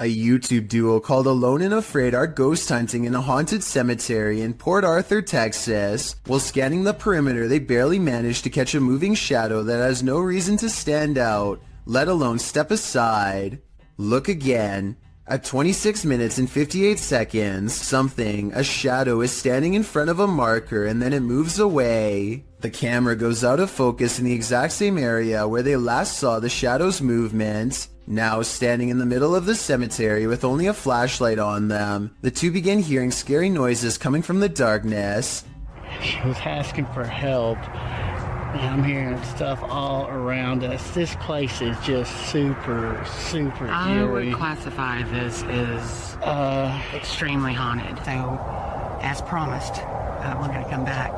A YouTube duo called Alone and Afraid are ghost hunting in a haunted cemetery in Port Arthur, Texas. While scanning the perimeter, they barely manage to catch a moving shadow that has no reason to stand out, let alone step aside. Look again. At 26 minutes and 58 seconds, a shadow is standing in front of a marker and then it moves away. The camera goes out of focus in the exact same area where they last saw the shadow's movement. Now standing in the middle of the cemetery with only a flashlight on them, the two begin hearing scary noises coming from the darkness. She was asking for help. And I'm hearing stuff all around us. This place is just super I eerie. would classify this as extremely haunted. So, as promised, we're going to come back.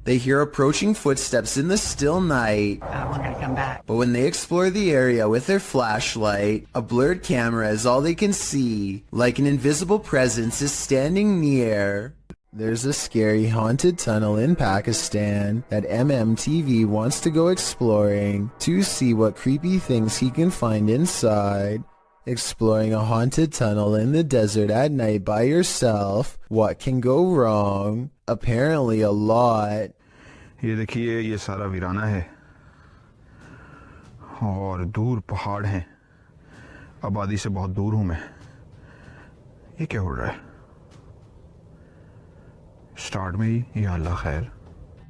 They hear approaching footsteps in the still night. We're going to come back. But when they explore the area with their flashlight, a blurred camera is all they can see, like an invisible presence is standing near. There's a scary haunted tunnel in Pakistan that MMTV wants to go exploring to see what creepy things he can find inside. Exploring a haunted tunnel in the desert at night by yourself, what can go wrong? Apparently a lot. ये देखिए ये सारा वीराना है और दूर पहाड़ हैं आबादी से बहुत दूर हूं मैं ये क्या हो रहा है स्टार्ट में ही या अल्लाह खैर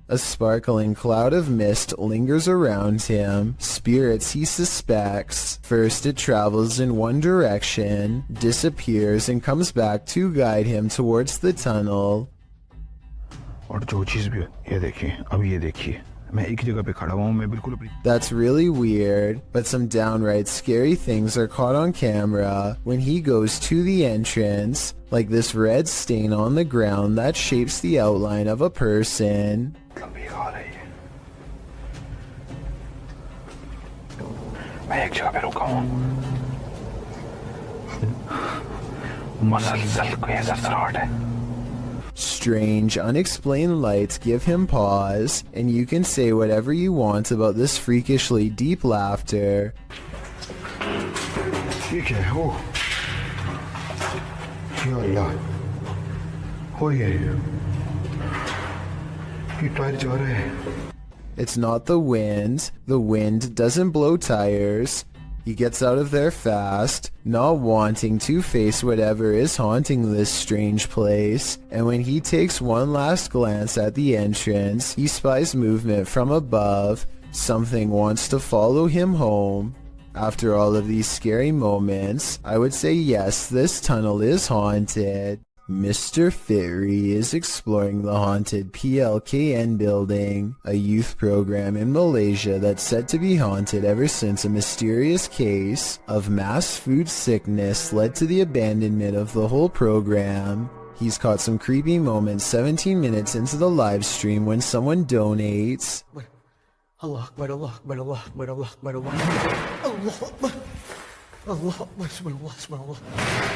A sparkling cloud of mist lingers around him, spirits he suspects. First it travels in one direction, disappears and comes back to guide him towards the tunnel. और जो चीज भी ये देखिए अब ये देखिए मैं एक जगह पे खड़ा हुआ हूं मैं बिल्कुल अपनी That's really weird, but some downright scary things are caught on camera when he goes to the entrance, like this red stain on the ground that shapes the outline of a person. लंबी आ रही है मैं एक जगह पे रुका हूं मसलसल कोई ऐसा सराहट है Strange, unexplained lights give him pause, and you can say whatever you want about this freakishly deep laughter. ये क्या है ओ या अल्लाह हो ये टायर जा रहे हैं It's not the wind doesn't blow tires. He gets out of there fast, not wanting to face whatever is haunting this strange place, and when he takes one last glance at the entrance, he spies movement from above. Something wants to follow him home. After all of these scary moments, I would say yes, this tunnel is haunted. Mr. Fitri is exploring the haunted PLKN building, a youth program in Malaysia that's said to be haunted ever since a mysterious case of mass food sickness led to the abandonment of the whole program. He's caught some creepy moments 17 minutes into the live stream when someone donates. Allah Akbar, Allah Akbar, Allah Akbar, Allah Akbar, Allah Akbar, Allah Akbar, Subhanallah,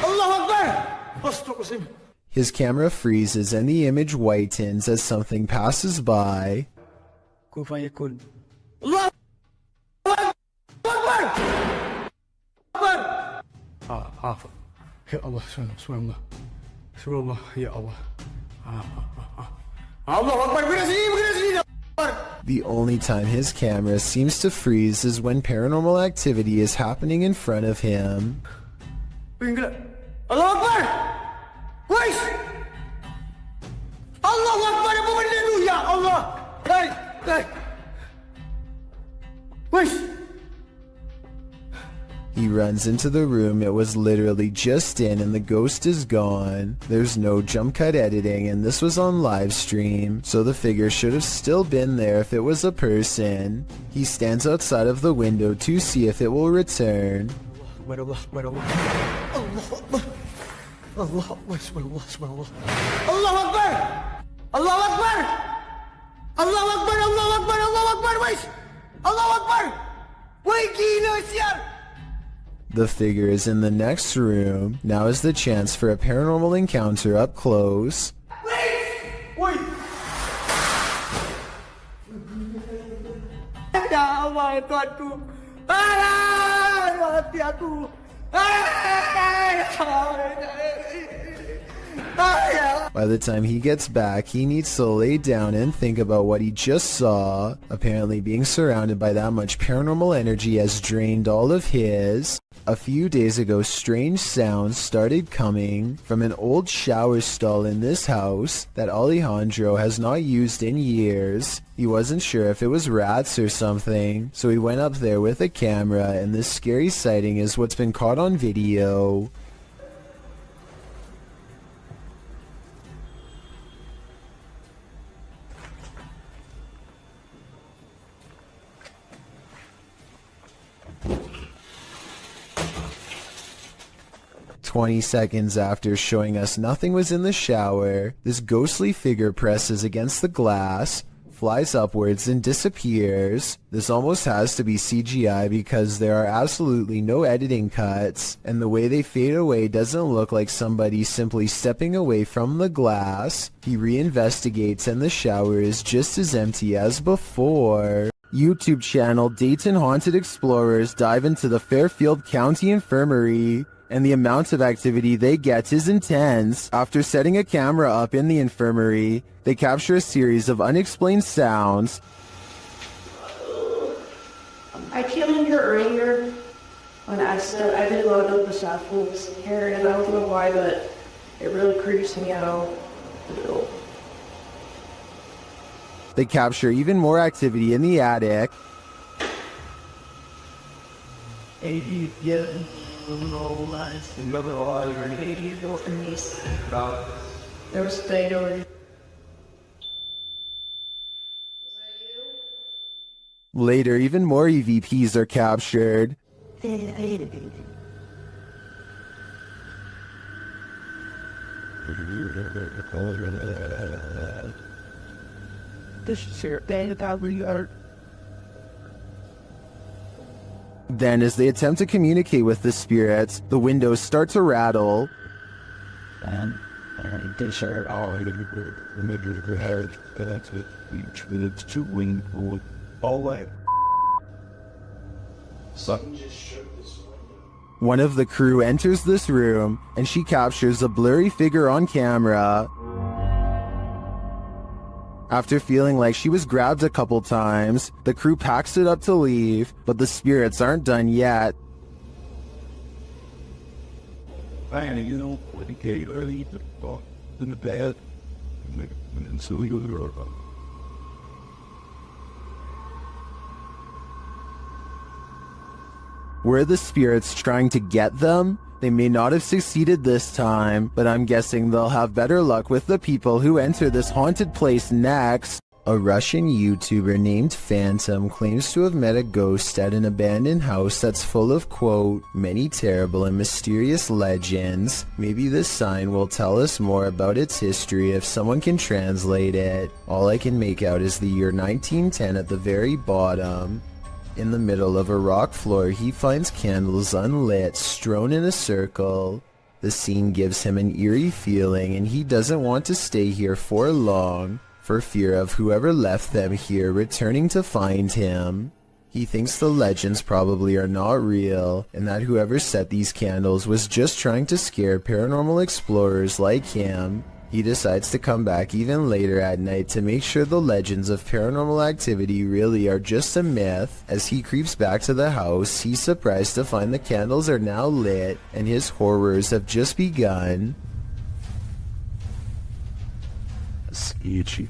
Allah Akbar! Astaghfirullah. His camera freezes and the image whitens as something passes by. كن فيكون الله أكبر أكبر عفوا يا الله سبحان الله سبحان الله يا الله الله أكبر بنسي The only time his camera seems to freeze is when paranormal activity is happening in front of him. الله أكبر كويس الله أكبر يا مولد يا الله هاي كويس. He runs into the room it was literally just in and the ghost is gone. There's no jump cut editing and this was on live stream, so the figure should have still been there if it was a person. He stands outside of the window to see if it will return. الله أكبر الله أكبر الله أكبر سبحان الله سبحان الله الله أكبر الله أكبر الله أكبر الله أكبر الله أكبر ويش الله أكبر ويكينا سيار. The figure is in the next room. Now is the chance for a paranormal encounter up close. Wait! Ya Allah, Tuhanku. Mati aku. By the time he gets back, he needs to lay down and think about what he just saw. Apparently being surrounded by that much paranormal energy has drained all of his. A few days ago, strange sounds started coming from an old shower stall in this house that Alejandro has not used in years. He wasn't sure if it was rats or something, so he went up there with a camera, and this scary sighting is what's been caught on video. "20 seconds after showing us nothing was in the shower, this ghostly figure presses against the glass, flies upwards and disappears. This almost has to be CGI because there are absolutely no editing cuts, and the way they fade away doesn't look like somebody simply stepping away from the glass. He reinvestigates and the shower is just as empty as before." YouTube channel Dayton Haunted Explorers dive into the Fairfield County Infirmary, and the amount of activity they get is intense. After setting a camera up in the infirmary, they capture a series of unexplained sounds. I came in here earlier on accident. I didn't load up the samples here, and I don't know why, but it really creeps me out. They capture even more activity in the attic. There was stayed over. Later, even more EVPs are captured. This is here. Then, as they attempt to communicate with the spirits, the windows start to rattle. One of the crew enters this room, and she captures a blurry figure on camera. After feeling like she was grabbed a couple times, the crew packs it up to leave, but the spirits aren't done yet. Were the spirits trying to get them? They may not have succeeded this time, but I'm guessing they'll have better luck with the people who enter this haunted place next. A Russian YouTuber named Phantom claims to have met a ghost at an abandoned house that's full of, quote, many terrible and mysterious legends. Maybe this sign will tell us more about its history if someone can translate it. All I can make out is the year 1910 at the very bottom. In the middle of a rock floor, he finds candles unlit, strewn in a circle. The scene gives him an eerie feeling, and he doesn't want to stay here for long, for fear of whoever left them here returning to find him. He thinks the legends probably are not real, and that whoever set these candles was just trying to scare paranormal explorers like him. He decides to come back even later at night to make sure the legends of paranormal activity really are just a myth. As he creeps back to the house, he's surprised to find the candles are now lit and his horrors have just begun. Sketchy.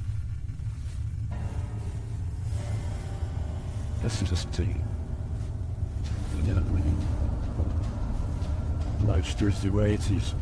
This is just thing. Life's just the way it is.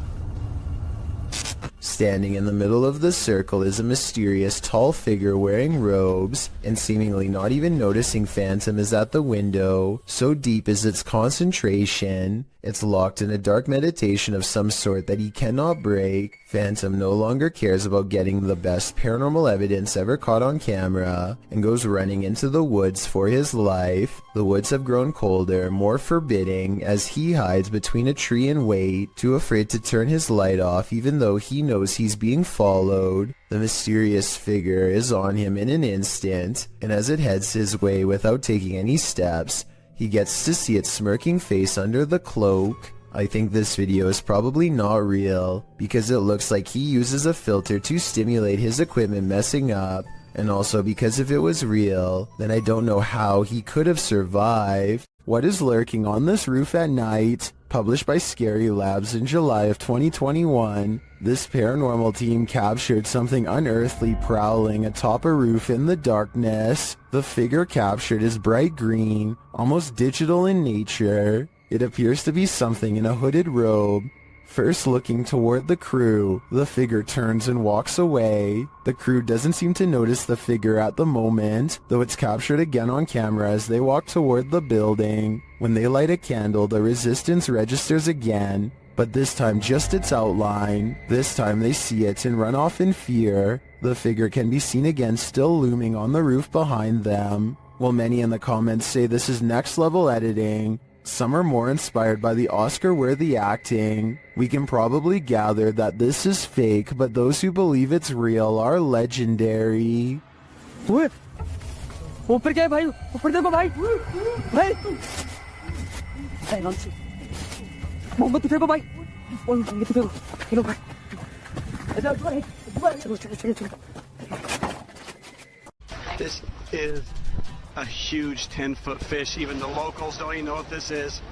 Standing in the middle of the circle is a mysterious tall figure wearing robes, and seemingly not even noticing Phantom is at the window. So deep is its concentration, it's locked in a dark meditation of some sort that he cannot break. Phantom no longer cares about getting the best paranormal evidence ever caught on camera, and goes running into the woods for his life. The woods have grown colder, more forbidding, as he hides between a tree and wait, too afraid to turn his light off even though he knows he's being followed. The mysterious figure is on him in an instant, and as it heads his way without taking any steps, he gets to see its smirking face under the cloak. I think this video is probably not real because it looks like he uses a filter to stimulate his equipment messing up, and also because if it was real, then I don't know how he could have survived. What is lurking on this roof at night? Published by Scary Labs in July of 2021, this paranormal team captured something unearthly prowling atop a roof in the darkness. The figure captured is bright green, almost digital in nature. It appears to be something in a hooded robe. First looking toward the crew, the figure turns and walks away. The crew doesn't seem to notice the figure at the moment, though it's captured again on camera as they walk toward the building. When they light a candle, the resistance registers again, but this time just its outline. This time they see it and run off in fear. The figure can be seen again still looming on the roof behind them. While many in the comments say this is next level editing, some are more inspired by the Oscar-worthy acting. We can probably gather that this is fake, but those who believe it's real are legendary. ऊपर क्या है भाई ऊपर देखो भाई भाई मोहम्मद फेंको भाई फेंको चलो भाई This is a huge 10-foot fish. Even the locals don't even know what this is.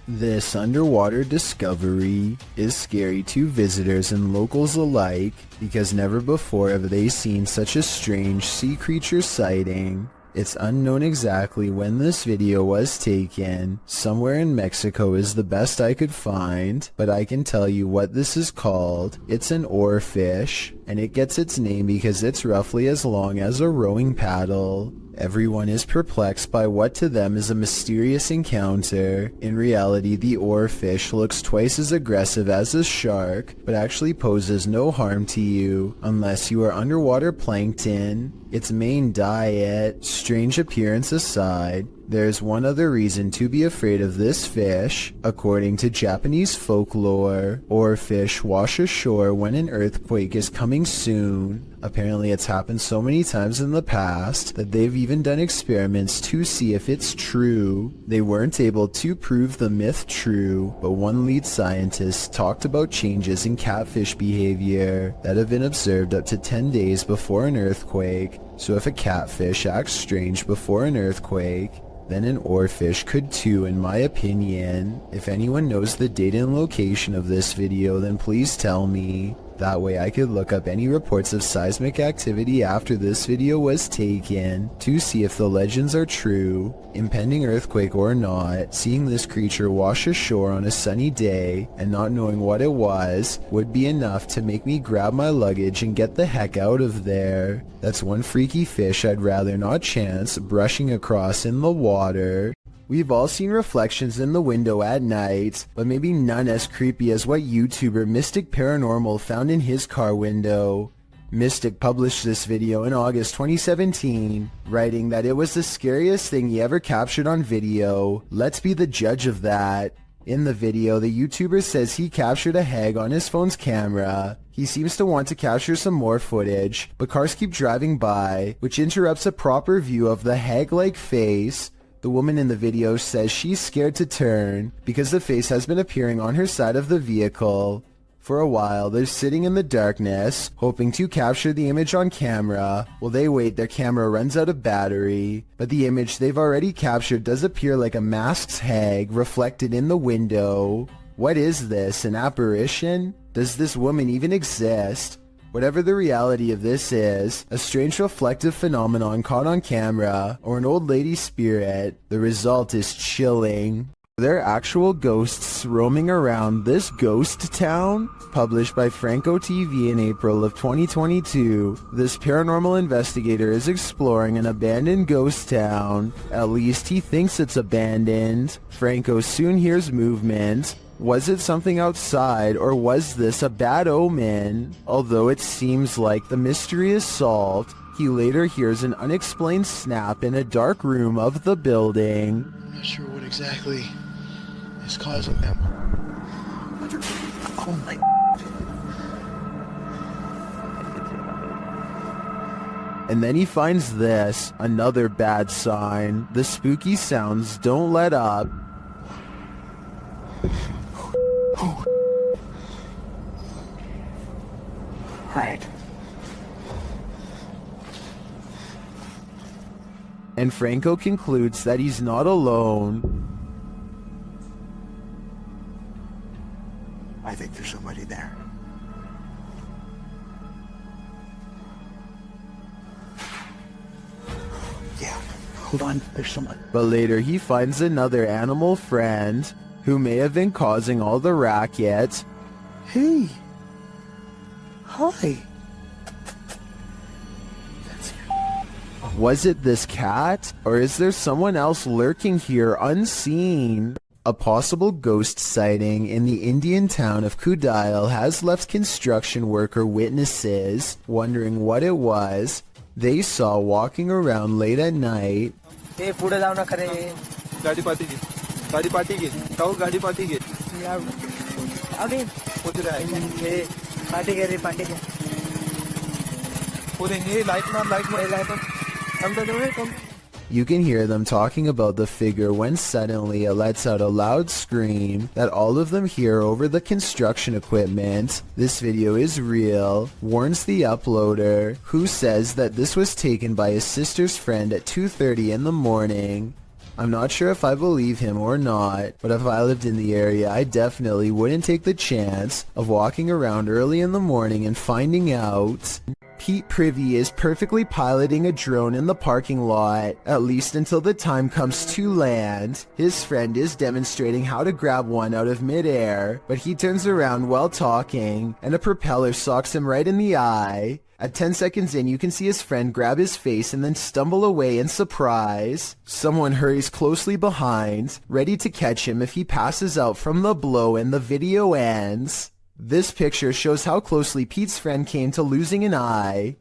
This underwater discovery is scary to visitors and locals alike because never before have they seen such a strange sea creature sighting. It's unknown exactly when this video was taken. Somewhere in Mexico is the best I could find, but I can tell you what this is called. It's an oarfish, and it gets its name because it's roughly as long as a rowing paddle. Everyone is perplexed by what to them is a mysterious encounter. In reality, the oarfish looks twice as aggressive as a shark, but actually poses no harm to you unless you are underwater plankton. Its main diet, strange appearance aside, there's one other reason to be afraid of this fish. According to Japanese folklore, oarfish wash ashore when an earthquake is coming soon. Apparently it's happened so many times in the past that they've even done experiments to see if it's true. They weren't able to prove the myth true, but one lead scientist talked about changes in catfish behavior that have been observed up to 10 days before an earthquake. So if a catfish acts strange before an earthquake, then an oarfish could too, in my opinion. If anyone knows the date and location of this video, then please tell me. That way I could look up any reports of seismic activity after this video was taken to see if the legends are true. Impending earthquake or not, seeing this creature wash ashore on a sunny day and not knowing what it was would be enough to make me grab my luggage and get the heck out of there. That's one freaky fish I'd rather not chance brushing across in the water. We've all seen reflections in the window at night, but maybe none as creepy as what YouTuber Mystic Paranormal found in his car window. Mystic published this video in August 2017, writing that it was the scariest thing he ever captured on video. Let's be the judge of that. In the video, the YouTuber says he captured a hag on his phone's camera. He seems to want to capture some more footage, but cars keep driving by, which interrupts a proper view of the hag-like face. The woman in the video says she's scared to turn because the face has been appearing on her side of the vehicle. For a while, they're sitting in the darkness, hoping to capture the image on camera. While they wait, their camera runs out of battery, but the image they've already captured does appear like a masked hag reflected in the window. What is this, an apparition? Does this woman even exist? Whatever the reality of this is, a strange reflective phenomenon caught on camera, or an old lady spirit, the result is chilling. There are actual ghosts roaming around this ghost town? Published by Franco TV in April of 2022, this paranormal investigator is exploring an abandoned ghost town. At least he thinks it's abandoned. Franco soon hears movement. Was it something outside, or was this a bad omen? Although it seems like the mystery is solved, he later hears an unexplained snap in a dark room of the building. I'm not sure what exactly is causing them. Oh my... And then he finds this, another bad sign. The spooky sounds don't let up. and Franco concludes that he's not alone. I think there's somebody there. Yeah, hold on, there's someone. But later he finds another animal friend who may have been causing all the racket. Hey. Hi. Was it this cat, or is there someone else lurking here unseen? A possible ghost sighting in the Indian town of Kudail has left construction worker witnesses wondering what it was they saw walking around late at night. You can hear them talking about the figure when suddenly it lets out a loud scream that all of them hear over the construction equipment. This video is real, warns the uploader, who says that this was taken by his sister's friend at 2:30 in the morning. I'm not sure if I believe him or not, but if I lived in the area, I definitely wouldn't take the chance of walking around early in the morning and finding out. Pete Privy is perfectly piloting a drone in the parking lot, at least until the time comes to land. His friend is demonstrating how to grab one out of midair, but he turns around while talking, and a propeller socks him right in the eye. At 10 seconds in, you can see his friend grab his face and then stumble away in surprise. Someone hurries closely behind, ready to catch him if he passes out from the blow, and the video ends. This picture shows how closely Pete's friend came to losing an eye.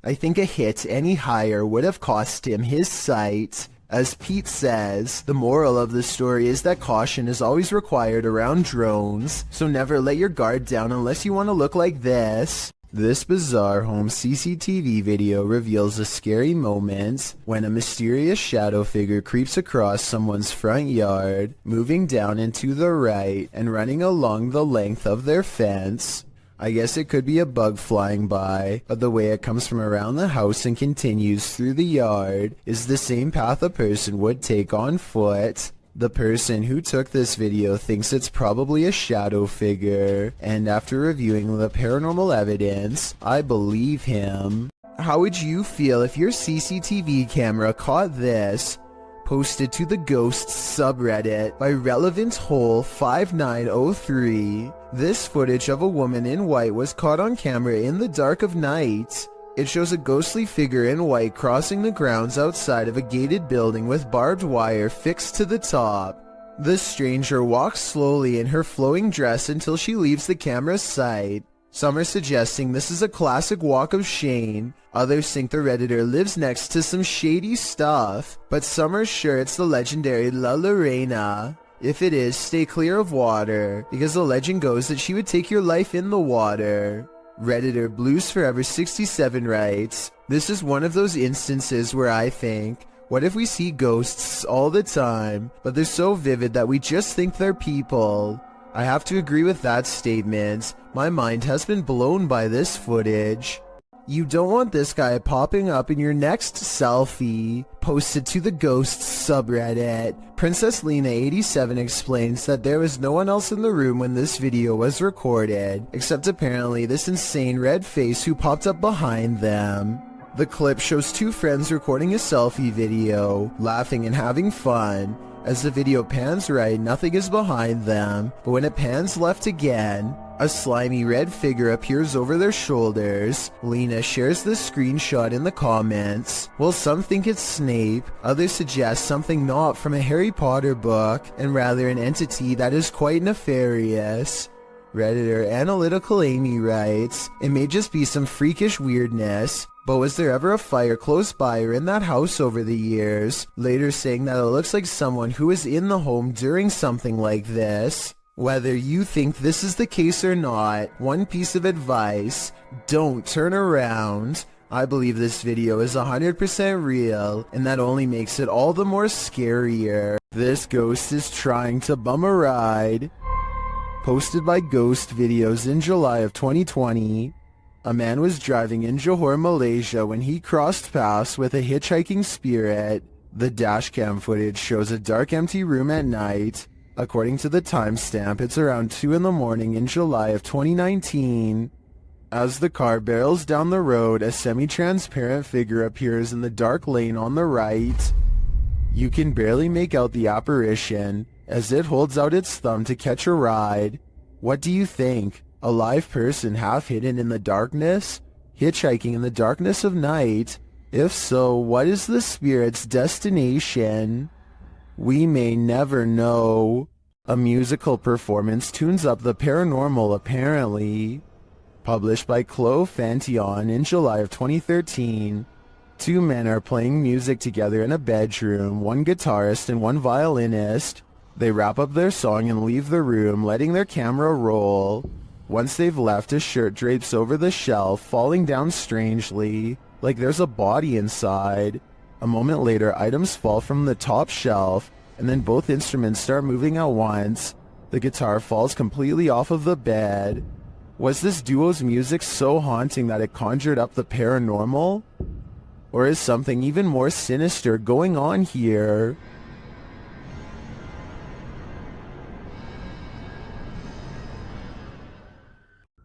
I think a hit any higher would have cost him his sight. As Pete says, the moral of the story is that caution is always required around drones, so never let your guard down unless you want to look like this. This bizarre home CCTV video reveals a scary moment when a mysterious shadow figure creeps across someone's front yard, moving down and to the right and running along the length of their fence. I guess it could be a bug flying by, but the way it comes from around the house and continues through the yard is the same path a person would take on foot. The person who took this video thinks it's probably a shadow figure, and after reviewing the paranormal evidence, I believe him. How would you feel if your CCTV camera caught this? Posted to the Ghosts subreddit by Relevant Hole 5903. This footage of a woman in white was caught on camera in the dark of night. It shows a ghostly figure in white crossing the grounds outside of a gated building with barbed wire fixed to the top. The stranger walks slowly in her flowing dress until she leaves the camera's sight. Some are suggesting this is a classic walk of shame. Others think the Redditor lives next to some shady stuff, but some are sure it's the legendary La Lorena. If it is, stay clear of water, because the legend goes that she would take your life in the water. Redditor Blues Forever 67 writes, "This is one of those instances where I think, what if we see ghosts all the time, but they're so vivid that we just think they're people?" I have to agree with that statement. My mind has been blown by this footage. You don't want this guy popping up in your next selfie. Posted to the Ghosts subreddit. Princess Lena 87 explains that there was no one else in the room when this video was recorded, except apparently this insane red face who popped up behind them. The clip shows two friends recording a selfie video, laughing and having fun. As the video pans right, nothing is behind them, but when it pans left again, a slimy red figure appears over their shoulders. Lena shares the screenshot in the comments. While some think it's Snape, others suggest something not from a Harry Potter book, and rather an entity that is quite nefarious. Redditor Analytical Amy writes, "It may just be some freakish weirdness, but was there ever a fire close by or in that house over the years?" Later saying that it looks like someone who was in the home during something like this. Whether you think this is the case or not, one piece of advice: don't turn around. I believe this video is 100% real, and that only makes it all the more scarier. This ghost is trying to bum a ride. Posted by Ghost Videos in July of 2020. A man was driving in Johor, Malaysia when he crossed paths with a hitchhiking spirit. The dashcam footage shows a dark, empty room at night. According to the timestamp, it's around 2 in the morning in July of 2019. As the car barrels down the road, a semi-transparent figure appears in the dark lane on the right. You can barely make out the apparition as it holds out its thumb to catch a ride. What do you think? A live person half hidden in the darkness? Hitchhiking in the darkness of night? If so, what is the spirit's destination? We may never know. A musical performance tunes up the paranormal apparently. Published by Chloe Fantion in July of 2013. 2 men are playing music together in a bedroom, 1 guitarist and 1 violinist. They wrap up their song and leave the room, letting their camera roll. Once they've left, a shirt drapes over the shelf, falling down strangely, like there's a body inside. A moment later, items fall from the top shelf, and then both instruments start moving at once. The guitar falls completely off of the bed. Was this duo's music so haunting that it conjured up the paranormal? Or is something even more sinister going on here?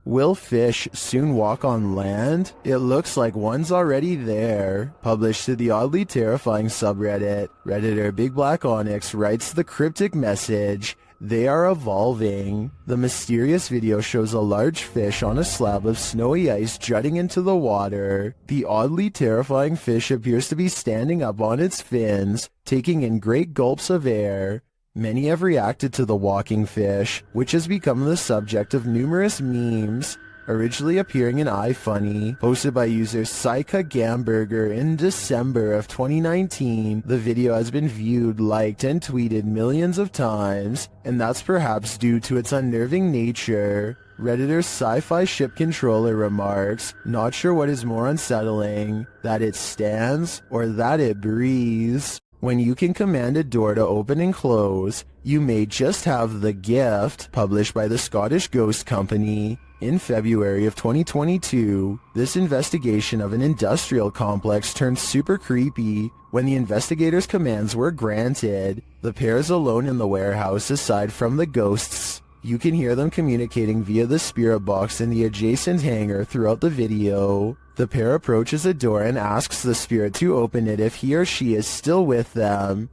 Will fish soon walk on land? It looks like one's already there. Published to the oddly terrifying subreddit, Redditor Big Black Onyx writes the cryptic message, "They are evolving." The mysterious video shows a large fish on a slab of snowy ice jutting into the water. The oddly terrifying fish appears to be standing up on its fins, taking in great gulps of air. Many have reacted to the walking fish, which has become the subject of numerous memes, originally appearing in iFunny, posted by user Saika Gamberger in December of 2019. The video has been viewed, liked, and tweeted millions of times, and that's perhaps due to its unnerving nature. Redditor's sci-fi ship controller remarks, "Not sure what is more unsettling, that it stands or that it breathes." When you can command a door to open and close, you may just have the gift. Published by the Scottish Ghost Company. In February of 2022, this investigation of an industrial complex turned super creepy when the investigators' commands were granted. The pair is alone in the warehouse aside from the ghosts. You can hear them communicating via the spirit box in the adjacent hangar throughout the video. The pair approaches a door and asks the spirit to open it if he or she is still with them.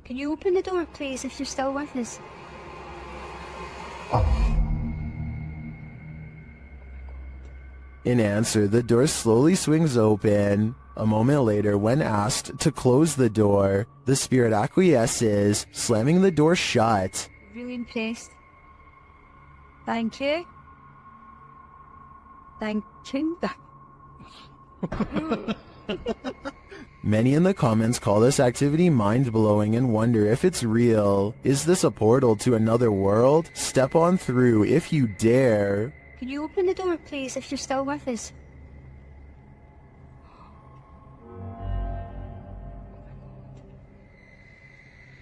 Can you open the door, please, if you're still with us? In answer, the door slowly swings open. A moment later, when asked to close the door, the spirit acquiesces, slamming the door shut. Really impressed. Thank you. Thank you. Many in the comments call this activity mind-blowing and wonder if it's real. Is this a portal to another world? Step on through if you dare. Can you open the door, please, if you're still with us?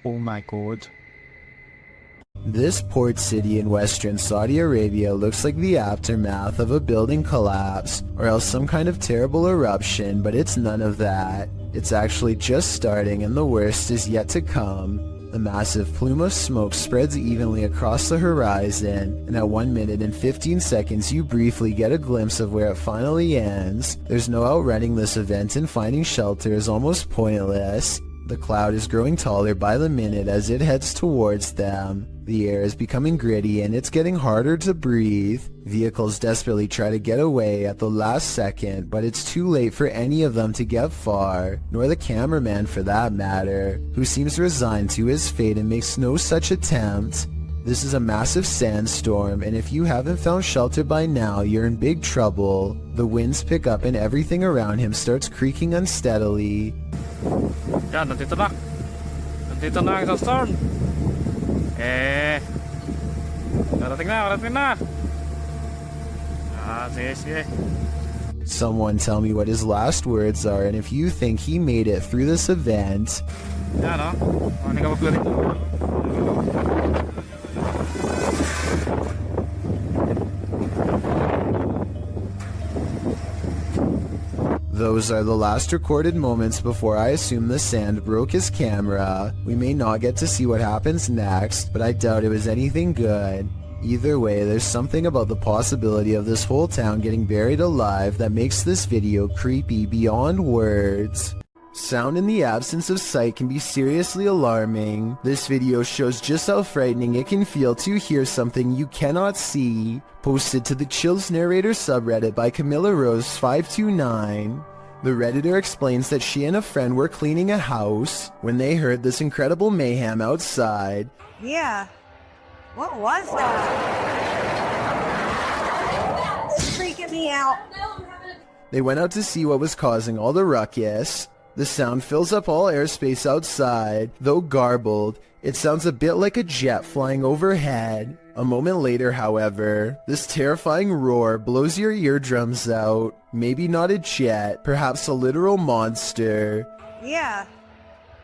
Oh my god. This port city in western Saudi Arabia looks like the aftermath of a building collapse, or else some kind of terrible eruption, but it's none of that. It's actually just starting and the worst is yet to come. A massive plume of smoke spreads evenly across the horizon, and at 1 minute and 15 seconds you briefly get a glimpse of where it finally ends. There's no outrunning this event, and finding shelter is almost pointless. The cloud is growing taller by the minute as it heads towards them. The air is becoming gritty and it's getting harder to breathe. Vehicles desperately try to get away at the last second, but it's too late for any of them to get far, nor the cameraman for that matter, who seems resigned to his fate and makes no such attempt. This is a massive sandstorm, and if you haven't found shelter by now, you're in big trouble. The winds pick up and everything around him starts creaking unsteadily. Yan, nandito na. Nandito na ang storm. Parating na. Sige, sige. Someone tell me what his last words are, and if you think he made it through this event. Yan, oh. Hindi ka magpili. Those are the last recorded moments before I assume the sand broke his camera. We may not get to see what happens next, but I doubt it was anything good. Either way, there's something about the possibility of this whole town getting buried alive that makes this video creepy beyond words. Sound in the absence of sight can be seriously alarming. This video shows just how frightening it can feel to hear something you cannot see. Posted to the Chills Narrator subreddit by Camilla Rose 529. The Redditor explains that she and a friend were cleaning a house when they heard this incredible mayhem outside. Yeah. What was that? It's freaking me out. They went out to see what was causing all the ruckus. The sound fills up all airspace outside. Though garbled, it sounds a bit like a jet flying overhead. A moment later, however, this terrifying roar blows your eardrums out. Maybe not a jet, perhaps a literal monster. Yeah.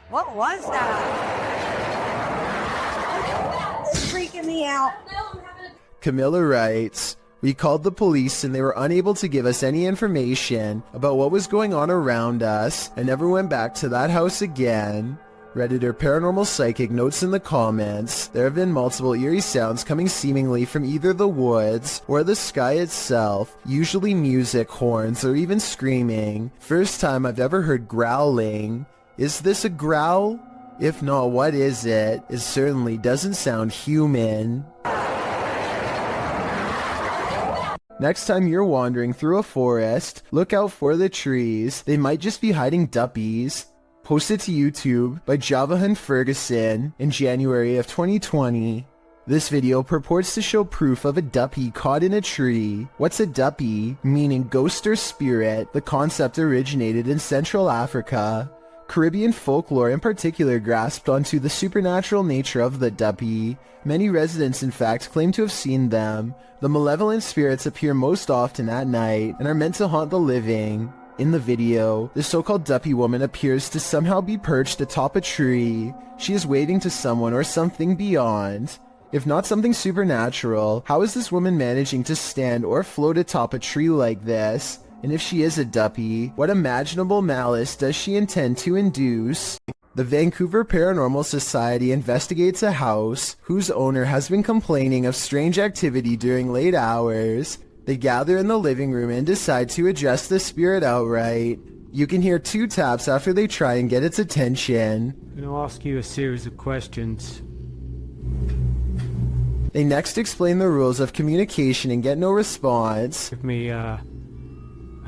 What was that? It's freaking me out. Camilla writes, "We called the police and they were unable to give us any information about what was going on around us and never went back to that house again." Redditor Paranormal Psychic notes in the comments, there have been multiple eerie sounds coming seemingly from either the woods or the sky itself, usually music, horns, or even screaming. First time I've ever heard growling. Is this a growl? If not, what is it? It certainly doesn't sound human. Next time you're wandering through a forest, look out for the trees. They might just be hiding duppies. Posted to YouTube by Javahan Ferguson in January of 2020. This video purports to show proof of a duppy caught in a tree. What's a duppy? Meaning ghost or spirit. The concept originated in Central Africa. Caribbean folklore in particular grasped onto the supernatural nature of the duppy. Many residents in fact claim to have seen them. The malevolent spirits appear most often at night and are meant to haunt the living. In the video, the so-called duppy woman appears to somehow be perched atop a tree. She is waving to someone or something beyond. If not something supernatural, how is this woman managing to stand or float atop a tree like this? And if she is a duppy, what imaginable malice does she intend to induce? The Vancouver Paranormal Society investigates a house whose owner has been complaining of strange activity during late hours. They gather in the living room and decide to address the spirit outright. You can hear 2 taps after they try and get its attention. I'm going to ask you a series of questions. They next explain the rules of communication and get no response. Give me a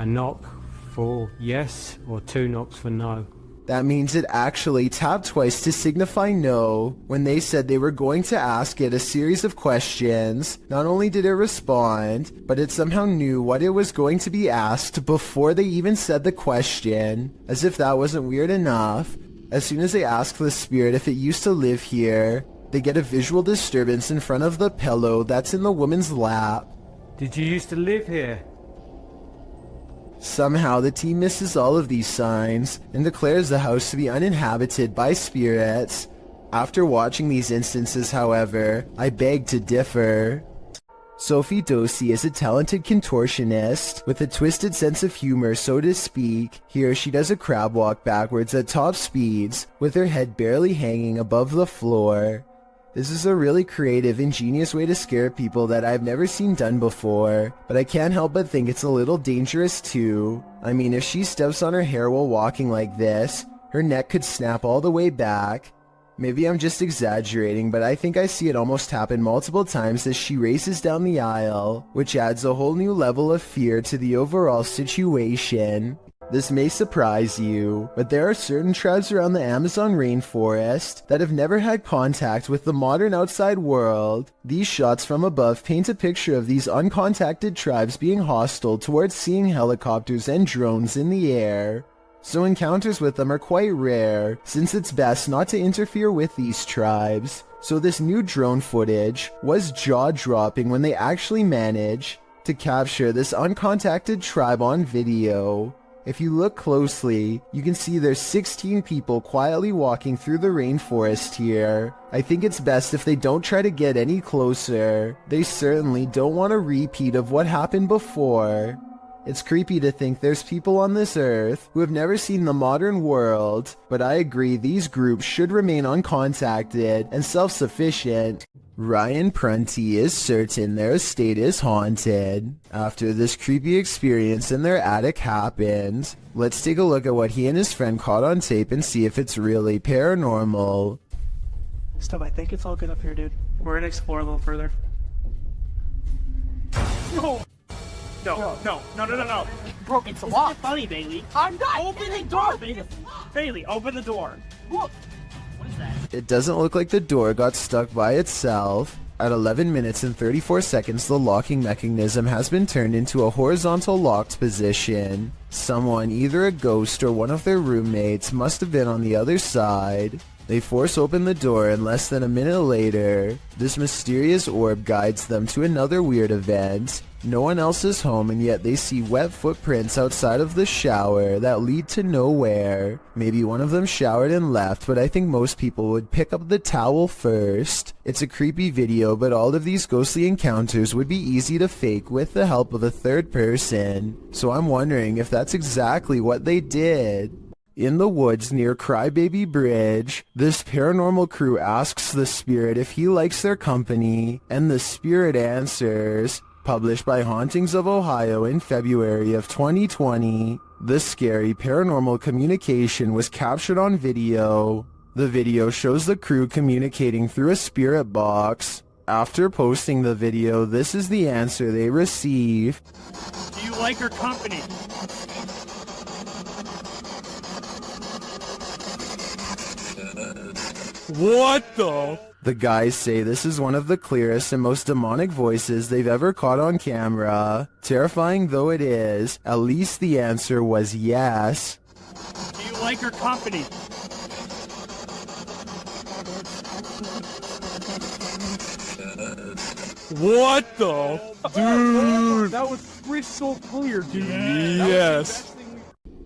knock for yes or 2 knocks for no. That means it actually tapped twice to signify no. When they said they were going to ask it a series of questions, not only did it respond, but it somehow knew what it was going to be asked before they even said the question. As if that wasn't weird enough, as soon as they ask the spirit if it used to live here, they get a visual disturbance in front of the pillow that's in the woman's lap. Did you used to live here? Somehow the team misses all of these signs and declares the house to be uninhabited by spirits. After watching these instances, however, I beg to differ. Sophie Dosey is a talented contortionist with a twisted sense of humor, so to speak. Here she does a crab walk backwards at top speeds with her head barely hanging above the floor. This is a really creative, ingenious way to scare people that I've never seen done before, but I can't help but think it's a little dangerous too. I mean, if she steps on her hair while walking like this, her neck could snap all the way back. Maybe I'm just exaggerating, but I think I see it almost happen multiple times as she races down the aisle, which adds a whole new level of fear to the overall situation. This may surprise you, but there are certain tribes around the Amazon rainforest that have never had contact with the modern outside world. These shots from above paint a picture of these uncontacted tribes being hostile towards seeing helicopters and drones in the air. So encounters with them are quite rare, since it's best not to interfere with these tribes. So this new drone footage was jaw-dropping when they actually managed to capture this uncontacted tribe on video. If you look closely, you can see there's 16 people quietly walking through the rainforest here. I think it's best if they don't try to get any closer. They certainly don't want a repeat of what happened before. It's creepy to think there's people on this earth who have never seen the modern world, but I agree these groups should remain uncontacted and self-sufficient. Ryan Prunty is certain their estate is haunted after this creepy experience in their attic happened. Let's take a look at what he and his friend caught on tape and see if it's really paranormal. Stub, I think it's all good up here, dude. We're gonna explore a little further. No! No. Bro, it's locked. Funny, Bailey. I'm not. Open the door, Bailey. Bailey, open the door. Look. What is that? It doesn't look like the door got stuck by itself. At 11 minutes and 34 seconds, the locking mechanism has been turned into a horizontal locked position. Someone, either a ghost or one of their roommates, must have been on the other side. They force open the door and less than a minute later, this mysterious orb guides them to another weird event. No one else is home and yet they see wet footprints outside of the shower that lead to nowhere. Maybe one of them showered and left, but I think most people would pick up the towel first. It's a creepy video, but all of these ghostly encounters would be easy to fake with the help of a third person. So I'm wondering if that's exactly what they did. In the woods near Crybaby Bridge, this paranormal crew asks the spirit if he likes their company, and the spirit answers. Published by Hauntings of Ohio in February of 2020, this scary paranormal communication was captured on video. The video shows the crew communicating through a spirit box. After posting the video, this is the answer they receive. Do you like our company? What the? The guys say this is one of the clearest and most demonic voices they've ever caught on camera. Terrifying though it is, at least the answer was yes. Do you like our company? What the? Dude! That was crystal clear, dude. Yes.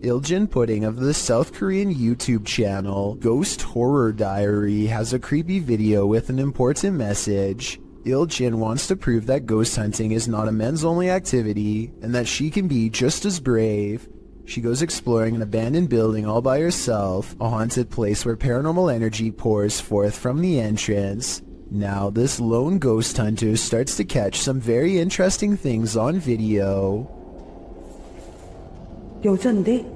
Iljin Pudding of the South Korean YouTube channel Ghost Horror Diary has a creepy video with an important message. Iljin wants to prove that ghost hunting is not a men's only activity and that she can be just as brave. She goes exploring an abandoned building all by herself, a haunted place where paranormal energy pours forth from the entrance. Now this lone ghost hunter starts to catch some very interesting things on video. 여잔데?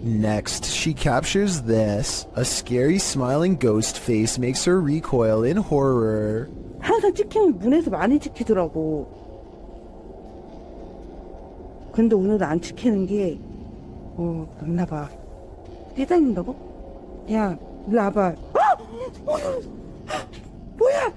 Next, she captures this. A scary smiling ghost face makes her recoil in horror. 항상 찍히면 문에서 많이 찍히더라고. 근데 오늘은 안 찍히는 게 맞나 봐. 뛰다닌다고? 야, 일로 와봐. 뭐야?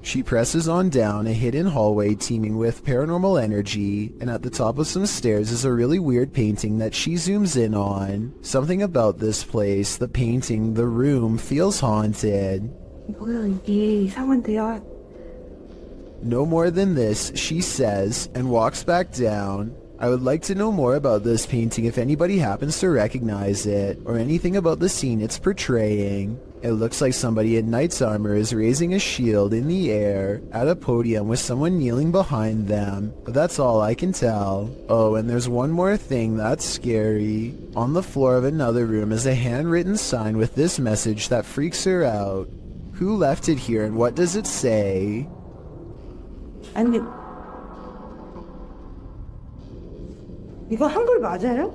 She presses on down a hidden hallway teeming with paranormal energy, and at the top of some stairs is a really weird painting that she zooms in on. Something about this place, the painting, the room, feels haunted. 뭐야 이게 이상한데요? No more than this, she says, and walks back down. I would like to know more about this painting if anybody happens to recognize it, or anything about the scene it's portraying. It looks like somebody in knight's armor is raising a shield in the air at a podium with someone kneeling behind them, but that's all I can tell. Oh, and there's one more thing that's scary. On the floor of another room is a handwritten sign with this message that freaks her out. Who left it here and what does it say? 아니, 이거 한글 맞아요?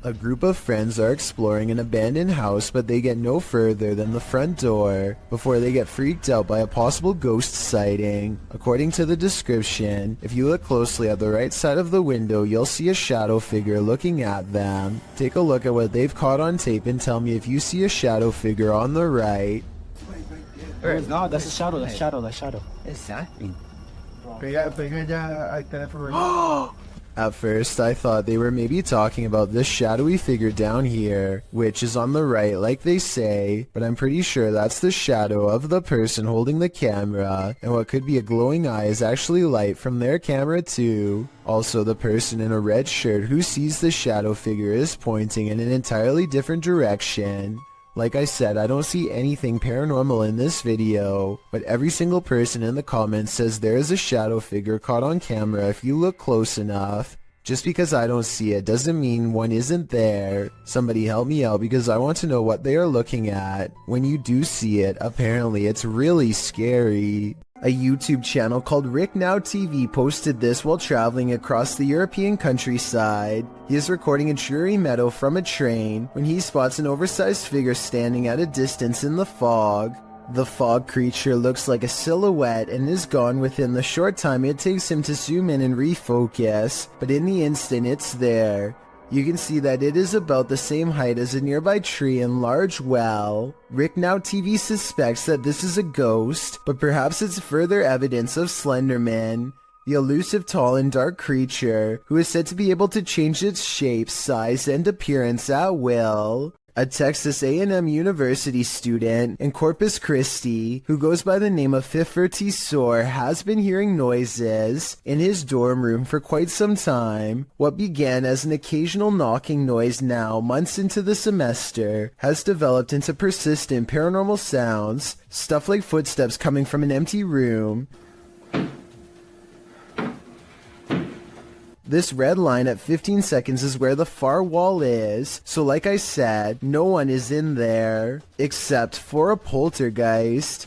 A group of friends are exploring an abandoned house, but they get no further than the front door before they get freaked out by a possible ghost sighting. According to the description, if you look closely at the right side of the window, you'll see a shadow figure looking at them. Take a look at what they've caught on tape and tell me if you see a shadow figure on the right. No, that's a shadow, that's shadow. Exactly. Pega ya al teléfono. At first, I thought they were maybe talking about this shadowy figure down here, which is on the right like they say, but I'm pretty sure that's the shadow of the person holding the camera, and what could be a glowing eye is actually light from their camera too. Also, the person in a red shirt who sees the shadow figure is pointing in an entirely different direction. Like I said, I don't see anything paranormal in this video, but every single person in the comments says there is a shadow figure caught on camera if you look close enough. Just because I don't see it doesn't mean one isn't there. Somebody help me out because I want to know what they are looking at. When you do see it, apparently it's really scary. A YouTube channel called Rick Now TV posted this while traveling across the European countryside. He is recording a dreary meadow from a train when he spots an oversized figure standing at a distance in the fog. The fog creature looks like a silhouette and is gone within the short time it takes him to zoom in and refocus, but in the instant it's there. You can see that it is about the same height as a nearby tree and large well. Rick Now TV suspects that this is a ghost, but perhaps it's further evidence of Slenderman, the elusive tall and dark creature who is said to be able to change its shape, size, and appearance at will. A Texas A&M University student in Corpus Christi who goes by the name of Fiffertisor has been hearing noises in his dorm room for quite some time. What began as an occasional knocking noise now, months into the semester, has developed into persistent paranormal sounds, stuff like footsteps coming from an empty room. This red line at 15 seconds is where the far wall is, so like I said, no one is in there, except for a poltergeist.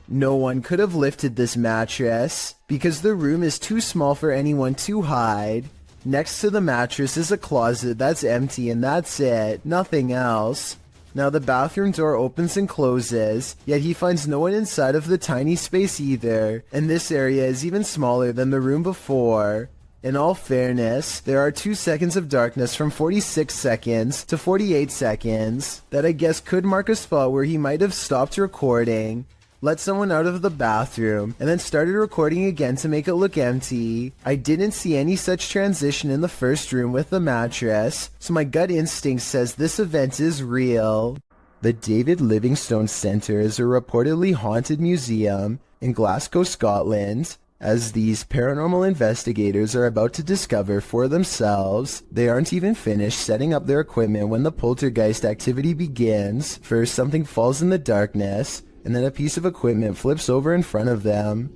No one could have lifted this mattress, because the room is too small for anyone to hide. Next to the mattress is a closet that's empty and that's it, nothing else. Now the bathroom door opens and closes, yet he finds no one inside of the tiny space either, and this area is even smaller than the room before. In all fairness, there are 2 seconds of darkness from 46 seconds to 48 seconds that I guess could mark a spot where he might have stopped recording, let someone out of the bathroom, and then started recording again to make it look empty. I didn't see any such transition in the first room with the mattress, so my gut instinct says this event is real. The David Livingstone Centre is a reportedly haunted museum in Glasgow, Scotland. As these paranormal investigators are about to discover for themselves, they aren't even finished setting up their equipment when the poltergeist activity begins. First, something falls in the darkness, and then a piece of equipment flips over in front of them.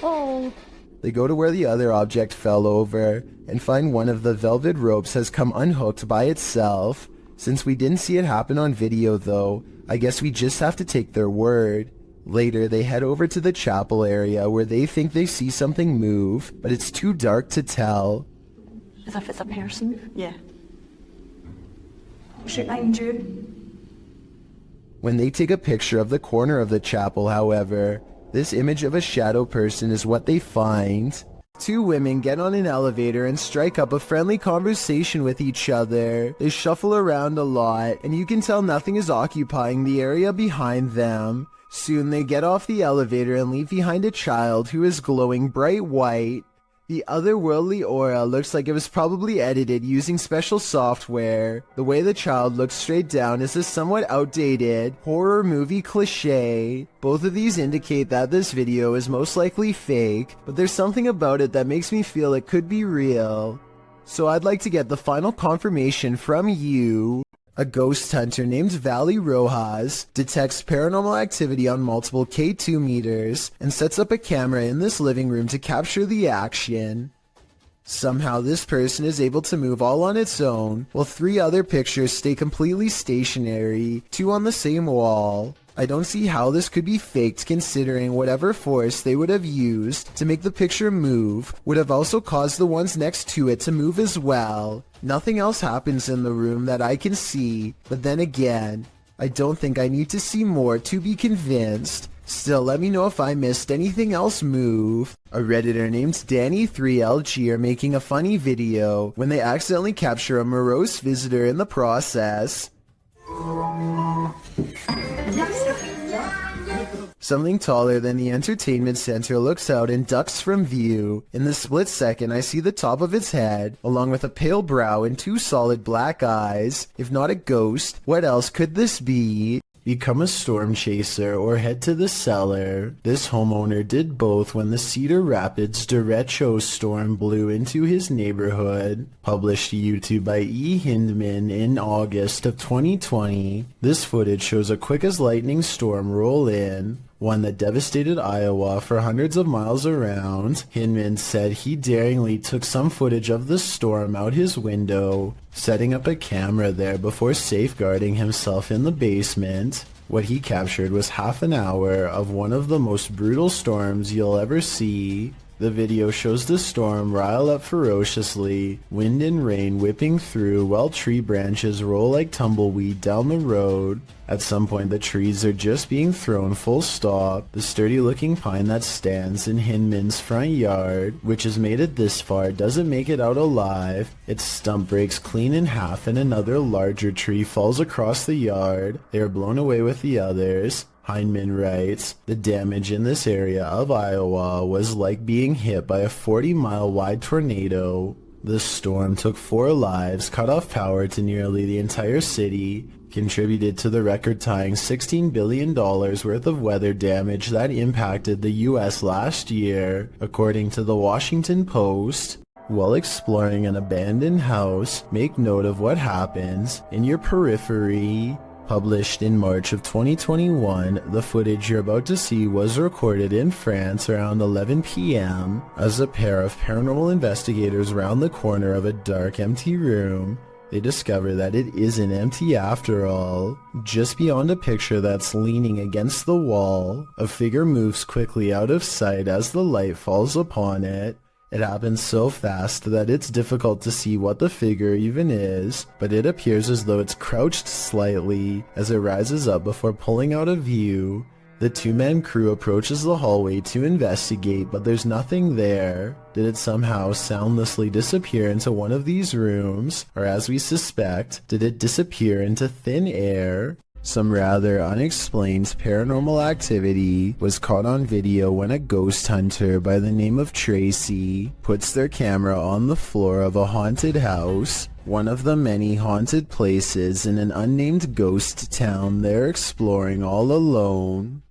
Oh. They go to where the other object fell over, and find one of the velvet ropes has come unhooked by itself. Since we didn't see it happen on video though, I guess we just have to take their word. Later, they head over to the chapel area where they think they see something move, but it's too dark to tell. As if it's a person? Yeah. Should I do? When they take a picture of the corner of the chapel, however, this image of a shadow person is what they find. 2 women get on an elevator and strike up a friendly conversation with each other. They shuffle around a lot, and you can tell nothing is occupying the area behind them. Soon they get off the elevator and leave behind a child who is glowing bright white. The otherworldly aura looks like it was probably edited using special software. The way the child looks straight down is a somewhat outdated horror movie cliche. Both of these indicate that this video is most likely fake, but there's something about it that makes me feel it could be real. So I'd like to get the final confirmation from you. A ghost hunter named Valley Rojas detects paranormal activity on multiple K2 meters and sets up a camera in this living room to capture the action. Somehow this person is able to move all on its own, while 3 other pictures stay completely stationary, 2 on the same wall. I don't see how this could be faked considering whatever force they would have used to make the picture move would have also caused the ones next to it to move as well. Nothing else happens in the room that I can see, but then again, I don't think I need to see more to be convinced. Still, let me know if I missed anything else move. A Redditor named Danny3LG are making a funny video when they accidentally capture a morose visitor in the process. Yes. Something taller than the entertainment center looks out and ducks from view. In the split second, I see the top of its head, along with a pale brow and 2 solid black eyes. If not a ghost, what else could this be? Become a storm chaser or head to the cellar. This homeowner did both when the Cedar Rapids derecho storm blew into his neighborhood. Published to YouTube by E. Hindman in August of 2020. This footage shows a quick as lightning storm roll in, one that devastated Iowa for hundreds of miles around. Hinman said he daringly took some footage of the storm out his window, setting up a camera there before safeguarding himself in the basement. What he captured was half an hour of one of the most brutal storms you'll ever see. The video shows the storm rile up ferociously, wind and rain whipping through while tree branches roll like tumbleweed down the road. At some point the trees are just being thrown full stop. The sturdy looking pine that stands in Hinman's front yard, which has made it this far, doesn't make it out alive. Its stump breaks clean in half and another larger tree falls across the yard. They are blown away with the others. Heinemann writes, the damage in this area of Iowa was like being hit by a 40-mile wide tornado. The storm took 4 lives, cut off power to nearly the entire city, contributed to the record-tying $16 billion worth of weather damage that impacted the U.S. last year, according to the Washington Post. While exploring an abandoned house, make note of what happens in your periphery. Published in March of 2021, the footage you're about to see was recorded in France around 11 p.m. as a pair of paranormal investigators round the corner of a dark, empty room. They discover that it isn't empty after all. Just beyond a picture that's leaning against the wall, a figure moves quickly out of sight as the light falls upon it. It happens so fast that it's difficult to see what the figure even is, but it appears as though it's crouched slightly as it rises up before pulling out of view. The 2-man crew approaches the hallway to investigate, but there's nothing there. Did it somehow soundlessly disappear into one of these rooms? Or as we suspect, did it disappear into thin air? Some rather unexplained paranormal activity was caught on video when a ghost hunter by the name of Tracy puts their camera on the floor of a haunted house, one of the many haunted places in an unnamed ghost town they're exploring all alone.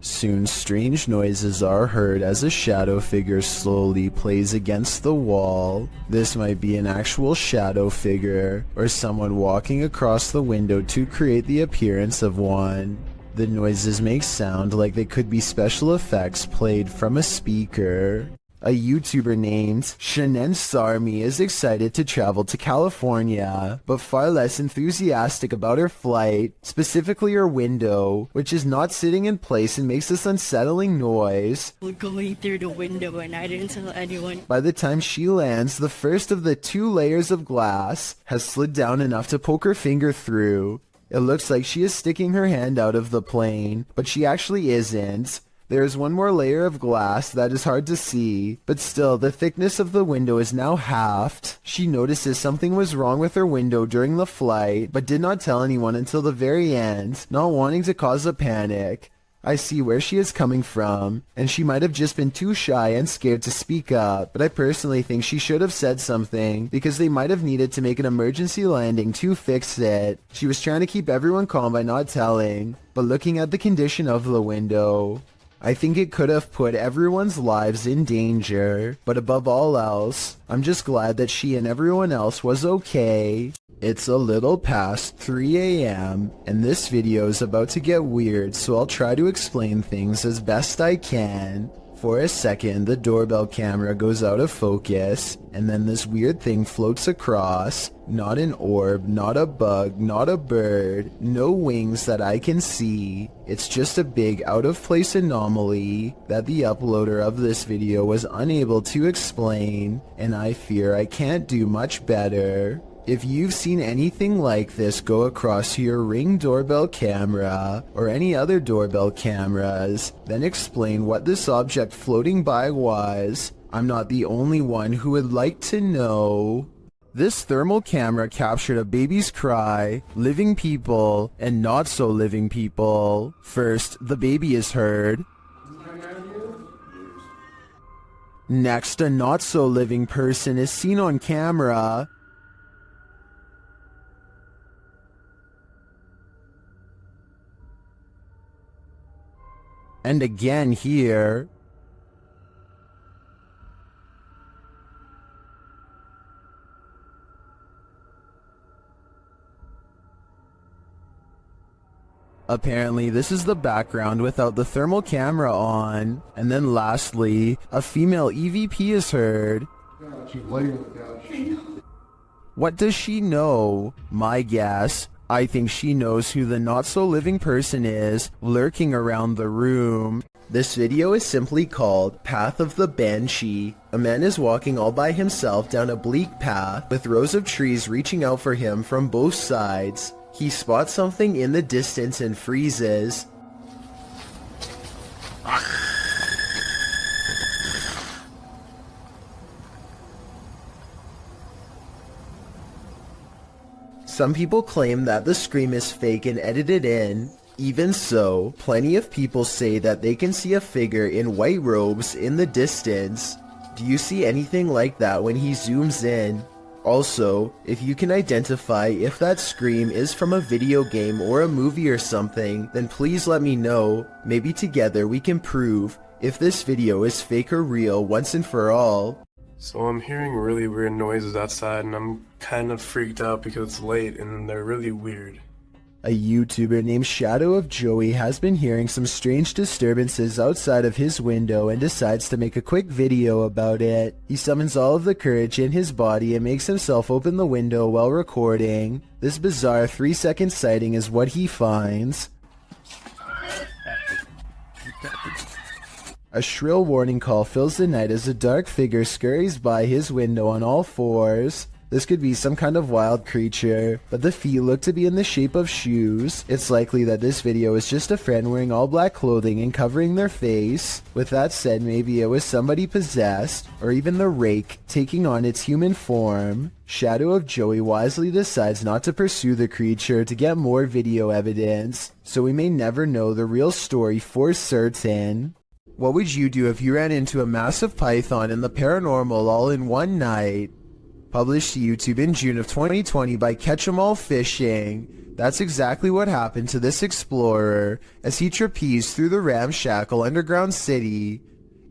Soon strange noises are heard as a shadow figure slowly plays against the wall. This might be an actual shadow figure, or someone walking across the window to create the appearance of one. The noises make sound like they could be special effects played from a speaker. A YouTuber named Shanen Sarmi is excited to travel to California, but far less enthusiastic about her flight, specifically her window, which is not sitting in place and makes this unsettling noise. We're going through the window and I didn't tell anyone. By the time she lands, the first of the 2 layers of glass has slid down enough to poke her finger through. It looks like she is sticking her hand out of the plane, but she actually isn't. There is one more layer of glass that is hard to see, but still the thickness of the window is now halved. She notices something was wrong with her window during the flight, but did not tell anyone until the very end, not wanting to cause a panic. I see where she is coming from, and she might have just been too shy and scared to speak up, but I personally think she should have said something, because they might have needed to make an emergency landing to fix it. She was trying to keep everyone calm by not telling, but looking at the condition of the window, I think it could have put everyone's lives in danger, but above all else, I'm just glad that she and everyone else was okay. It's a little past 3 a.m. and this video is about to get weird, so I'll try to explain things as best I can. For a second, the doorbell camera goes out of focus, and then this weird thing floats across. Not an orb, not a bug, not a bird, no wings that I can see. It's just a big out-of-place anomaly that the uploader of this video was unable to explain, and I fear I can't do much better. If you've seen anything like this go across your Ring doorbell camera or any other doorbell cameras, then explain what this object floating by was. I'm not the only one who would like to know. This thermal camera captured a baby's cry, living people, and not so living people. First, the baby is heard. Next, a not so living person is seen on camera. And again here. Apparently, this is the background without the thermal camera on. And then lastly, a female EVP is heard. What does she know? My guess, I think she knows who the not-so-living person is lurking around the room. This video is simply called Path of the Banshee. A man is walking all by himself down a bleak path with rows of trees reaching out for him from both sides. He spots something in the distance and freezes. Some people claim that the scream is fake and edited in. Even so, plenty of people say that they can see a figure in white robes in the distance. Do you see anything like that when he zooms in? Also, if you can identify if that scream is from a video game or a movie or something, then please let me know. Maybe together we can prove if this video is fake or real once and for all. So I'm hearing really weird noises outside and I'm kind of freaked out because it's late and they're really weird. A YouTuber named Shadow of Joey has been hearing some strange disturbances outside of his window and decides to make a quick video about it. He summons all of the courage in his body and makes himself open the window while recording. This bizarre 3-second sighting is what he finds. A shrill warning call fills the night as a dark figure scurries by his window on all fours. This could be some kind of wild creature, but the feet look to be in the shape of shoes. It's likely that this video is just a friend wearing all black clothing and covering their face. With that said, maybe it was somebody possessed, or even the rake taking on its human form. Shadow of Joey wisely decides not to pursue the creature to get more video evidence, so we may never know the real story for certain. What would you do if you ran into a massive python and the paranormal all in one night? Published to YouTube in June of 2020 by Catch'emall Fishing. That's exactly what happened to this explorer as he trapezed through the ramshackle underground city.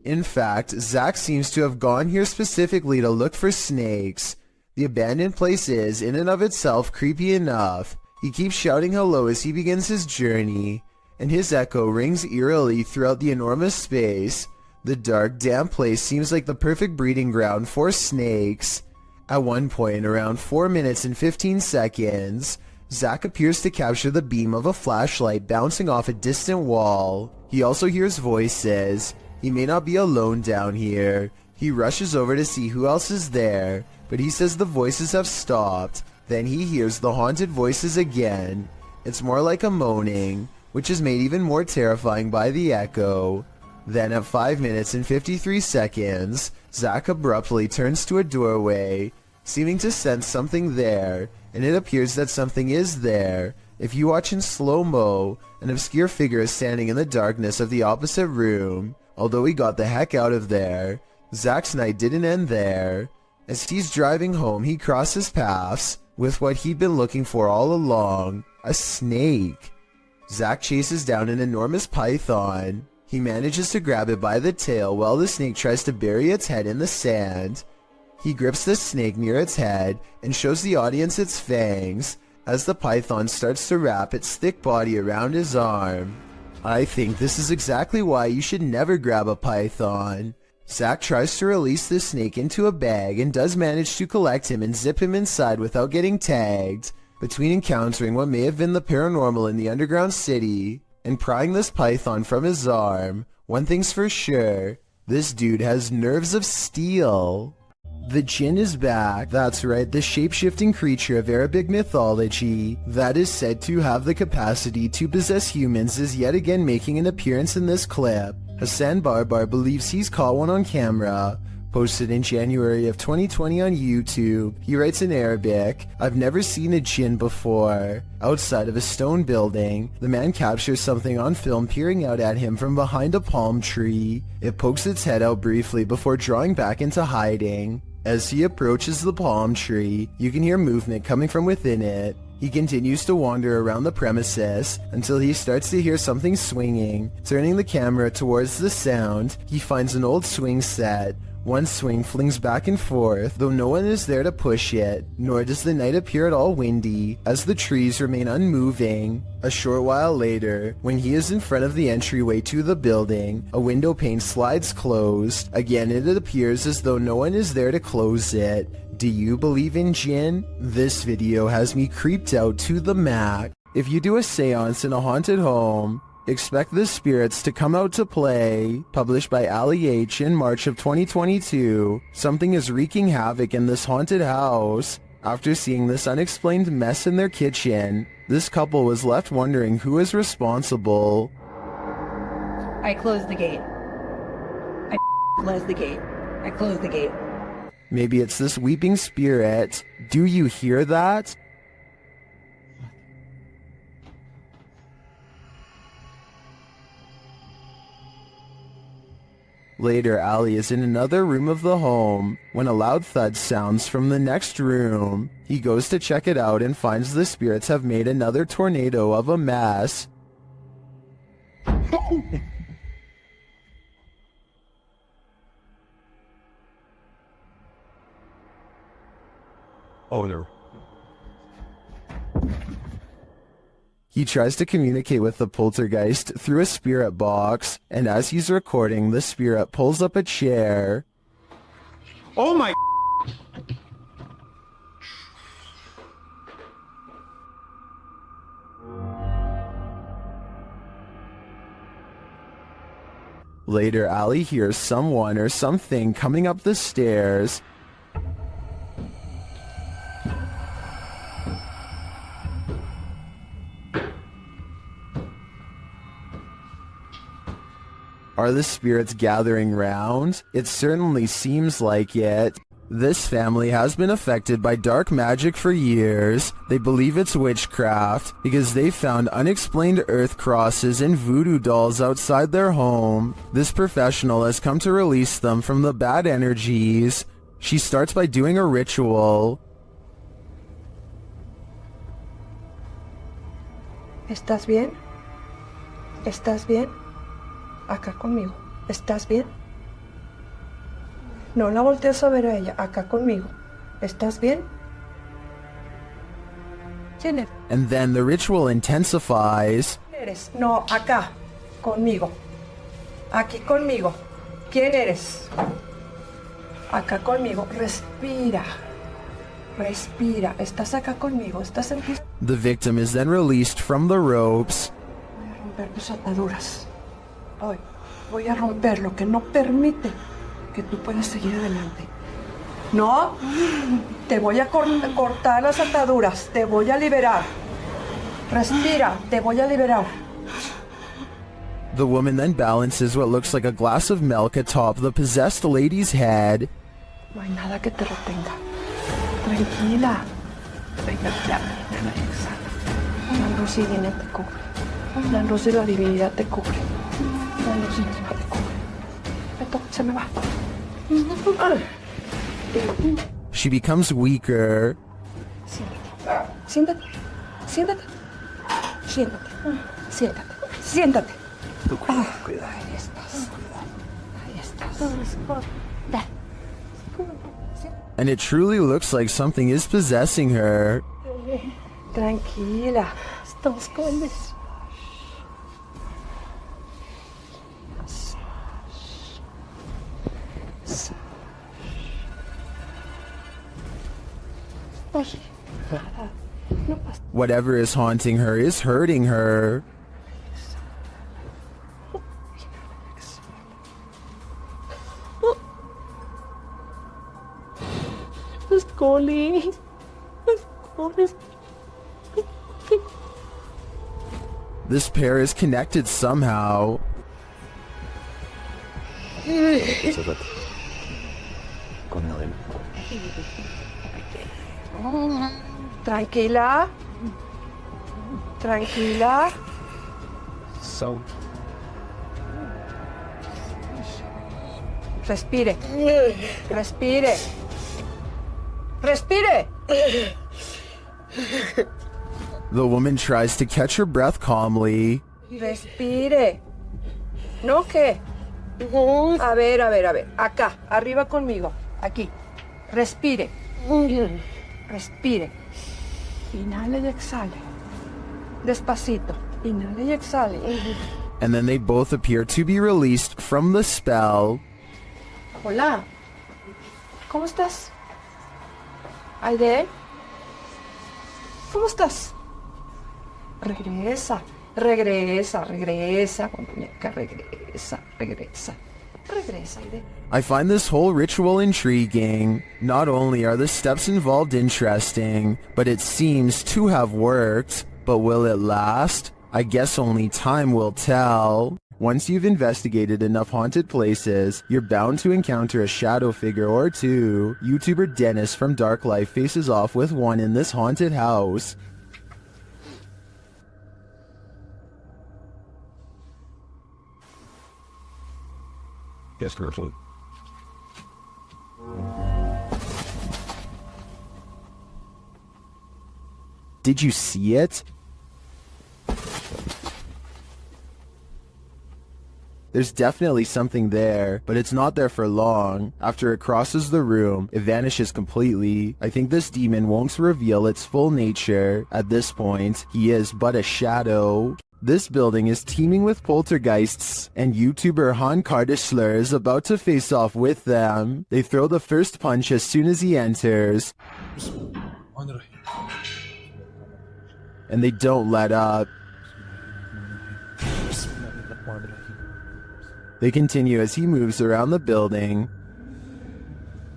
In fact, Zach seems to have gone here specifically to look for snakes. The abandoned place is, in and of itself, creepy enough. He keeps shouting hello as he begins his journey, and his echo rings eerily throughout the enormous space. The dark, damp place seems like the perfect breeding ground for snakes. At one point, around 4 minutes and 15 seconds, Zach appears to capture the beam of a flashlight bouncing off a distant wall. He also hears voices. He may not be alone down here. He rushes over to see who else is there, but he says the voices have stopped. Then he hears the haunted voices again. It's more like a moaning, which is made even more terrifying by the echo. Then at 5 minutes and 53 seconds, Zach abruptly turns to a doorway, seeming to sense something there, and it appears that something is there. If you watch in slow-mo, an obscure figure is standing in the darkness of the opposite room. Although he got the heck out of there, Zach's night didn't end there. As he's driving home, he crosses paths with what he'd been looking for all along, a snake. Zach chases down an enormous python. He manages to grab it by the tail while the snake tries to bury its head in the sand. He grips the snake near its head and shows the audience its fangs as the python starts to wrap its thick body around his arm. I think this is exactly why you should never grab a python. Zach tries to release the snake into a bag and does manage to collect him and zip him inside without getting tagged. Between encountering what may have been the paranormal in the underground city and prying this python from his arm, one thing's for sure, this dude has nerves of steel. The jinn is back. That's right, the shape-shifting creature of Arabic mythology that is said to have the capacity to possess humans is yet again making an appearance in this clip. Hassan Barbar believes he's caught one on camera. Posted in January of 2020 on YouTube, he writes in Arabic, "I've never seen a jinn before." Outside of a stone building, the man captures something on film peering out at him from behind a palm tree. It pokes its head out briefly before drawing back into hiding. As he approaches the palm tree, you can hear movement coming from within it. He continues to wander around the premises until he starts to hear something swinging. Turning the camera towards the sound, he finds an old swing set. One swing flings back and forth, though no one is there to push it, nor does the night appear at all windy, as the trees remain unmoving. A short while later, when he is in front of the entryway to the building, a window pane slides closed. Again, it appears as though no one is there to close it. Do you believe in jinn? This video has me creeped out to the max. If you do a seance in a haunted home, expect the spirits to come out to play. Published by Ali H in March of 2022. Something is wreaking havoc in this haunted house. After seeing this unexplained mess in their kitchen, this couple was left wondering who is responsible. I closed the gate. I closed the gate. I closed the gate. Maybe it's this weeping spirit. Do you hear that? Later, Ali is in another room of the home when a loud thud sounds from the next room. He goes to check it out and finds the spirits have made another tornado of a mess. Oh, there. He tries to communicate with the poltergeist through a spirit box, and as he's recording, the spirit pulls up a chair. Oh my... Later, Ali hears someone or something coming up the stairs. Are the spirits gathering round? It certainly seems like it. This family has been affected by dark magic for years. They believe it's witchcraft because they found unexplained earth crosses and voodoo dolls outside their home. This professional has come to release them from the bad energies. She starts by doing a ritual. ¿Estás bien? ¿Estás bien? Acá conmigo. ¿Estás bien? No la voltees a ver a ella. Acá conmigo. ¿Estás bien? ¿Quién eres? And then the ritual intensifies. ¿Quién eres? No, acá. Conmigo. Aquí conmigo. ¿Quién eres? Acá conmigo. Respira. Respira. ¿Estás acá conmigo? ¿Estás aquí? The victim is then released from the ropes. Voy a romper tus ataduras. Hoy voy a romper lo que no permite que tú puedas seguir adelante. No, te voy a cortar las ataduras, te voy a liberar. Respira, te voy a liberar. The woman then balances what looks like a glass of milk atop the possessed lady's head. No hay nada que te retenga. Tranquila. Venga, ya, exhala. La luz divina te cubre. La luz de la divinidad te cubre. La luz divina te cubre. Esto se me va. She becomes weaker. Siéntate. Siéntate. Siéntate. Siéntate. Siéntate. Cuidado. Ahí estás. Ahí estás. And it truly looks like something is possessing her. Tranquila. Estamos con this. Whatever is haunting her is hurting her. Coli. This pair is connected somehow. Tranquila. Tranquila. So. Respire. Respire. Respire. The woman tries to catch her breath calmly. Respire. ¿No qué? A ver, a ver, a ver. Acá, arriba conmigo. Aquí. Respire. Respire. Inhale y exhale. Despacito. Inhale y exhale. And then they both appear to be released from the spell. Hola. ¿Cómo estás? Aide. ¿Cómo estás? Regresa. Regresa, regresa, muñeca, regresa, regresa. Regresa, Aide. I find this whole ritual intriguing. Not only are the steps involved interesting, but it seems to have worked. But will it last? I guess only time will tell. Once you've investigated enough haunted places, you're bound to encounter a shadow figure or two. YouTuber Dennis from Dark Life faces off with one in this haunted house. Yes, Gertrude. Did you see it? There's definitely something there, but it's not there for long. After it crosses the room, it vanishes completely. I think this demon won't reveal its full nature. At this point, he is but a shadow. This building is teeming with poltergeists, and YouTuber Han Kardashlur is about to face off with them. They throw the first punch as soon as he enters, and they don't let up. They continue as he moves around the building.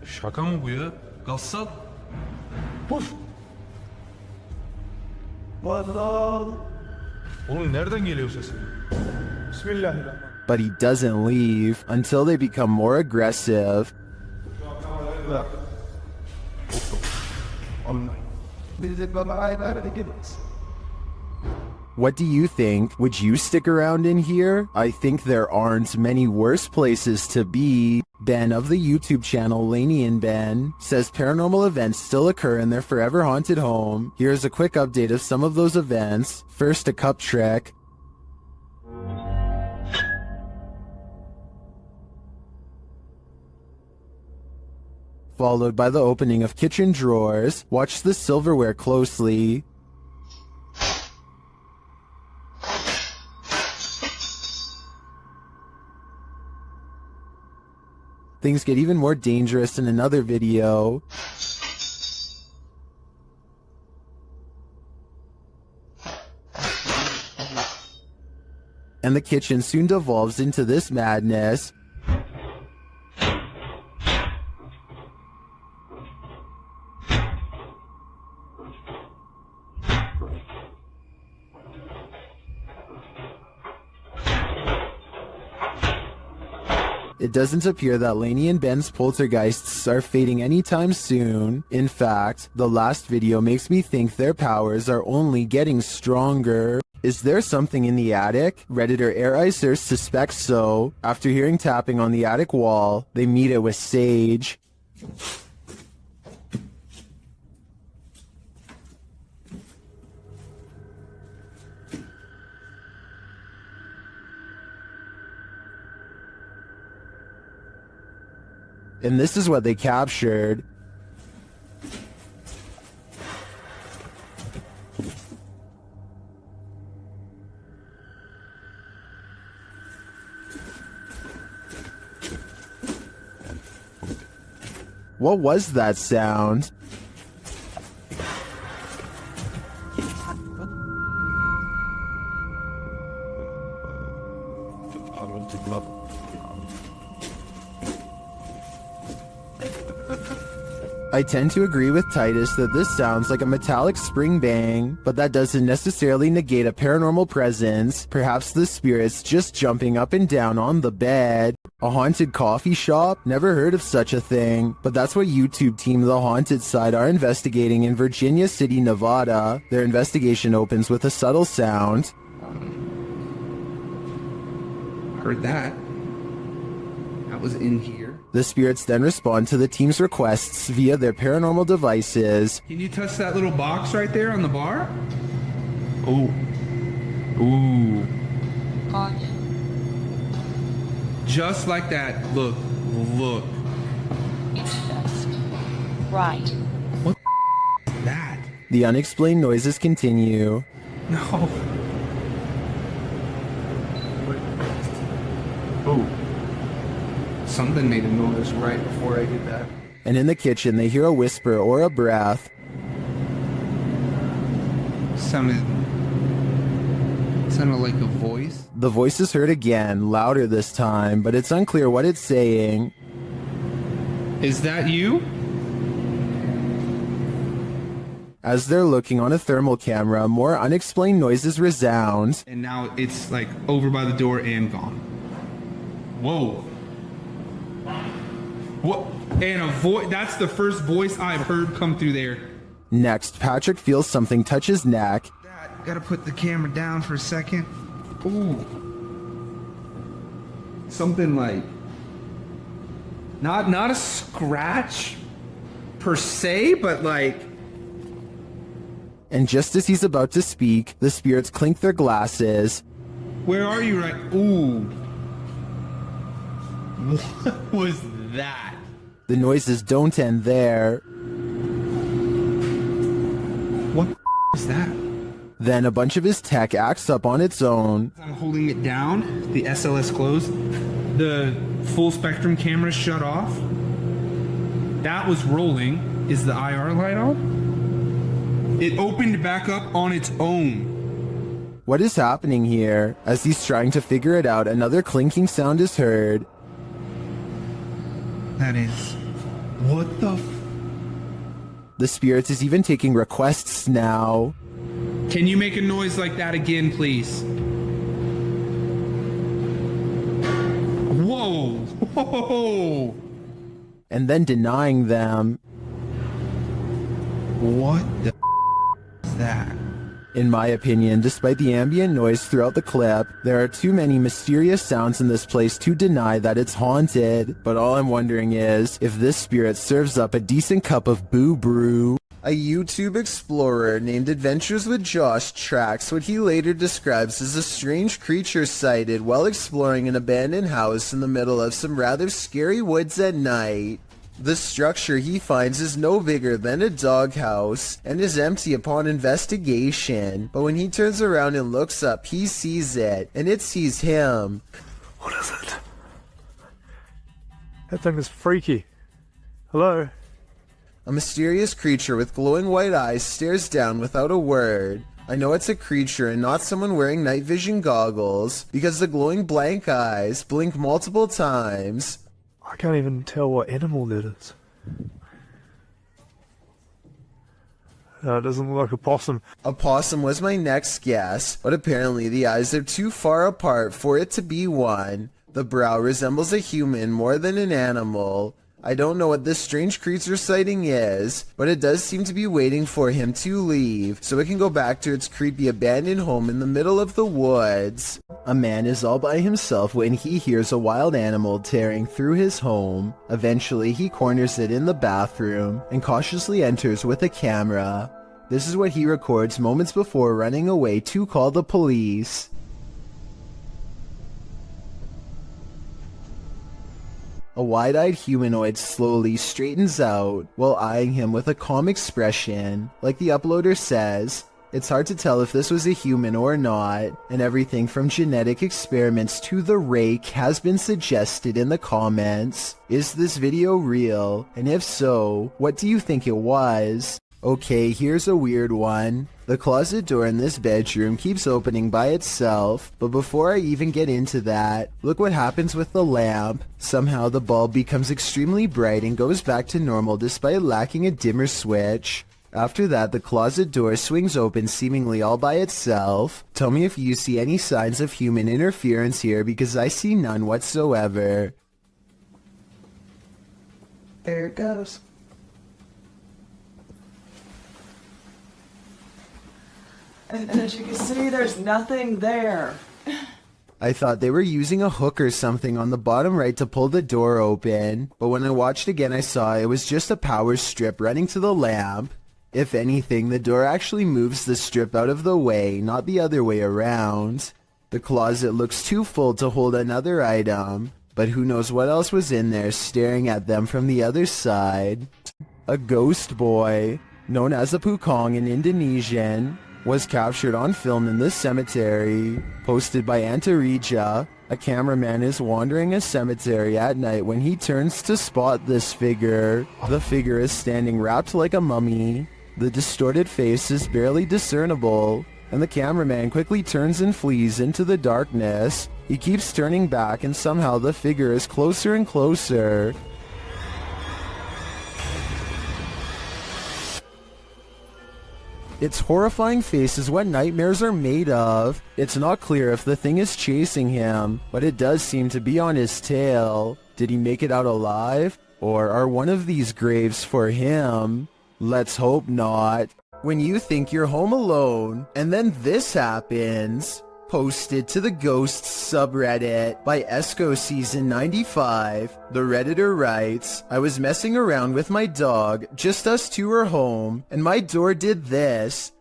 Şaka mı bu ya? Gassal. Puf. Oğlum nereden geliyor sesin? Bismillahirrahmanirrahim. But he doesn't leave until they become more aggressive. What do you think? Would you stick around in here? I think there aren't many worse places to be. Ben of the YouTube channel Laney and Ben says paranormal events still occur in their forever haunted home. Here's a quick update of some of those events. First, a cup trick. Followed by the opening of kitchen drawers. Watch the silverware closely. Things get even more dangerous in another video. And the kitchen soon devolves into this madness. It doesn't appear that Laney and Ben's poltergeists are fading anytime soon. In fact, the last video makes me think their powers are only getting stronger. Is there something in the attic? Redditor Air Icer suspects so. After hearing tapping on the attic wall, they meet it with Sage. And this is what they captured. What was that sound? I tend to agree with Titus that this sounds like a metallic spring bang, but that doesn't necessarily negate a paranormal presence. Perhaps the spirit's just jumping up and down on the bed. A haunted coffee shop? Never heard of such a thing, but that's what YouTube team The Haunted Side are investigating in Virginia City, Nevada. Their investigation opens with a subtle sound. Heard that. That was in here. The spirits then respond to the team's requests via their paranormal devices. Can you touch that little box right there on the bar? Oh. Ooh. Just like that. Look. Look. It's just right. What is that? The unexplained noises continue. No. Oh. Something made a noise right before I did that. And in the kitchen, they hear a whisper or a breath. Sounded like a voice. The voice is heard again, louder this time, but it's unclear what it's saying. Is that you? As they're looking on a thermal camera, more unexplained noises resound. And now it's like over by the door and gone. Whoa. What? And a voice, that's the first voice I've heard come through there. Next, Patrick feels something touch his neck. Gotta put the camera down for a second. Ooh. Something like, not a scratch per se, but like. And just as he's about to speak, the spirits clink their glasses. Where are you right? Ooh. What was that? The noises don't end there. What is that? Then a bunch of his tech acts up on its own. I'm holding it down, the SLS closed, the full spectrum camera shut off. That was rolling. Is the IR light on? It opened back up on its own. What is happening here? As he's trying to figure it out, another clinking sound is heard. That is... What the The spirits is even taking requests now. Can you make a noise like that again, please? Whoa! Whoa! And then denying them. What the is that? In my opinion, despite the ambient noise throughout the clip, there are too many mysterious sounds in this place to deny that it's haunted. But all I'm wondering is if this spirit serves up a decent cup of boo brew. A YouTube explorer named Adventures with Josh tracks what he later describes as a strange creature sighted while exploring an abandoned house in the middle of some rather scary woods at night. The structure he finds is no bigger than a doghouse and is empty upon investigation, but when he turns around and looks up, he sees it, and it sees him. What is it? That thing is freaky. Hello? A mysterious creature with glowing white eyes stares down without a word. I know it's a creature and not someone wearing night vision goggles, because the glowing blank eyes blink multiple times. I can't even tell what animal that is. No, it doesn't look like a possum. A possum was my next guess, but apparently the eyes are too far apart for it to be one. The brow resembles a human more than an animal. I don't know what this strange creature sighting is, but it does seem to be waiting for him to leave, so it can go back to its creepy abandoned home in the middle of the woods. A man is all by himself when he hears a wild animal tearing through his home. Eventually, he corners it in the bathroom and cautiously enters with a camera. This is what he records moments before running away to call the police. A wide-eyed humanoid slowly straightens out while eyeing him with a calm expression. Like the uploader says, it's hard to tell if this was a human or not, and everything from genetic experiments to the rake has been suggested in the comments. Is this video real? And if so, what do you think it was? Okay, here's a weird one. The closet door in this bedroom keeps opening by itself, but before I even get into that, look what happens with the lamp. Somehow the bulb becomes extremely bright and goes back to normal despite lacking a dimmer switch. After that, the closet door swings open seemingly all by itself. Tell me if you see any signs of human interference here, because I see none whatsoever. There it goes. And as you can see, there's nothing there. I thought they were using a hook or something on the bottom right to pull the door open, but when I watched again I saw it was just a power strip running to the lamp. If anything, the door actually moves the strip out of the way, not the other way around. The closet looks too full to hold another item, but who knows what else was in there staring at them from the other side. A ghost boy, known as a pukong in Indonesian, was captured on film in this cemetery. Posted by Antarija, a cameraman is wandering a cemetery at night when he turns to spot this figure. The figure is standing wrapped like a mummy. The distorted face is barely discernible, and the cameraman quickly turns and flees into the darkness. He keeps turning back and somehow the figure is closer and closer. Its horrifying face is what nightmares are made of. It's not clear if the thing is chasing him, but it does seem to be on his tail. Did he make it out alive? Or are one of these graves for him? Let's hope not. When you think you're home alone, and then this happens. Posted to the Ghosts subreddit by Esco Season 95, the Redditor writes, I was messing around with my dog, just us two were home, and my door did this.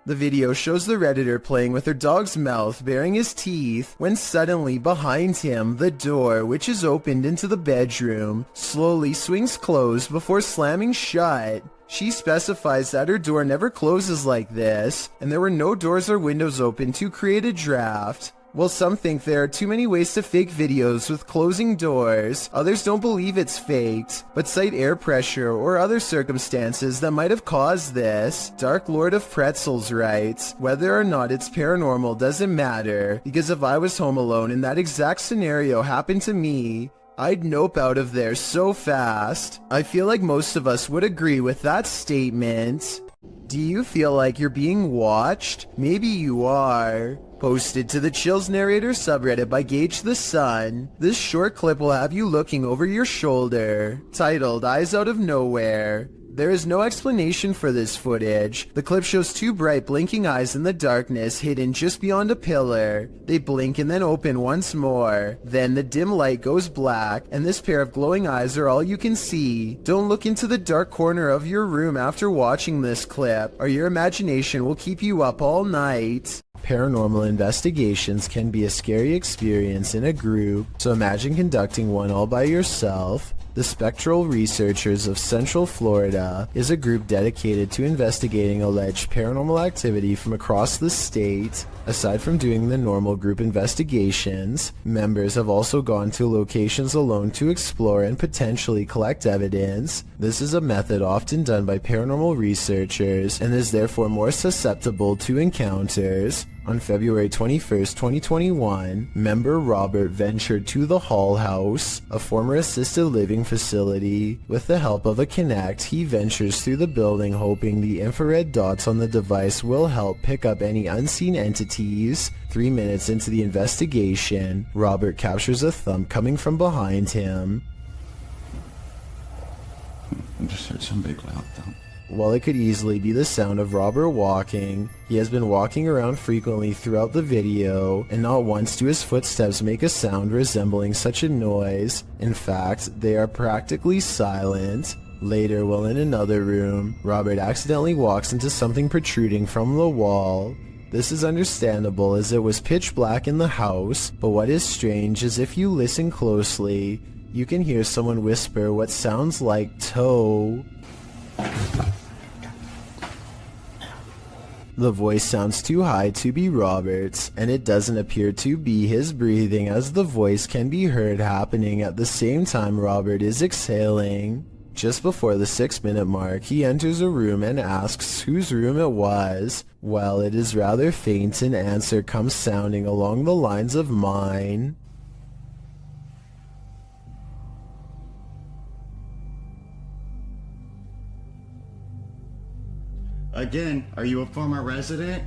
The video shows the Redditor playing with her dog's mouth, baring his teeth, when suddenly behind him, the door, which is opened into the bedroom, slowly swings closed before slamming shut. She specifies that her door never closes like this, and there were no doors or windows open to create a draft. While some think there are too many ways to fake videos with closing doors, others don't believe it's faked, but cite air pressure or other circumstances that might have caused this. Dark Lord of Pretzels writes, whether or not it's paranormal doesn't matter, because if I was home alone and that exact scenario happened to me, I'd nope out of there so fast. I feel like most of us would agree with that statement. Do you feel like you're being watched? Maybe you are. Posted to the Chills Narrator subreddit by Gage the Sun, this short clip will have you looking over your shoulder. Titled Eyes Out of Nowhere. There is no explanation for this footage. The clip shows two bright blinking eyes in the darkness hidden just beyond a pillar. They blink and then open once more. Then the dim light goes black and this pair of glowing eyes are all you can see. Don't look into the dark corner of your room after watching this clip, or your imagination will keep you up all night. Paranormal investigations can be a scary experience in a group, so imagine conducting one all by yourself. The Spectral Researchers of Central Florida is a group dedicated to investigating alleged paranormal activity from across the state. Aside from doing the normal group investigations, members have also gone to locations alone to explore and potentially collect evidence. This is a method often done by paranormal researchers and is therefore more susceptible to encounters. On February 21st, 2021, member Robert ventured to the Hall House, a former assisted living facility. With the help of a Kinect, he ventures through the building hoping the infrared dots on the device will help pick up any unseen entities. 3 minutes into the investigation, Robert captures a thump coming from behind him. I just heard some big loud thump. While it could easily be the sound of Robert walking, he has been walking around frequently throughout the video, and not once do his footsteps make a sound resembling such a noise. In fact, they are practically silent. Later, while in another room, Robert accidentally walks into something protruding from the wall. This is understandable as it was pitch black in the house, but what is strange is if you listen closely, you can hear someone whisper what sounds like toe. The voice sounds too high to be Robert's, and it doesn't appear to be his breathing, as the voice can be heard happening at the same time Robert is exhaling. Just before the 6-minute mark, he enters a room and asks whose room it was. Well, it is rather faint, an answer comes sounding along the lines of mine. Again, are you a former resident?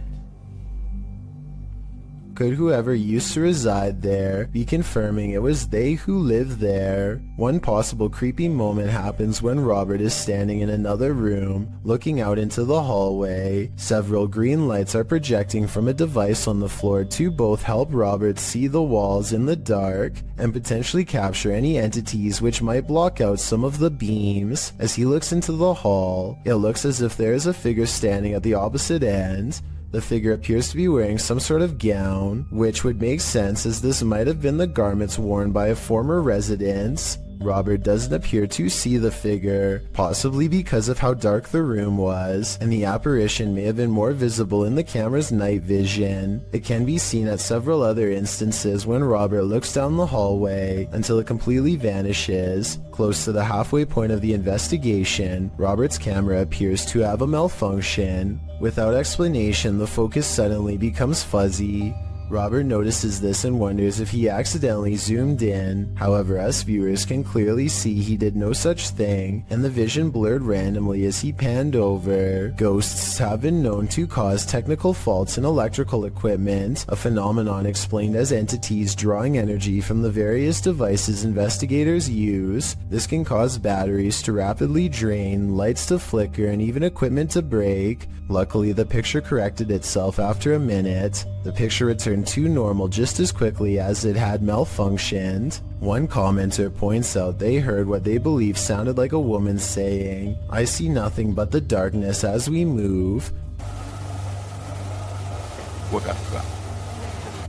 Could whoever used to reside there be confirming it was they who lived there? One possible creepy moment happens when Robert is standing in another room, looking out into the hallway. Several green lights are projecting from a device on the floor to both help Robert see the walls in the dark and potentially capture any entities which might block out some of the beams. As he looks into the hall, it looks as if there is a figure standing at the opposite end. The figure appears to be wearing some sort of gown, which would make sense as this might have been the garments worn by a former resident. Robert doesn't appear to see the figure, possibly because of how dark the room was, and the apparition may have been more visible in the camera's night vision. It can be seen at several other instances when Robert looks down the hallway until it completely vanishes. Close to the halfway point of the investigation, Robert's camera appears to have a malfunction. Without explanation, the focus suddenly becomes fuzzy. Robert notices this and wonders if he accidentally zoomed in. However, us viewers can clearly see he did no such thing, and the vision blurred randomly as he panned over. Ghosts have been known to cause technical faults in electrical equipment, a phenomenon explained as entities drawing energy from the various devices investigators use. This can cause batteries to rapidly drain, lights to flicker, and even equipment to break. Luckily, the picture corrected itself after a minute. The picture returned to normal just as quickly as it had malfunctioned. One commenter points out they heard what they believe sounded like a woman saying, "I see nothing but the darkness as we move."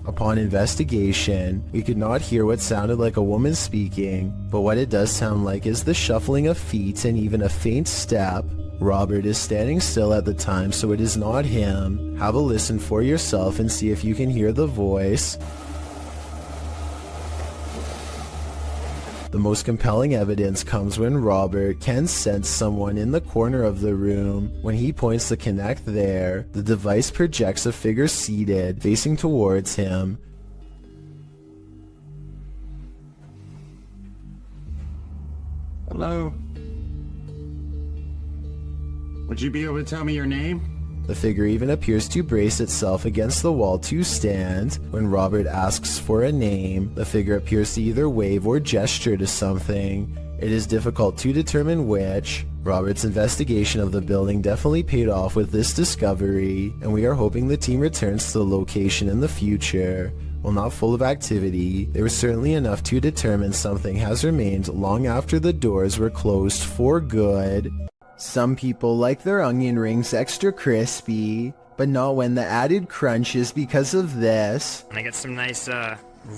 Upon investigation, we could not hear what sounded like a woman speaking, but what it does sound like is the shuffling of feet and even a faint step. Robert is standing still at the time, so it is not him. Have a listen for yourself and see if you can hear the voice. The most compelling evidence comes when Robert can sense someone in the corner of the room. When he points the Kinect there, the device projects a figure seated, facing towards him. Hello? Would you be able to tell me your name? The figure even appears to brace itself against the wall to stand. When Robert asks for a name, the figure appears to either wave or gesture to something. It is difficult to determine which. Robert's investigation of the building definitely paid off with this discovery, and we are hoping the team returns to the location in the future. While not full of activity, there was certainly enough to determine something has remained long after the doors were closed for good. Some people like their onion rings extra crispy, but not when the added crunch is because of this. I got some nice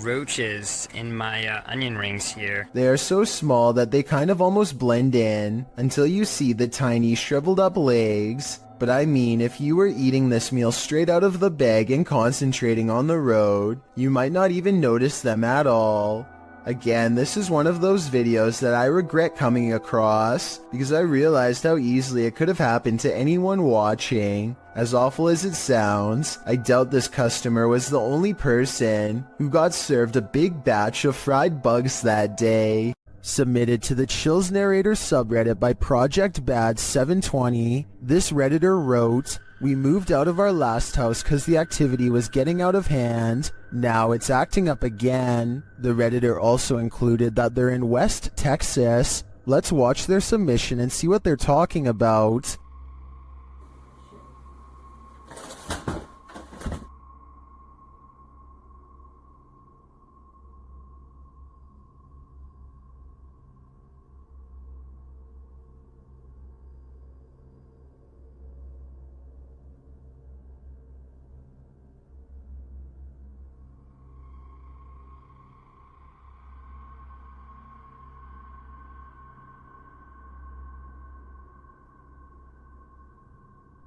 roaches in my onion rings here. They are so small that they kind of almost blend in until you see the tiny shriveled up legs. But I mean, if you were eating this meal straight out of the bag and concentrating on the road, you might not even notice them at all. Again, this is one of those videos that I regret coming across because I realized how easily it could have happened to anyone watching. As awful as it sounds, I doubt this customer was the only person who got served a big batch of fried bugs that day. Submitted to the Chills Narrator subreddit by Project Bad 720, this Redditor wrote, "We moved out of our last house cause the activity was getting out of hand. Now it's acting up again." The Redditor also included that they're in West Texas. Let's watch their submission and see what they're talking about.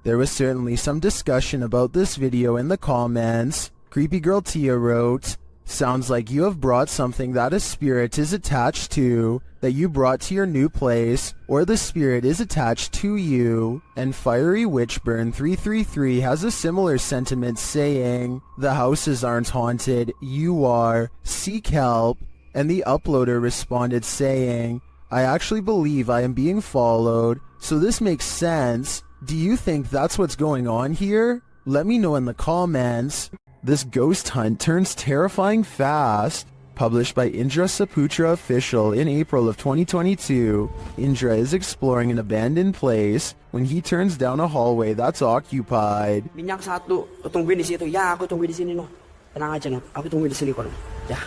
There was certainly some discussion about this video in the comments. Creepy Girl Tia wrote, Sounds like you have brought something that a spirit is attached to, that you brought to your new place, or the spirit is attached to you. And Fiery Witchburn 333 has a similar sentiment saying, the houses aren't haunted, you are, seek help. And the uploader responded saying, I actually believe I am being followed, so this makes sense. Do you think that's what's going on here? Let me know in the comments. This ghost hunt turns terrifying fast. Published by Indra Saputra Official in April of 2022, Indra is exploring an abandoned place when he turns down a hallway that's occupied. Minyak satu, tungguin di situ. Ya, aku tungguin di sini, no. Tenang aja, no. Aku tungguin di sini, kok. Ya.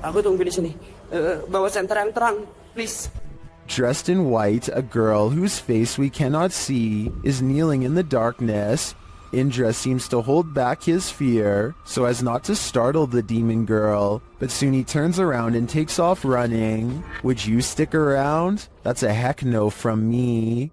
Aku tungguin di sini. Bawa senter yang terang, please. Dressed in white, a girl whose face we cannot see is kneeling in the darkness. Indra seems to hold back his fear so as not to startle the demon girl, but soon he turns around and takes off running. Would you stick around? That's a heck no from me.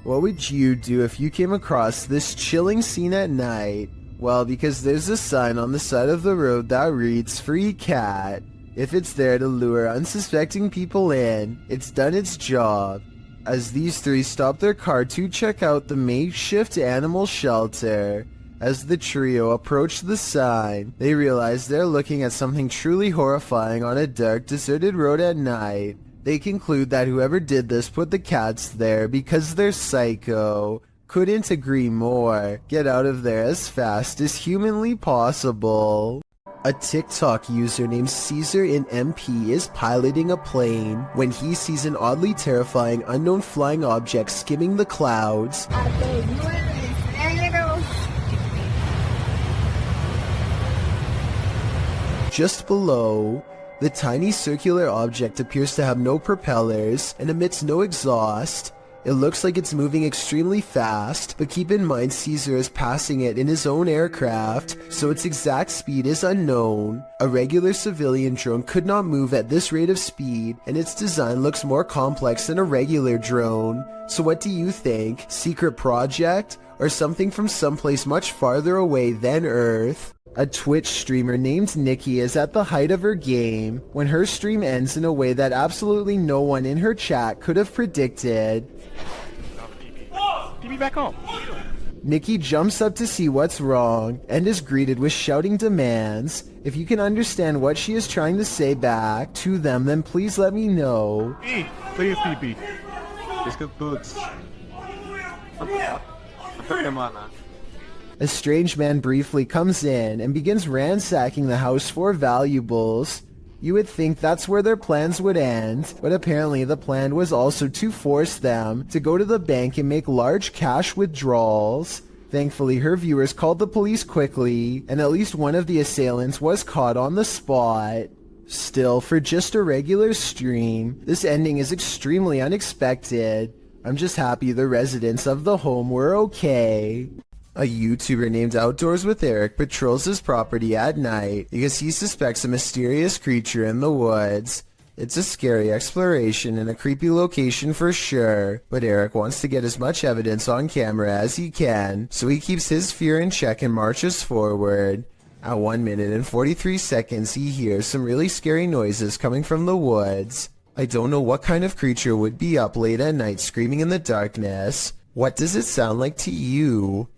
What would you do if you came across this chilling scene at night? Well, because there's a sign on the side of the road that reads "Free Cat." If it's there to lure unsuspecting people in, it's done its job. As these three stop their car to check out the makeshift animal shelter. As the trio approach the sign, they realize they're looking at something truly horrifying on a dark, deserted road at night. They conclude that whoever did this put the cats there because they're psycho. Couldn't agree more. Get out of there as fast as humanly possible. A TikTok user named Caesar in MP is piloting a plane when he sees an oddly terrifying unknown flying object skimming the clouds. Just below, the tiny circular object appears to have no propellers and emits no exhaust. It looks like it's moving extremely fast, but keep in mind Caesar is passing it in his own aircraft, so its exact speed is unknown. A regular civilian drone could not move at this rate of speed, and its design looks more complex than a regular drone. So what do you think? Secret project? Or something from someplace much farther away than Earth? A Twitch streamer named Nikki is at the height of her game when her stream ends in a way that absolutely no one in her chat could have predicted. Give me back home. Nikki jumps up to see what's wrong and is greeted with shouting demands. If you can understand what she is trying to say back to them, then please let me know. Please, PP. It's good boots. A strange man briefly comes in and begins ransacking the house for valuables. You would think that's where their plans would end, but apparently the plan was also to force them to go to the bank and make large cash withdrawals. Thankfully, her viewers called the police quickly, and at least one of the assailants was caught on the spot. Still, for just a regular stream, this ending is extremely unexpected. I'm just happy the residents of the home were okay. A YouTuber named Outdoors with Eric patrols his property at night because he suspects a mysterious creature in the woods. It's a scary exploration and a creepy location for sure, but Eric wants to get as much evidence on camera as he can, so he keeps his fear in check and marches forward. At 1 minute and 43 seconds, he hears some really scary noises coming from the woods. I don't know what kind of creature would be up late at night screaming in the darkness. What does it sound like to you?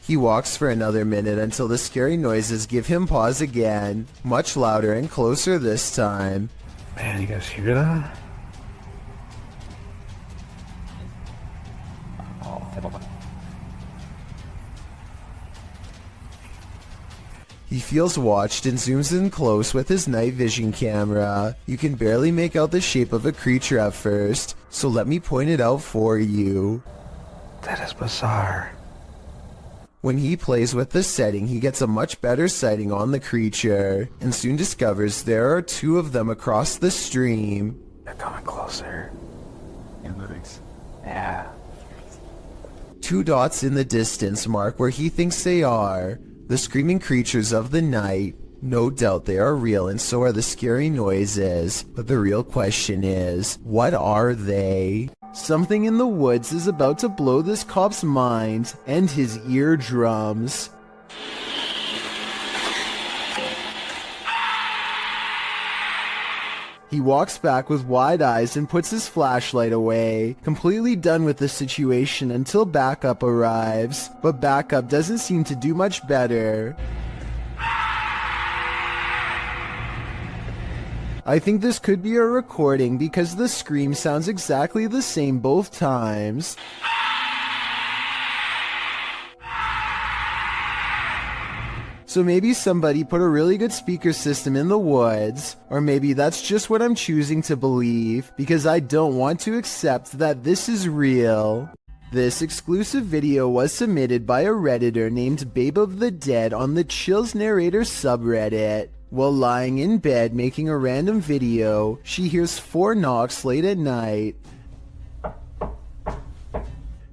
He walks for another minute until the scary noises give him pause again, much louder and closer this time. Man, you guys hear that? He feels watched and zooms in close with his night vision camera. You can barely make out the shape of a creature at first, so let me point it out for you. That is bizarre. When he plays with the setting, he gets a much better sighting on the creature, and soon discovers there are two of them across the stream. They're coming closer. Yeah. Two dots in the distance mark where he thinks they are. The screaming creatures of the night. No doubt they are real, and so are the scary noises. But the real question is, what are they? Something in the woods is about to blow this cop's mind and his eardrums. He walks back with wide eyes and puts his flashlight away, completely done with the situation until backup arrives, but backup doesn't seem to do much better. I think this could be a recording because the scream sounds exactly the same both times. So maybe somebody put a really good speaker system in the woods, or maybe that's just what I'm choosing to believe, because I don't want to accept that this is real. This exclusive video was submitted by a Redditor named Babe of the Dead on the Chills Narrator subreddit. While lying in bed making a random video, she hears 4 knocks late at night.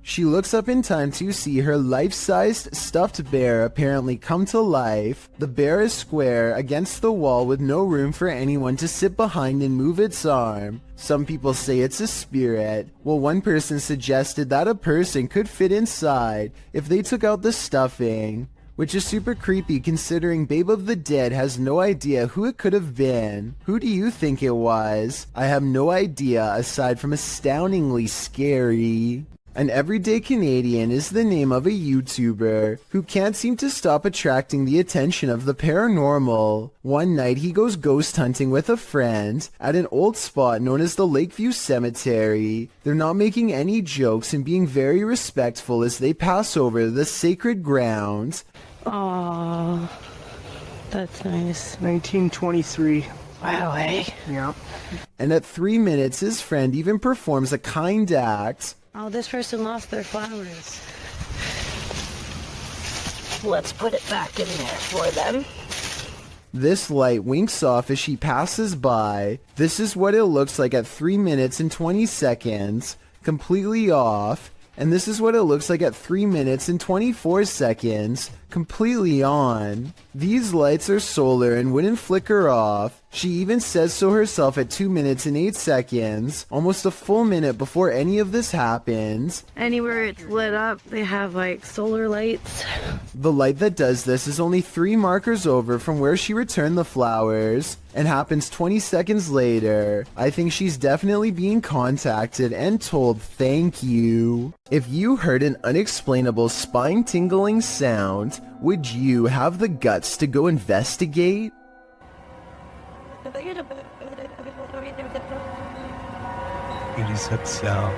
She looks up in time to see her life-sized stuffed bear apparently come to life. The bear is square against the wall with no room for anyone to sit behind and move its arm. Some people say it's a spirit, while one person suggested that a person could fit inside if they took out the stuffing, which is super creepy considering Babe of the Dead has no idea who it could have been. Who do you think it was? I have no idea aside from astoundingly scary. An Everyday Canadian is the name of a YouTuber who can't seem to stop attracting the attention of the paranormal. One night he goes ghost hunting with a friend at an old spot known as the Lakeview Cemetery. They're not making any jokes and being very respectful as they pass over the sacred ground. Aww, that's nice. 1923. Wow, eh? Yeah. And at 3 minutes his friend even performs a kind act. Oh, this person lost their flowers. Let's put it back in there for them. This light winks off as she passes by. This is what it looks like at 3 minutes and 20 seconds, completely off. And this is what it looks like at 3 minutes and 24 seconds, completely on. These lights are solar and wouldn't flicker off. She even says so herself at 2 minutes and 8 seconds, almost a full minute before any of this happens. Anywhere it's lit up, they have like solar lights. The light that does this is only 3 markers over from where she returned the flowers, and happens 20 seconds later. I think she's definitely being contacted and told thank you. If you heard an unexplainable spine-tingling sound, would you have the guts to go investigate? It is that sound.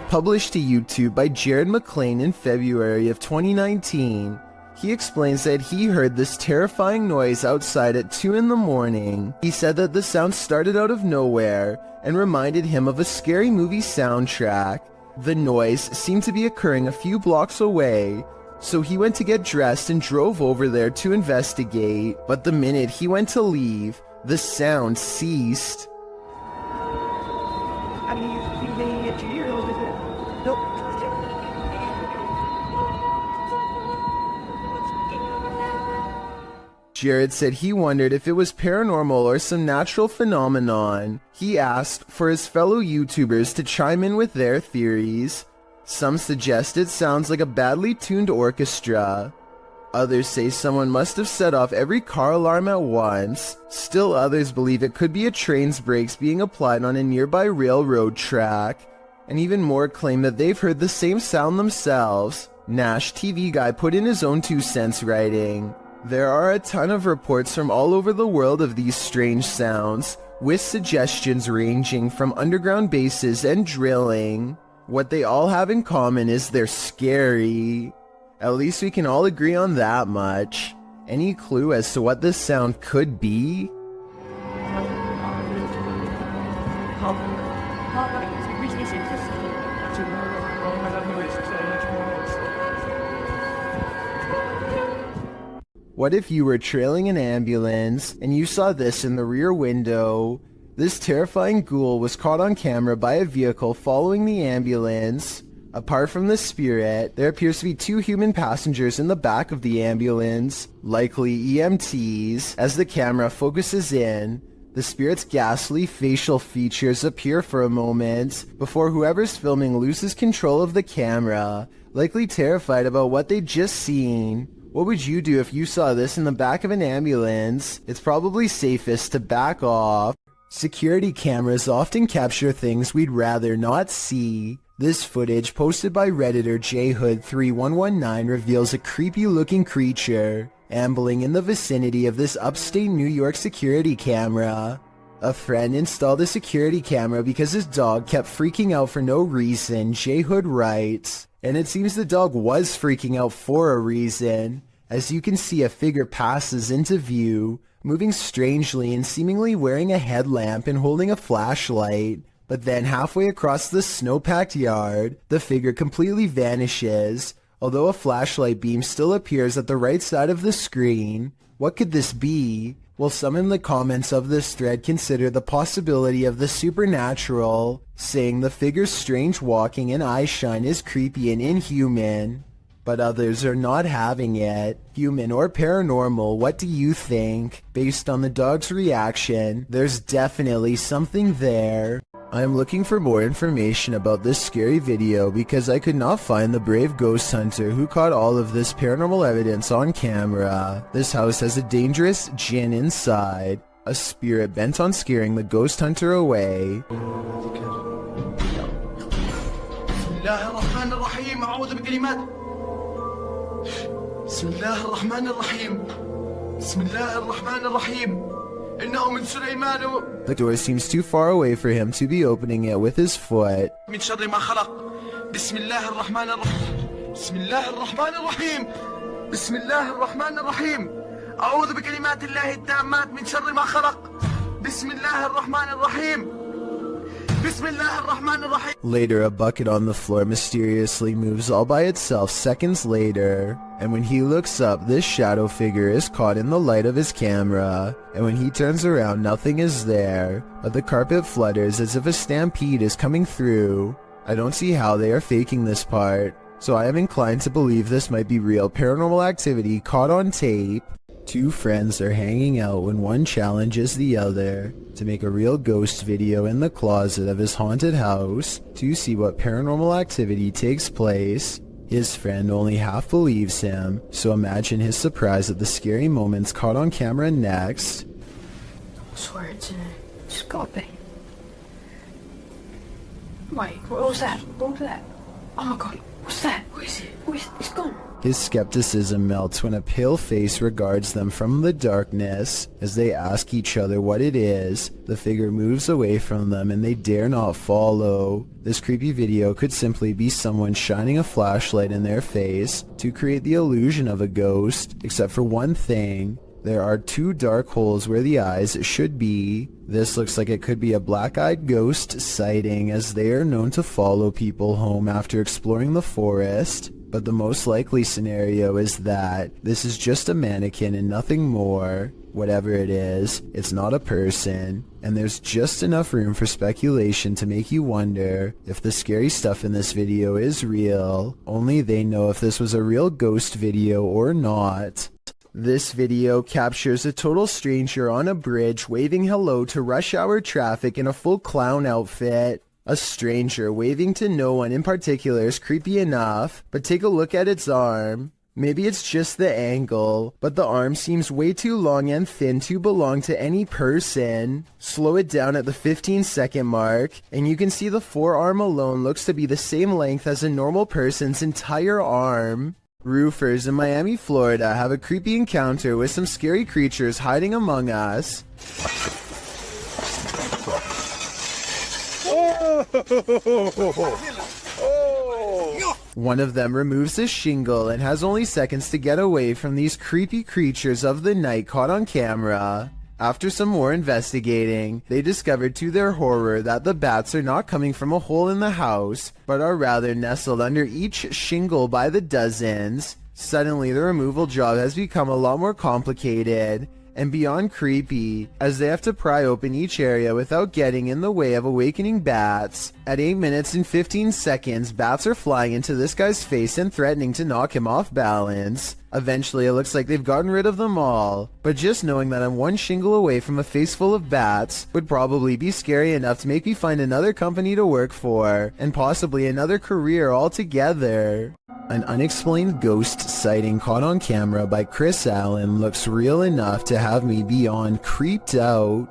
Published to YouTube by Jared McLean in February of 2019, he explains that he heard this terrifying noise outside at 2 in the morning. He said that the sound started out of nowhere and reminded him of a scary movie soundtrack. The noise seemed to be occurring a few blocks away, so he went to get dressed and drove over there to investigate. But the minute he went to leave, the sound ceased. Jared said he wondered if it was paranormal or some natural phenomenon. He asked for his fellow YouTubers to chime in with their theories. Some suggest it sounds like a badly tuned orchestra. Others say someone must have set off every car alarm at once. Still others believe it could be a train's brakes being applied on a nearby railroad track. And even more claim that they've heard the same sound themselves. Nash TV Guy put in his own 2 cents writing, "There are a ton of reports from all over the world of these strange sounds, with suggestions ranging from underground bases and drilling. What they all have in common is they're scary. At least we can all agree on that much. Any clue as to what this sound could be?" What if you were trailing an ambulance and you saw this in the rear window? This terrifying ghoul was caught on camera by a vehicle following the ambulance. Apart from the spirit, there appears to be 2 human passengers in the back of the ambulance, likely EMTs, as the camera focuses in. The spirit's ghastly facial features appear for a moment before whoever's filming loses control of the camera, likely terrified about what they'd just seen. What would you do if you saw this in the back of an ambulance? It's probably safest to back off. Security cameras often capture things we'd rather not see. This footage, posted by Redditor JHood3119, reveals a creepy-looking creature ambling in the vicinity of this upstate New York security camera. A friend installed a security camera because his dog kept freaking out for no reason, J-Hood writes. And it seems the dog was freaking out for a reason. As you can see, a figure passes into view, moving strangely and seemingly wearing a headlamp and holding a flashlight. But then halfway across the snow-packed yard, the figure completely vanishes, although a flashlight beam still appears at the right side of the screen. What could this be? Well, some in the comments of this thread consider the possibility of the supernatural, saying the figure's strange walking and eye shine is creepy and inhuman. But others are not having it. Human or paranormal, what do you think? Based on the dog's reaction, there's definitely something there. I am looking for more information about this scary video because I could not find the brave ghost hunter who caught all of this paranormal evidence on camera. This house has a dangerous djinn inside, a spirit bent on scaring the ghost hunter away. The door seems too far away for him to be opening it with his foot. Later, a bucket on the floor mysteriously moves all by itself seconds later, and when he looks up, this shadow figure is caught in the light of his camera, and when he turns around, nothing is there, but the carpet flutters as if a stampede is coming through. I don't see how they are faking this part, so I am inclined to believe this might be real paranormal activity caught on tape. Two friends are hanging out when one challenges the other to make a real ghost video in the closet of his haunted house to see what paranormal activity takes place. His friend only half believes him, so imagine his surprise at the scary moments caught on camera next. I swear it's in it. It's got to be. Wait, what was that? What was that? Oh my god, what's that? What is it? It's gone. His skepticism melts when a pale face regards them from the darkness. As they ask each other what it is, the figure moves away from them and they dare not follow. This creepy video could simply be someone shining a flashlight in their face to create the illusion of a ghost, except for one thing. There are two dark holes where the eyes should be. This looks like it could be a black-eyed ghost sighting, as they are known to follow people home after exploring the forest. But the most likely scenario is that this is just a mannequin and nothing more. Whatever it is, it's not a person, and there's just enough room for speculation to make you wonder if the scary stuff in this video is real. Only they know if this was a real ghost video or not. This video captures a total stranger on a bridge waving hello to rush hour traffic in a full clown outfit. A stranger waving to no one in particular is creepy enough, but take a look at its arm. Maybe it's just the angle, but the arm seems way too long and thin to belong to any person. Slow it down at the 15-second mark, and you can see the forearm alone looks to be the same length as a normal person's entire arm. Roofers in Miami, Florida have a creepy encounter with some scary creatures hiding among us. One of them removes a shingle and has only seconds to get away from these creepy creatures of the night caught on camera. After some more investigating, they discovered to their horror that the bats are not coming from a hole in the house, but are rather nestled under each shingle by the dozens. Suddenly, the removal job has become a lot more complicated and beyond creepy, as they have to pry open each area without getting in the way of awakening bats. At 8 minutes and 15 seconds, bats are flying into this guy's face and threatening to knock him off balance. Eventually, it looks like they've gotten rid of them all, but just knowing that I'm one shingle away from a face full of bats would probably be scary enough to make me find another company to work for, and possibly another career altogether. An unexplained ghost sighting caught on camera by Chris Allen looks real enough to have me beyond creeped out.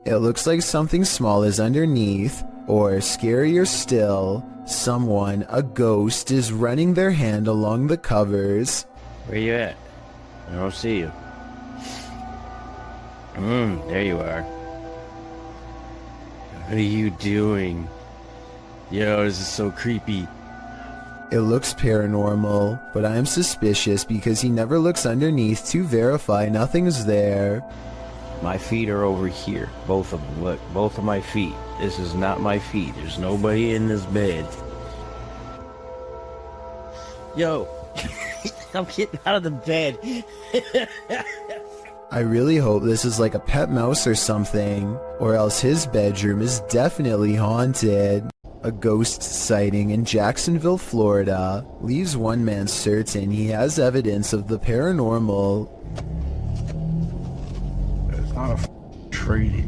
It looks like something small is underneath, or scarier still, someone, a ghost, is running their hand along the covers. Where you at? I don't see you. There you are. What are you doing? Yo, this is so creepy. It looks paranormal, but I am suspicious because he never looks underneath to verify nothing's there. My feet are over here. Both of them. Look, both of my feet. This is not my feet. There's nobody in this bed. Yo, I'm getting out of the bed. I really hope this is like a pet mouse or something, or else his bedroom is definitely haunted. A ghost sighting in Jacksonville, Florida, leaves one man certain he has evidence of the paranormal. It's not a tree.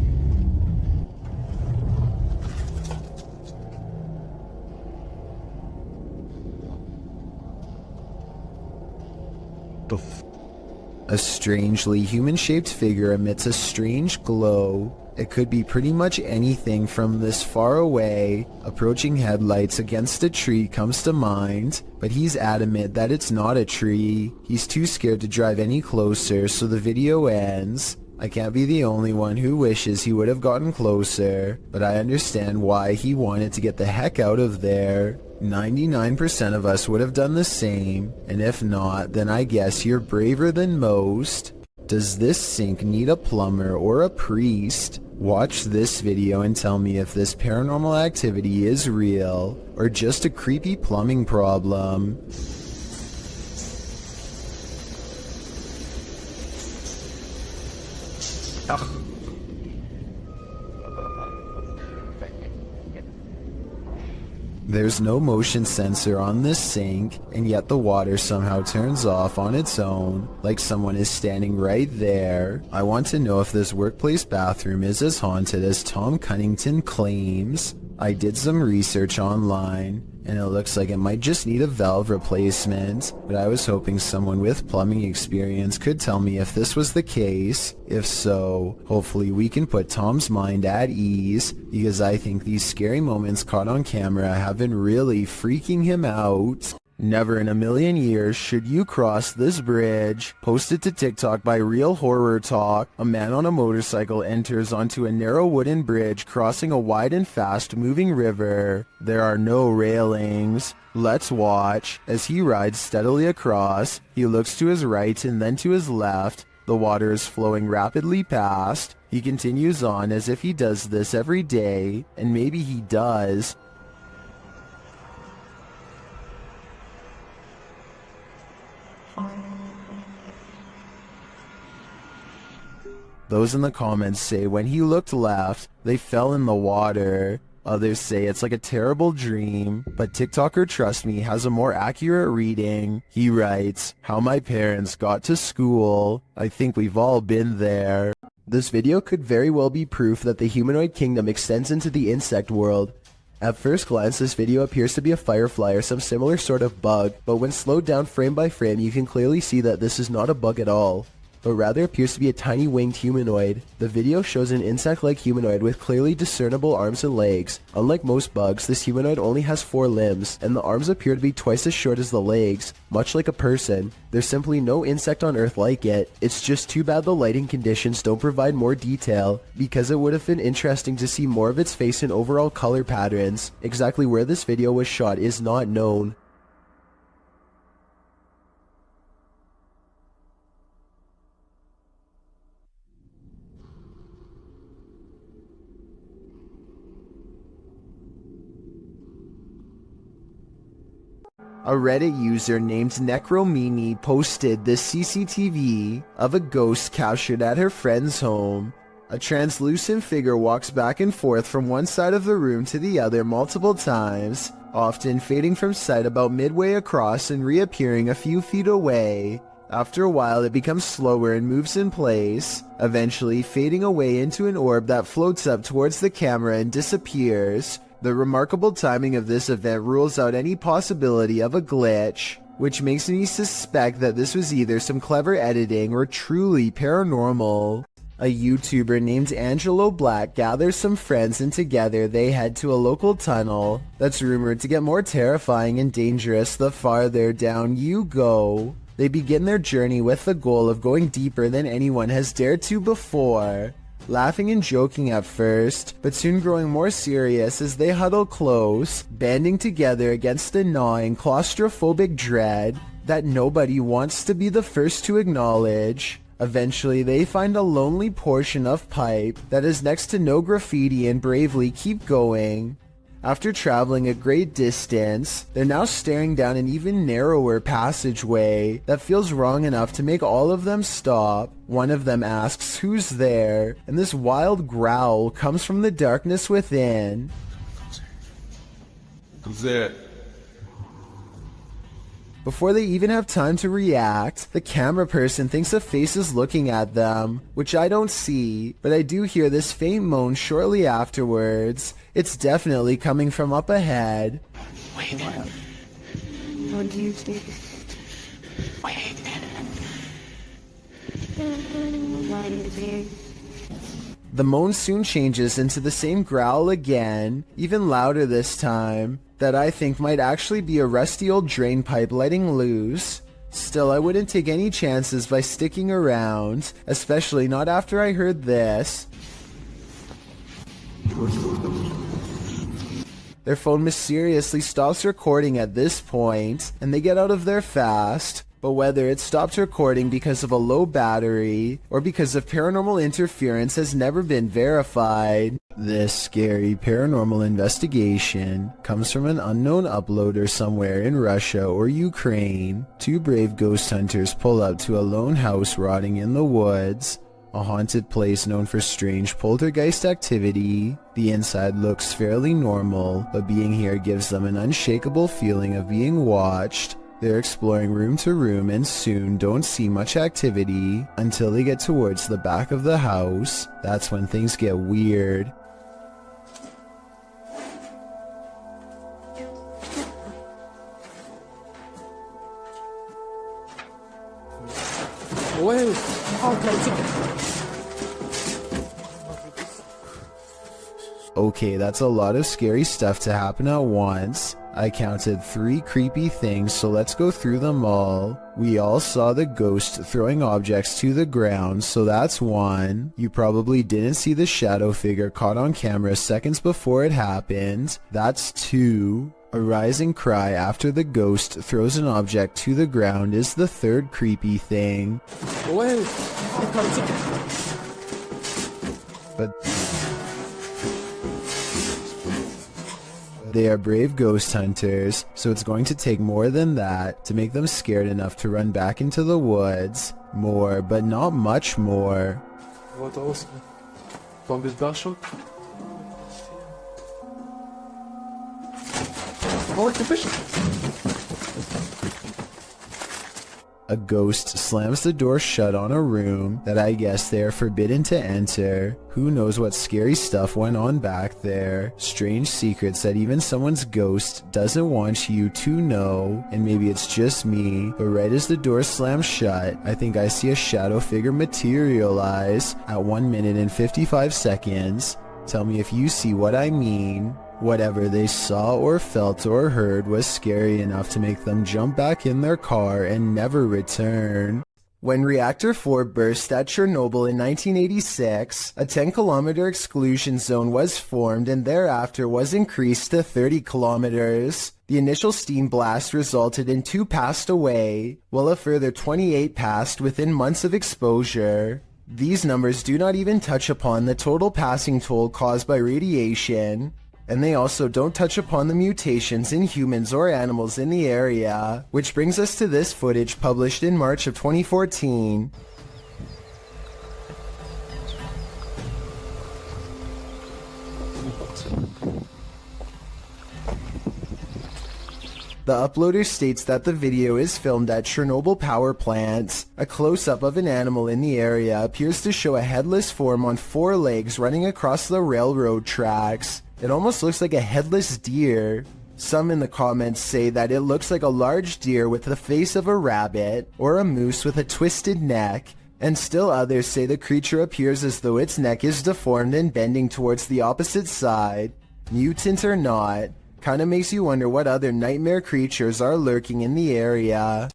A strangely human-shaped figure emits a strange glow. It could be pretty much anything from this far away. Approaching headlights against a tree comes to mind, but he's adamant that it's not a tree. He's too scared to drive any closer, so the video ends. I can't be the only one who wishes he would have gotten closer, but I understand why he wanted to get the heck out of there. 99% of us would have done the same, and if not, then I guess you're braver than most. Does this sink need a plumber or a priest? Watch this video and tell me if this paranormal activity is real, or just a creepy plumbing problem. There's no motion sensor on this sink, and yet the water somehow turns off on its own, like someone is standing right there. I want to know if this workplace bathroom is as haunted as Tom Cunnington claims. I did some research online, and it looks like it might just need a valve replacement, but I was hoping someone with plumbing experience could tell me if this was the case. If so, hopefully we can put Tom's mind at ease, because I think these scary moments caught on camera have been really freaking him out. Never in a million years should you cross this bridge. Posted to TikTok by Real Horror Talk, a man on a motorcycle enters onto a narrow wooden bridge crossing a wide and fast-moving river. There are no railings. Let's watch. As he rides steadily across, he looks to his right and then to his left. The water is flowing rapidly past. He continues on as if he does this every day, and maybe he does. Those in the comments say when he looked left, they fell in the water. Others say it's like a terrible dream, but TikToker Trust Me has a more accurate reading. He writes, "How my parents got to school. I think we've all been there." This video could very well be proof that the humanoid kingdom extends into the insect world. At first glance, this video appears to be a firefly or some similar sort of bug, but when slowed down frame by frame, you can clearly see that this is not a bug at all, but rather appears to be a tiny winged humanoid. The video shows an insect-like humanoid with clearly discernible arms and legs. Unlike most bugs, this humanoid only has 4 limbs, and the arms appear to be twice as short as the legs, much like a person. There's simply no insect on Earth like it. It's just too bad the lighting conditions don't provide more detail, because it would have been interesting to see more of its face and overall color patterns. Exactly where this video was shot is not known. A Reddit user named Necromini posted this CCTV of a ghost captured at her friend's home. A translucent figure walks back and forth from one side of the room to the other multiple times, often fading from sight about midway across and reappearing a few feet away. After a while, it becomes slower and moves in place, eventually fading away into an orb that floats up towards the camera and disappears. The remarkable timing of this event rules out any possibility of a glitch, which makes me suspect that this was either some clever editing or truly paranormal. A YouTuber named Angelo Black gathers some friends and together they head to a local tunnel that's rumored to get more terrifying and dangerous the farther down you go. They begin their journey with the goal of going deeper than anyone has dared to before, laughing and joking at first, but soon growing more serious as they huddle close, banding together against a gnawing claustrophobic dread that nobody wants to be the first to acknowledge. Eventually, they find a lonely portion of pipe that is next to no graffiti and bravely keep going. After traveling a great distance, they're now staring down an even narrower passageway that feels wrong enough to make all of them stop. One of them asks who's there, and this wild growl comes from the darkness within. Who's there? Before they even have time to react, the camera person thinks a face is looking at them, which I don't see, but I do hear this faint moan shortly afterwards. It's definitely coming from up ahead. Wait. What do you think? Wait. The moan soon changes into the same growl again, even louder this time, that I think might actually be a rusty old drain pipe letting loose. Still, I wouldn't take any chances by sticking around, especially not after I heard this. Their phone mysteriously stops recording at this point, and they get out of there fast. But whether it stopped recording because of a low battery or because of paranormal interference has never been verified. This scary paranormal investigation comes from an unknown uploader somewhere in Russia or Ukraine. Two brave ghost hunters pull up to a lone house rotting in the woods, a haunted place known for strange poltergeist activity. The inside looks fairly normal, but being here gives them an unshakable feeling of being watched. They're exploring room to room and soon don't see much activity until they get towards the back of the house. That's when things get weird. Okay, that's a lot of scary stuff to happen at once. I counted 3 creepy things, so let's go through them all. We all saw the ghost throwing objects to the ground, so that's 1. You probably didn't see the shadow figure caught on camera seconds before it happened. That's 2. A rising cry after the ghost throws an object to the ground is the 3rd creepy thing. But they are brave ghost hunters, so it's going to take more than that to make them scared enough to run back into the woods. More, but not much more. What else? Zombies Bashok? A ghost slams the door shut on a room that I guess they are forbidden to enter. Who knows what scary stuff went on back there. Strange secrets that even someone's ghost doesn't want you to know. And maybe it's just me, but right as the door slams shut, I think I see a shadow figure materialize at 1 minute and 55 seconds. Tell me if you see what I mean. Whatever they saw or felt or heard was scary enough to make them jump back in their car and never return. When Reactor 4 burst at Chernobyl in 1986, a 10-kilometer exclusion zone was formed and thereafter was increased to 30 kilometers. The initial steam blast resulted in 2 passed away, while a further 28 passed within months of exposure. These numbers do not even touch upon the total passing toll caused by radiation. And they also don't touch upon the mutations in humans or animals in the area, which brings us to this footage published in March of 2014. The uploader states that the video is filmed at Chernobyl power plants. A close-up of an animal in the area appears to show a headless form on 4 legs running across the railroad tracks. It almost looks like a headless deer. Some in the comments say that it looks like a large deer with the face of a rabbit, or a moose with a twisted neck, and still others say the creature appears as though its neck is deformed and bending towards the opposite side. Mutant or not, kinda makes you wonder what other nightmare creatures are lurking in the area.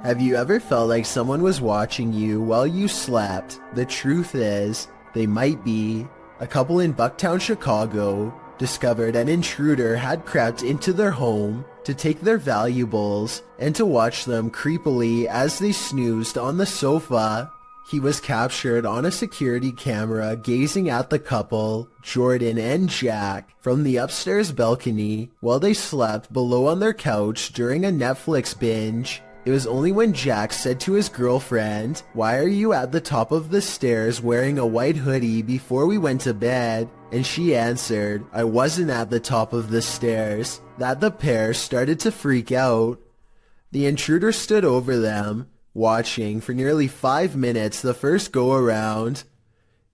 Have you ever felt like someone was watching you while you slept? The truth is, they might be. A couple in Bucktown, Chicago, discovered an intruder had crept into their home to take their valuables and to watch them creepily as they snoozed on the sofa. He was captured on a security camera gazing at the couple, Jordan and Jack, from the upstairs balcony while they slept below on their couch during a Netflix binge. It was only when Jack said to his girlfriend, "Why are you at the top of the stairs wearing a white hoodie before we went to bed?" and she answered, "I wasn't at the top of the stairs," that the pair started to freak out. The intruder stood over them, watching for nearly 5 minutes the first go-around.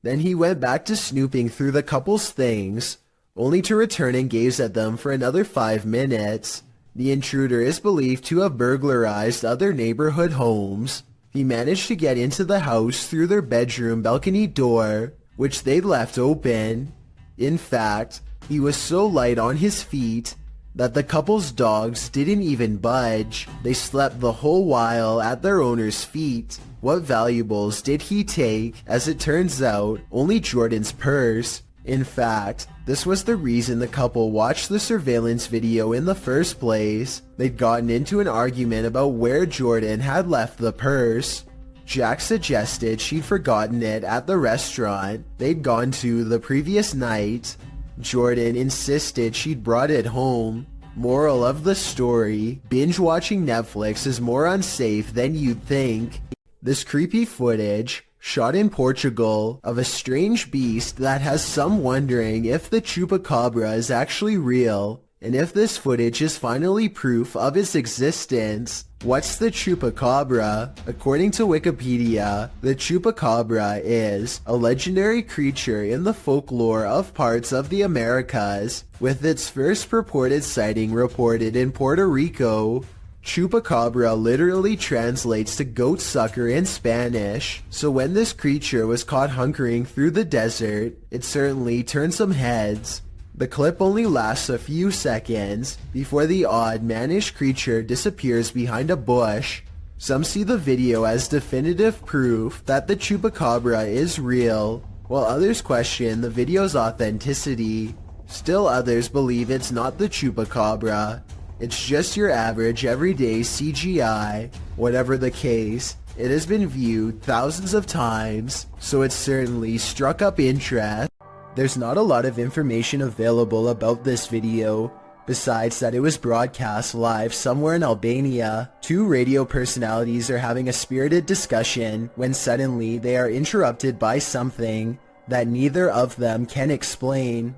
Then he went back to snooping through the couple's things, only to return and gaze at them for another 5 minutes. The intruder is believed to have burglarized other neighborhood homes. He managed to get into the house through their bedroom balcony door, which they'd left open. In fact, he was so light on his feet that the couple's dogs didn't even budge. They slept the whole while at their owner's feet. What valuables did he take? As it turns out, only Jordan's purse. In fact, this was the reason the couple watched the surveillance video in the first place. They'd gotten into an argument about where Jordan had left the purse. Jack suggested she'd forgotten it at the restaurant they'd gone to the previous night. Jordan insisted she'd brought it home. Moral of the story, binge watching Netflix is more unsafe than you'd think. This creepy footage, shot in Portugal, of a strange beast that has some wondering if the chupacabra is actually real, and if this footage is finally proof of its existence. What's the chupacabra? According to Wikipedia, the chupacabra is a legendary creature in the folklore of parts of the Americas, with its first purported sighting reported in Puerto Rico. Chupacabra literally translates to goat sucker in Spanish, so when this creature was caught hunkering through the desert, it certainly turned some heads. The clip only lasts a few seconds before the odd mannish creature disappears behind a bush. Some see the video as definitive proof that the chupacabra is real, while others question the video's authenticity. Still others believe it's not the chupacabra. It's just your average everyday CGI. Whatever the case, it has been viewed thousands of times, so it certainly struck up interest. There's not a lot of information available about this video, besides that it was broadcast live somewhere in Albania. 2 radio personalities are having a spirited discussion when suddenly they are interrupted by something that neither of them can explain.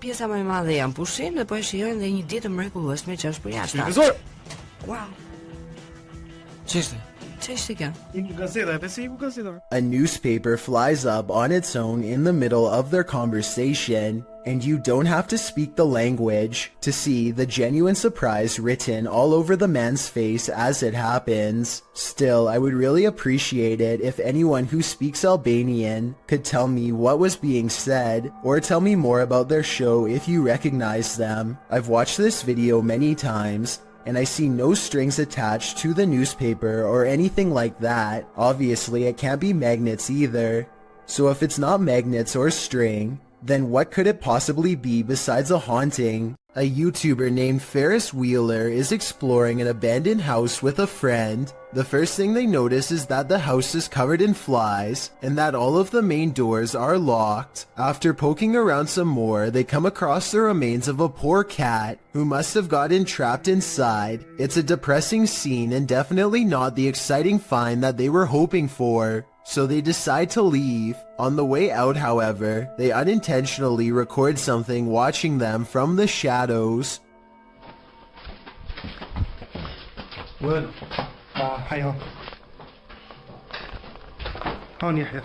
Pjesa më e madhe janë pushim dhe po e shijojnë dhe një ditë mrekullueshme që është për jashtë. Profesor! Wow. Ç'ishte? Ç'ishte kjo? Iku gazeta, pse iku gazeta? A newspaper flies up on its own in the middle of their conversation, and you don't have to speak the language to see the genuine surprise written all over the man's face as it happens. Still, I would really appreciate it if anyone who speaks Albanian could tell me what was being said, or tell me more about their show if you recognize them. I've watched this video many times, and I see no strings attached to the newspaper or anything like that. Obviously, it can't be magnets either. So if it's not magnets or string, then what could it possibly be besides a haunting? A YouTuber named Ferris Wheeler is exploring an abandoned house with a friend. The first thing they notice is that the house is covered in flies and that all of the main doors are locked. After poking around some more, they come across the remains of a poor cat who must have gotten trapped inside. It's a depressing scene and definitely not the exciting find that they were hoping for. So they decide to leave. On the way out, however, they unintentionally record something watching them from the shadows. Well, hiya. Here.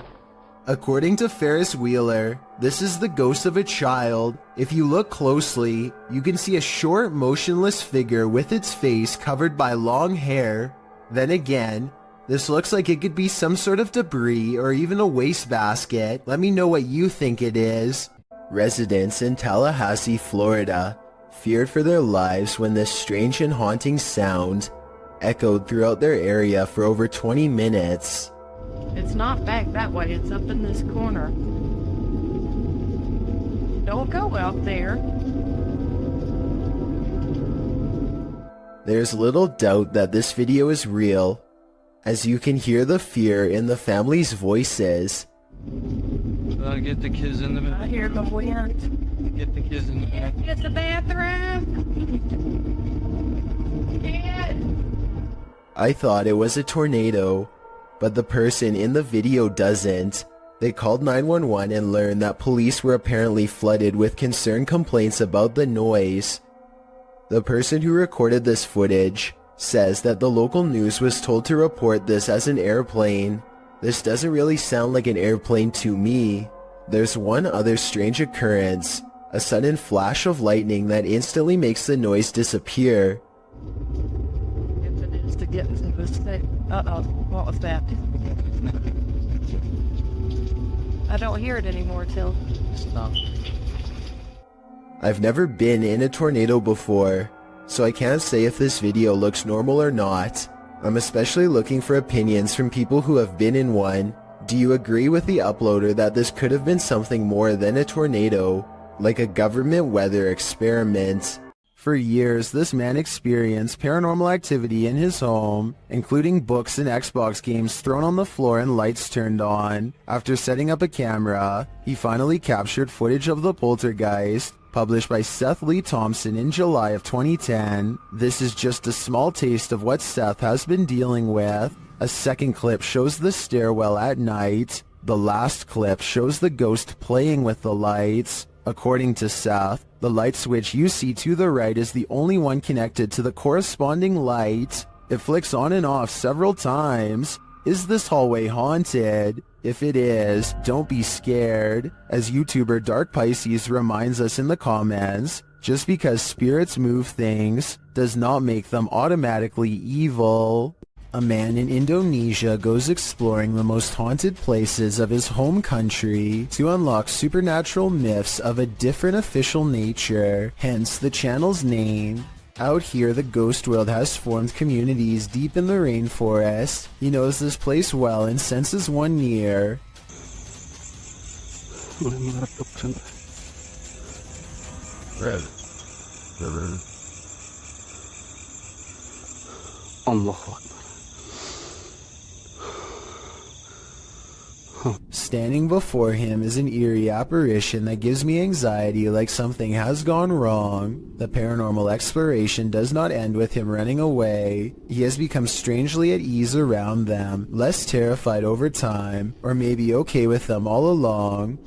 According to Ferris Wheeler, this is the ghost of a child. If you look closely, you can see a short, motionless figure with its face covered by long hair. Then again, this looks like it could be some sort of debris or even a wastebasket. Let me know what you think it is. Residents in Tallahassee, Florida, feared for their lives when this strange and haunting sound echoed throughout their area for over 20 minutes. It's not back that way, it's up in this corner. Don't go out there. There's little doubt that this video is real, as you can hear the fear in the family's voices. Get the kids in the bathroom. I hear the wind. Get the kids in the bathroom. Get the bathroom. Get. I thought it was a tornado, but the person in the video doesn't. They called 911 and learned that police were apparently flooded with concerned complaints about the noise. The person who recorded this footage says that the local news was told to report this as an airplane. This doesn't really sound like an airplane to me. There's one other strange occurrence, a sudden flash of lightning that instantly makes the noise disappear. If it is to get into this thing. Uh-oh, what was that? I don't hear it anymore till. Stop. I've never been in a tornado before, so I can't say if this video looks normal or not. I'm especially looking for opinions from people who have been in one. Do you agree with the uploader that this could have been something more than a tornado, like a government weather experiment? For years, this man experienced paranormal activity in his home, including books and Xbox games thrown on the floor and lights turned on. After setting up a camera, he finally captured footage of the poltergeist, published by Seth Lee Thompson in July of 2010. This is just a small taste of what Seth has been dealing with. A second clip shows the stairwell at night. The last clip shows the ghost playing with the lights. According to Seth, the light switch you see to the right is the only one connected to the corresponding light. It flicks on and off several times. Is this hallway haunted? If it is, don't be scared. As YouTuber Dark Pisces reminds us in the comments, just because spirits move things does not make them automatically evil. A man in Indonesia goes exploring the most haunted places of his home country to unlock supernatural myths of a different official nature, hence the channel's name. Out here, the ghost world has formed communities deep in the rainforest. He knows this place well and senses one near. Standing before him is an eerie apparition that gives me anxiety, like something has gone wrong. The paranormal exploration does not end with him running away. He has become strangely at ease around them, less terrified over time, or maybe okay with them all along.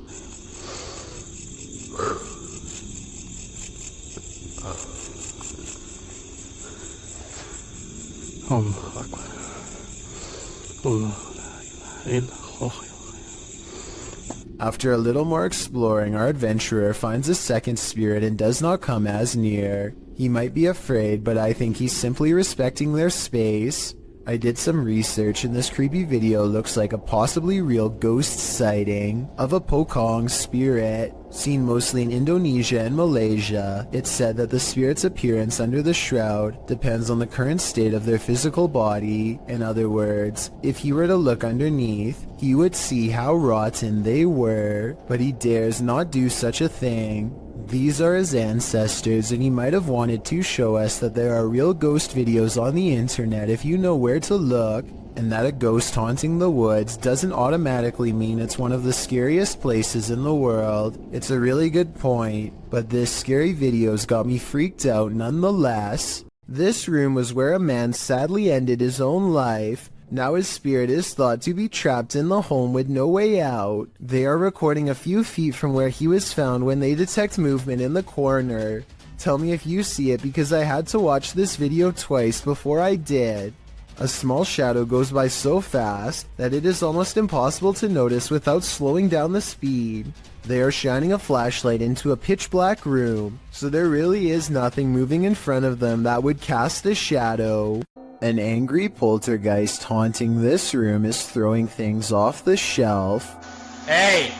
After a little more exploring, our adventurer finds a second spirit and does not come as near. He might be afraid, but I think he's simply respecting their space. I did some research and this creepy video looks like a possibly real ghost sighting of a Pocong spirit, seen mostly in Indonesia and Malaysia. It's said that the spirit's appearance under the shroud depends on the current state of their physical body. In other words, if he were to look underneath, he would see how rotten they were, but he dares not do such a thing. These are his ancestors, and he might have wanted to show us that there are real ghost videos on the internet if you know where to look, and that a ghost haunting the woods doesn't automatically mean it's one of the scariest places in the world. It's a really good point, but this scary video's got me freaked out nonetheless. This room was where a man sadly ended his own life. Now his spirit is thought to be trapped in the home with no way out. They are recording a few feet from where he was found when they detect movement in the corner. Tell me if you see it, because I had to watch this video twice before I did. A small shadow goes by so fast that it is almost impossible to notice without slowing down the speed. They are shining a flashlight into a pitch black room, so there really is nothing moving in front of them that would cast a shadow. An angry poltergeist haunting this room is throwing things off the shelf. Hey!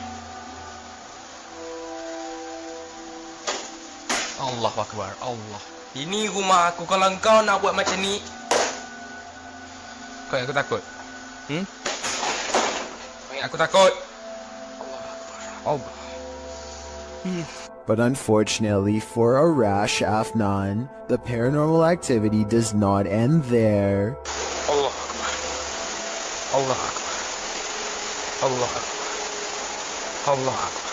Allah Akbar, Allah. Ini rumah aku, kalau kau nak buat macam ni, kau ingat aku takut? Kau ingat aku takut? Allah. But unfortunately for Arash Afnan, the paranormal activity does not end there. Allah Akbar. Allah Akbar. Allah Akbar. Allah Akbar.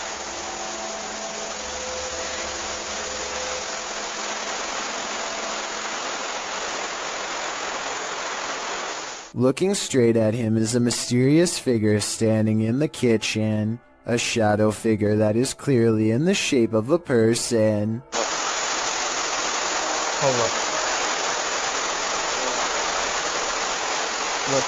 Looking straight at him is a mysterious figure standing in the kitchen. A shadow figure that is clearly in the shape of a person. Hold up. Look.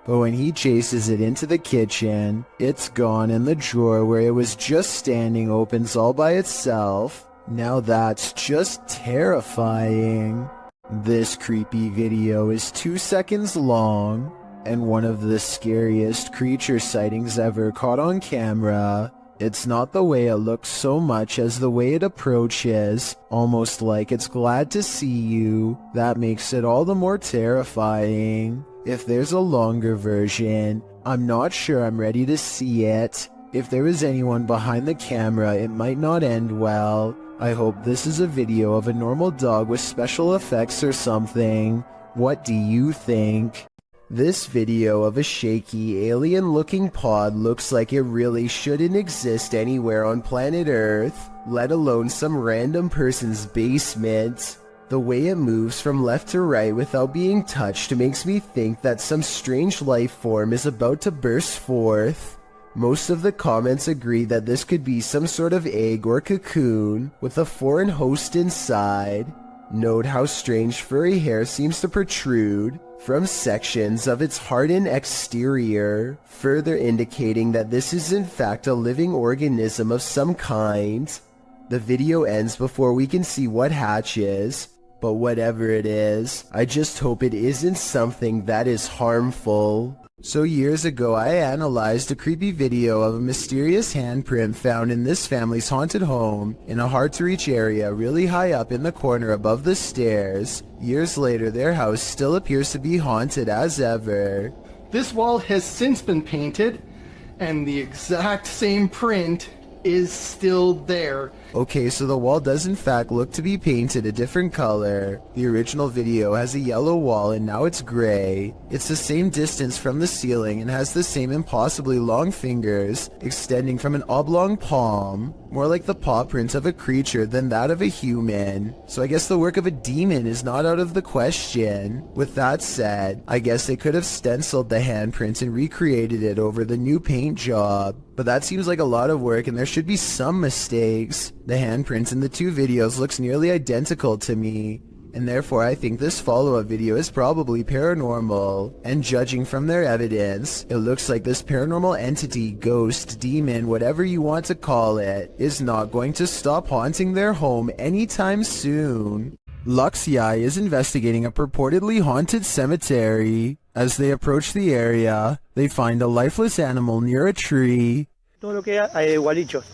But when he chases it into the kitchen, it's gone, and the drawer where it was just standing opens all by itself. Now that's just terrifying. This creepy video is 2 seconds long, and one of the scariest creature sightings ever caught on camera. It's not the way it looks so much as the way it approaches, almost like it's glad to see you. That makes it all the more terrifying. If there's a longer version, I'm not sure I'm ready to see it. If there is anyone behind the camera, it might not end well. I hope this is a video of a normal dog with special effects or something. What do you think? This video of a shaky, alien-looking pod looks like it really shouldn't exist anywhere on planet Earth, let alone some random person's basement. The way it moves from left to right without being touched makes me think that some strange life form is about to burst forth. Most of the comments agree that this could be some sort of egg or cocoon with a foreign host inside. Note how strange furry hair seems to protrude from sections of its hardened exterior, further indicating that this is in fact a living organism of some kind. The video ends before we can see what hatches, but whatever it is, I just hope it isn't something that is harmful. So years ago, I analyzed a creepy video of a mysterious handprint found in this family's haunted home in a hard-to-reach area really high up in the corner above the stairs. Years later, their house still appears to be haunted as ever. This wall has since been painted, and the exact same print is still there. Okay, so the wall does in fact look to be painted a different color. The original video has a yellow wall and now it's gray. It's the same distance from the ceiling and has the same impossibly long fingers extending from an oblong palm, more like the paw print of a creature than that of a human. So I guess the work of a demon is not out of the question. With that said, I guess they could have stenciled the handprint and recreated it over the new paint job. But that seems like a lot of work and there should be some mistakes. The handprints in the two videos looks nearly identical to me, and therefore I think this follow-up video is probably paranormal. And judging from their evidence, it looks like this paranormal entity, ghost, demon, whatever you want to call it, is not going to stop haunting their home anytime soon. Lux Yai is investigating a purportedly haunted cemetery. As they approach the area, they find a lifeless animal near a tree. Todo lo que hay gualichos.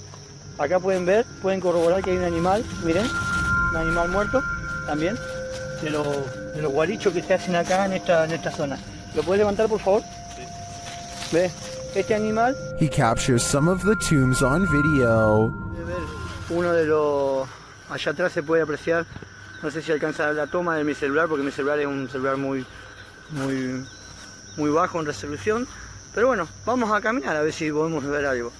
Acá pueden ver, pueden corroborar que hay un animal, miren, un animal muerto también, de los gualichos que se hacen acá en esta zona. ¿Lo puede levantar, por favor? Sí. ¿Ve? Este animal. He captures some of the tombs on video. Uno de los... Allá atrás se puede apreciar, no sé si alcanza la toma de mi celular, porque mi celular es un celular muy bajo en resolución. Pero bueno, vamos a caminar a ver si podemos ver algo.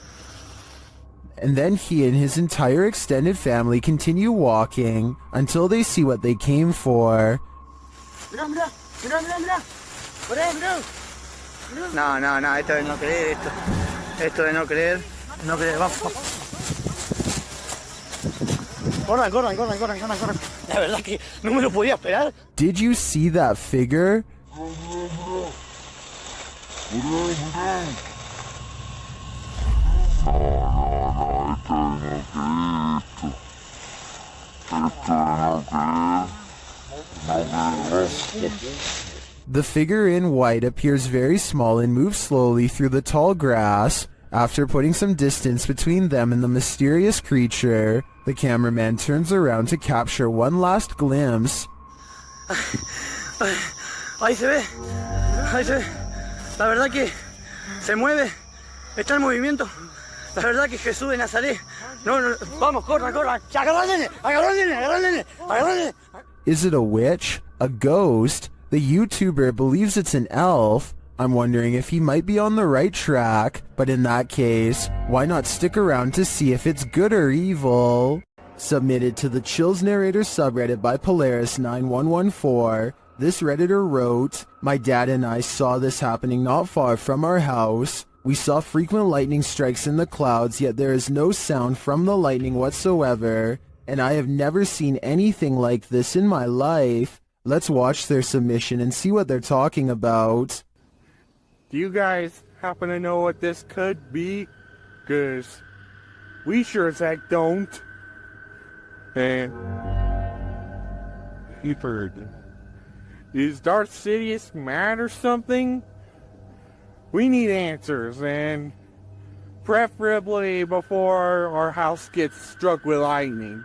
And then he and his entire extended family continue walking until they see what they came for. Mirá, mirá, mirá, mirá, mirá. Mirá, mirá. No, esto de no creer, esto de no creer, vamos. Corran, corran, corran, corran, corran, corran. La verdad que no me lo podía esperar. Did you see that figure? The figure in white appears very small and moves slowly through the tall grass. After putting some distance between them and the mysterious creature, the cameraman turns around to capture one last glimpse. Ahí se ve. Ahí se ve. La verdad que se mueve. Está en movimiento. La verdad que Jesús de Nazaret. No, no, vamos, corran, corran. Agarra al nene, agarra al nene, agarra al nene, agarra al nene. Is it a witch? A ghost? The YouTuber believes it's an elf. I'm wondering if he might be on the right track, but in that case, why not stick around to see if it's good or evil? Submitted to the Chills Narrator subreddit by Polaris9114, this Redditor wrote, "My dad and I saw this happening not far from our house. We saw frequent lightning strikes in the clouds, yet there is no sound from the lightning whatsoever, and I have never seen anything like this in my life." Let's watch their submission and see what they're talking about. Do you guys happen to know what this could be? 'Cause we sure as heck don't. And you've heard. Is Darth Sidious mad or something? We need answers, and preferably before our house gets struck with lightning.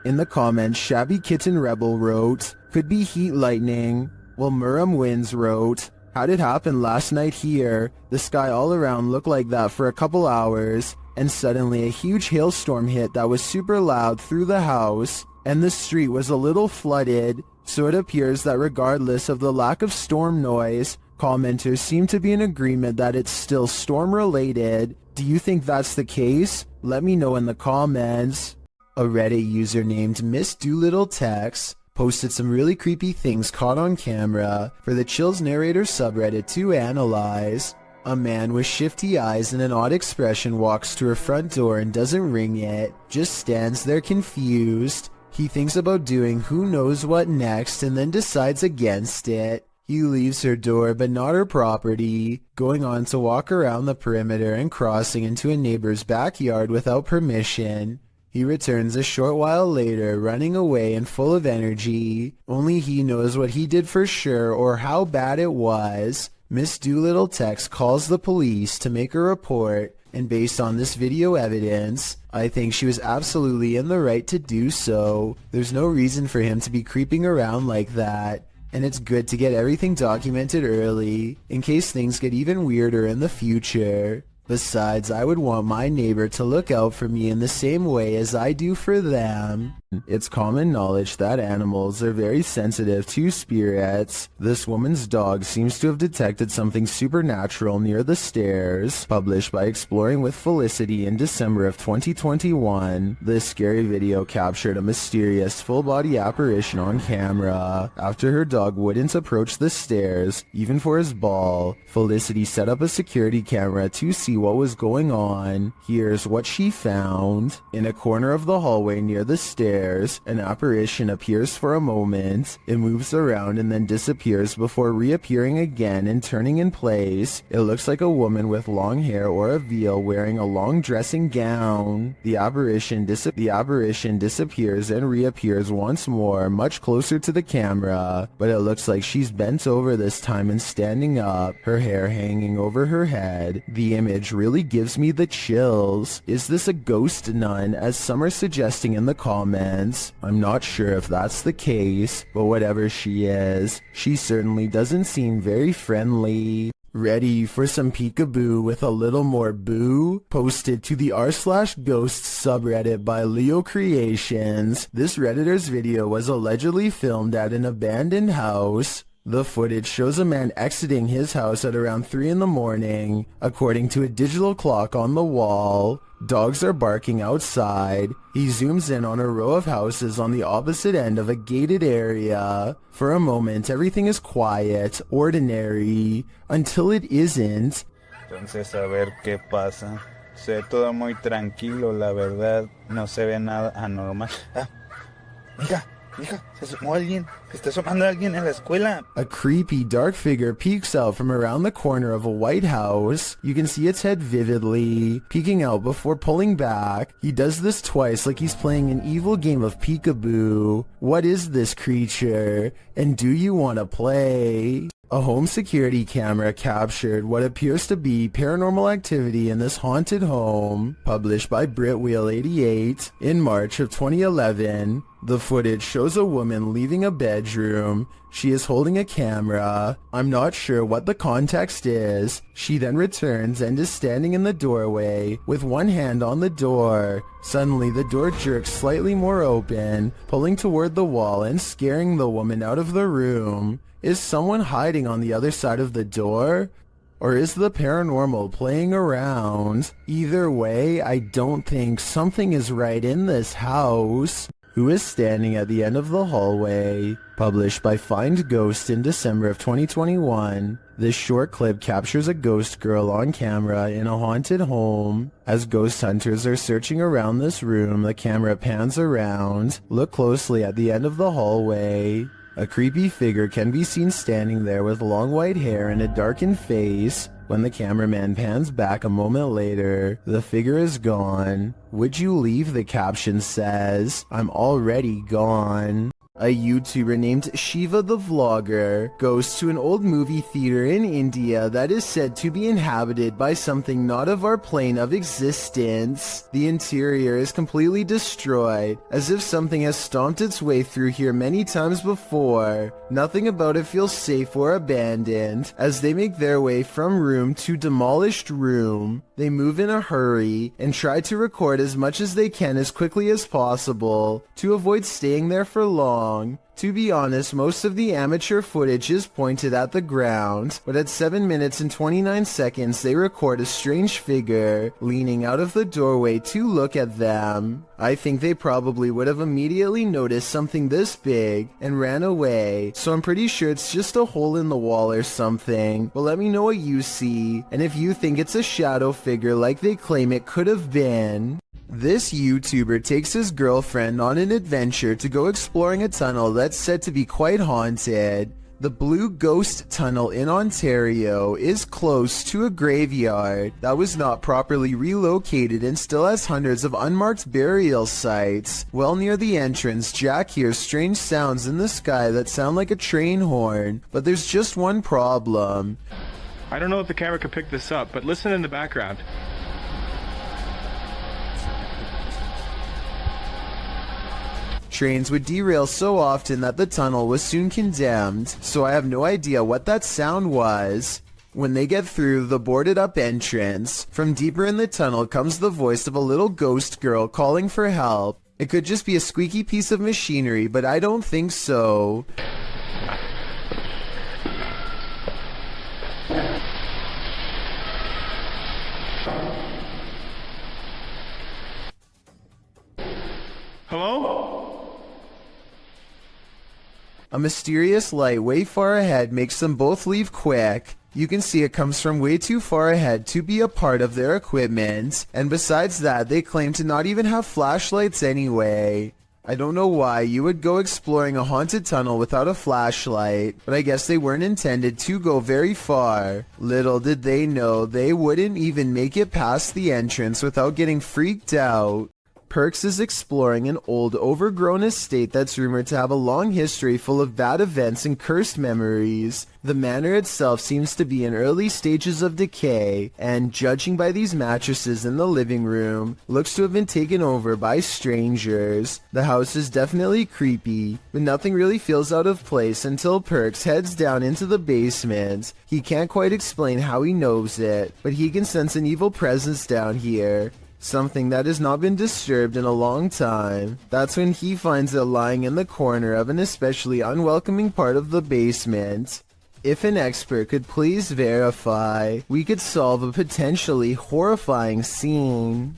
In the comments, Shabby Kitten Rebel wrote, "Could be heat lightning." While Muram Wins wrote, "How'd it happen last night here? The sky all around looked like that for a couple hours, and suddenly a huge hailstorm hit that was super loud through the house, and the street was a little flooded, so it appears that regardless of the lack of storm noise, commenters seem to be in agreement that it's still storm-related. Do you think that's the case? Let me know in the comments." A Reddit user named Miss Doolittle Tex posted some really creepy things caught on camera for the Chills Narrator subreddit to analyze. A man with shifty eyes and an odd expression walks to her front door and doesn't ring it, just stands there confused. He thinks about doing who knows what next and then decides against it. He leaves her door but not her property, going on to walk around the perimeter and crossing into a neighbor's backyard without permission. He returns a short while later, running away and full of energy. Only he knows what he did for sure or how bad it was. Miss Doolittle Tex calls the police to make a report, and based on this video evidence, I think she was absolutely in the right to do so. There's no reason for him to be creeping around like that, and it's good to get everything documented early, in case things get even weirder in the future. Besides, I would want my neighbor to look out for me in the same way as I do for them. It's common knowledge that animals are very sensitive to spirits. This woman's dog seems to have detected something supernatural near the stairs. Published by Exploring with Felicity in December of 2021, this scary video captured a mysterious full-body apparition on camera. After her dog wouldn't approach the stairs, even for his ball, Felicity set up a security camera to see what was going on. Here's what she found. In a corner of the hallway near the stairs, an apparition appears for a moment. It moves around and then disappears before reappearing again and turning in place. It looks like a woman with long hair or a veil wearing a long dressing gown. The apparition disappears and reappears once more, much closer to the camera, but it looks like she's bent over this time and standing up, her hair hanging over her head. The image really gives me the chills. Is this a ghost nun, as some are suggesting in the comments? I'm not sure if that's the case, but whatever she is, she certainly doesn't seem very friendly. Ready for some peekaboo with a little more boo? Posted to the r/ghosts subreddit by Leo Creations. This Redditor's video was allegedly filmed at an abandoned house. The footage shows a man exiting his house at around 3 in the morning, according to a digital clock on the wall. Dogs are barking outside. He zooms in on a row of houses on the opposite end of a gated area. For a moment, everything is quiet, ordinary, until it isn't. Entonces, a ver qué pasa. Se ve todo muy tranquilo, la verdad. No se ve nada anormal. Mija, se asomó alguien. Se está asomando alguien en la escuela. A creepy dark figure peeks out from around the corner of a white house. You can see its head vividly, peeking out before pulling back. He does this twice like he's playing an evil game of peekaboo. What is this creature? And do you want to play? A home security camera captured what appears to be paranormal activity in this haunted home, published by Britwheel88 in March of 2011. The footage shows a woman leaving a bedroom. She is holding a camera. I'm not sure what the context is. She then returns and is standing in the doorway with one hand on the door. Suddenly the door jerks slightly more open, pulling toward the wall and scaring the woman out of the room. Is someone hiding on the other side of the door? Or is the paranormal playing around? Either way, I don't think something is right in this house. Who is standing at the end of the hallway? Published by Find Ghost in December of 2021. This short clip captures a ghost girl on camera in a haunted home. As ghost hunters are searching around this room, the camera pans around. Look closely at the end of the hallway. A creepy figure can be seen standing there with long white hair and a darkened face. When the cameraman pans back a moment later, the figure is gone. Would you leave? The caption says. I'm already gone. A YouTuber named Shiva the Vlogger goes to an old movie theater in India that is said to be inhabited by something not of our plane of existence. The interior is completely destroyed, as if something has stomped its way through here many times before. Nothing about it feels safe or abandoned. As they make their way from room to demolished room, they move in a hurry and try to record as much as they can as quickly as possible to avoid staying there for long. To be honest, most of the amateur footage is pointed at the ground, but at 7 minutes and 29 seconds they record a strange figure leaning out of the doorway to look at them. I think they probably would have immediately noticed something this big and ran away, so I'm pretty sure it's just a hole in the wall or something. But let me know what you see, and if you think it's a shadow figure like they claim it could have been. This YouTuber takes his girlfriend on an adventure to go exploring a tunnel that's said to be quite haunted. The Blue Ghost Tunnel in Ontario is close to a graveyard that was not properly relocated and still has hundreds of unmarked burial sites. Well near the entrance, Jack hears strange sounds in the sky that sound like a train horn, but there's just one problem. I don't know if the camera could pick this up, but listen in the background. Trains would derail so often that the tunnel was soon condemned, so I have no idea what that sound was. When they get through the boarded up entrance, from deeper in the tunnel comes the voice of a little ghost girl calling for help. It could just be a squeaky piece of machinery, but I don't think so. Hello? A mysterious light way far ahead makes them both leave quick. You can see it comes from way too far ahead to be a part of their equipment, and besides that, they claim to not even have flashlights anyway. I don't know why you would go exploring a haunted tunnel without a flashlight, but I guess they weren't intended to go very far. Little did they know they wouldn't even make it past the entrance without getting freaked out. Perks is exploring an old, overgrown estate that's rumored to have a long history full of bad events and cursed memories. The manor itself seems to be in early stages of decay, and judging by these mattresses in the living room, looks to have been taken over by strangers. The house is definitely creepy, but nothing really feels out of place until Perks heads down into the basement. He can't quite explain how he knows it, but he can sense an evil presence down here. Something that has not been disturbed in a long time. That's when he finds it lying in the corner of an especially unwelcoming part of the basement. If an expert could please verify, we could solve a potentially horrifying scene.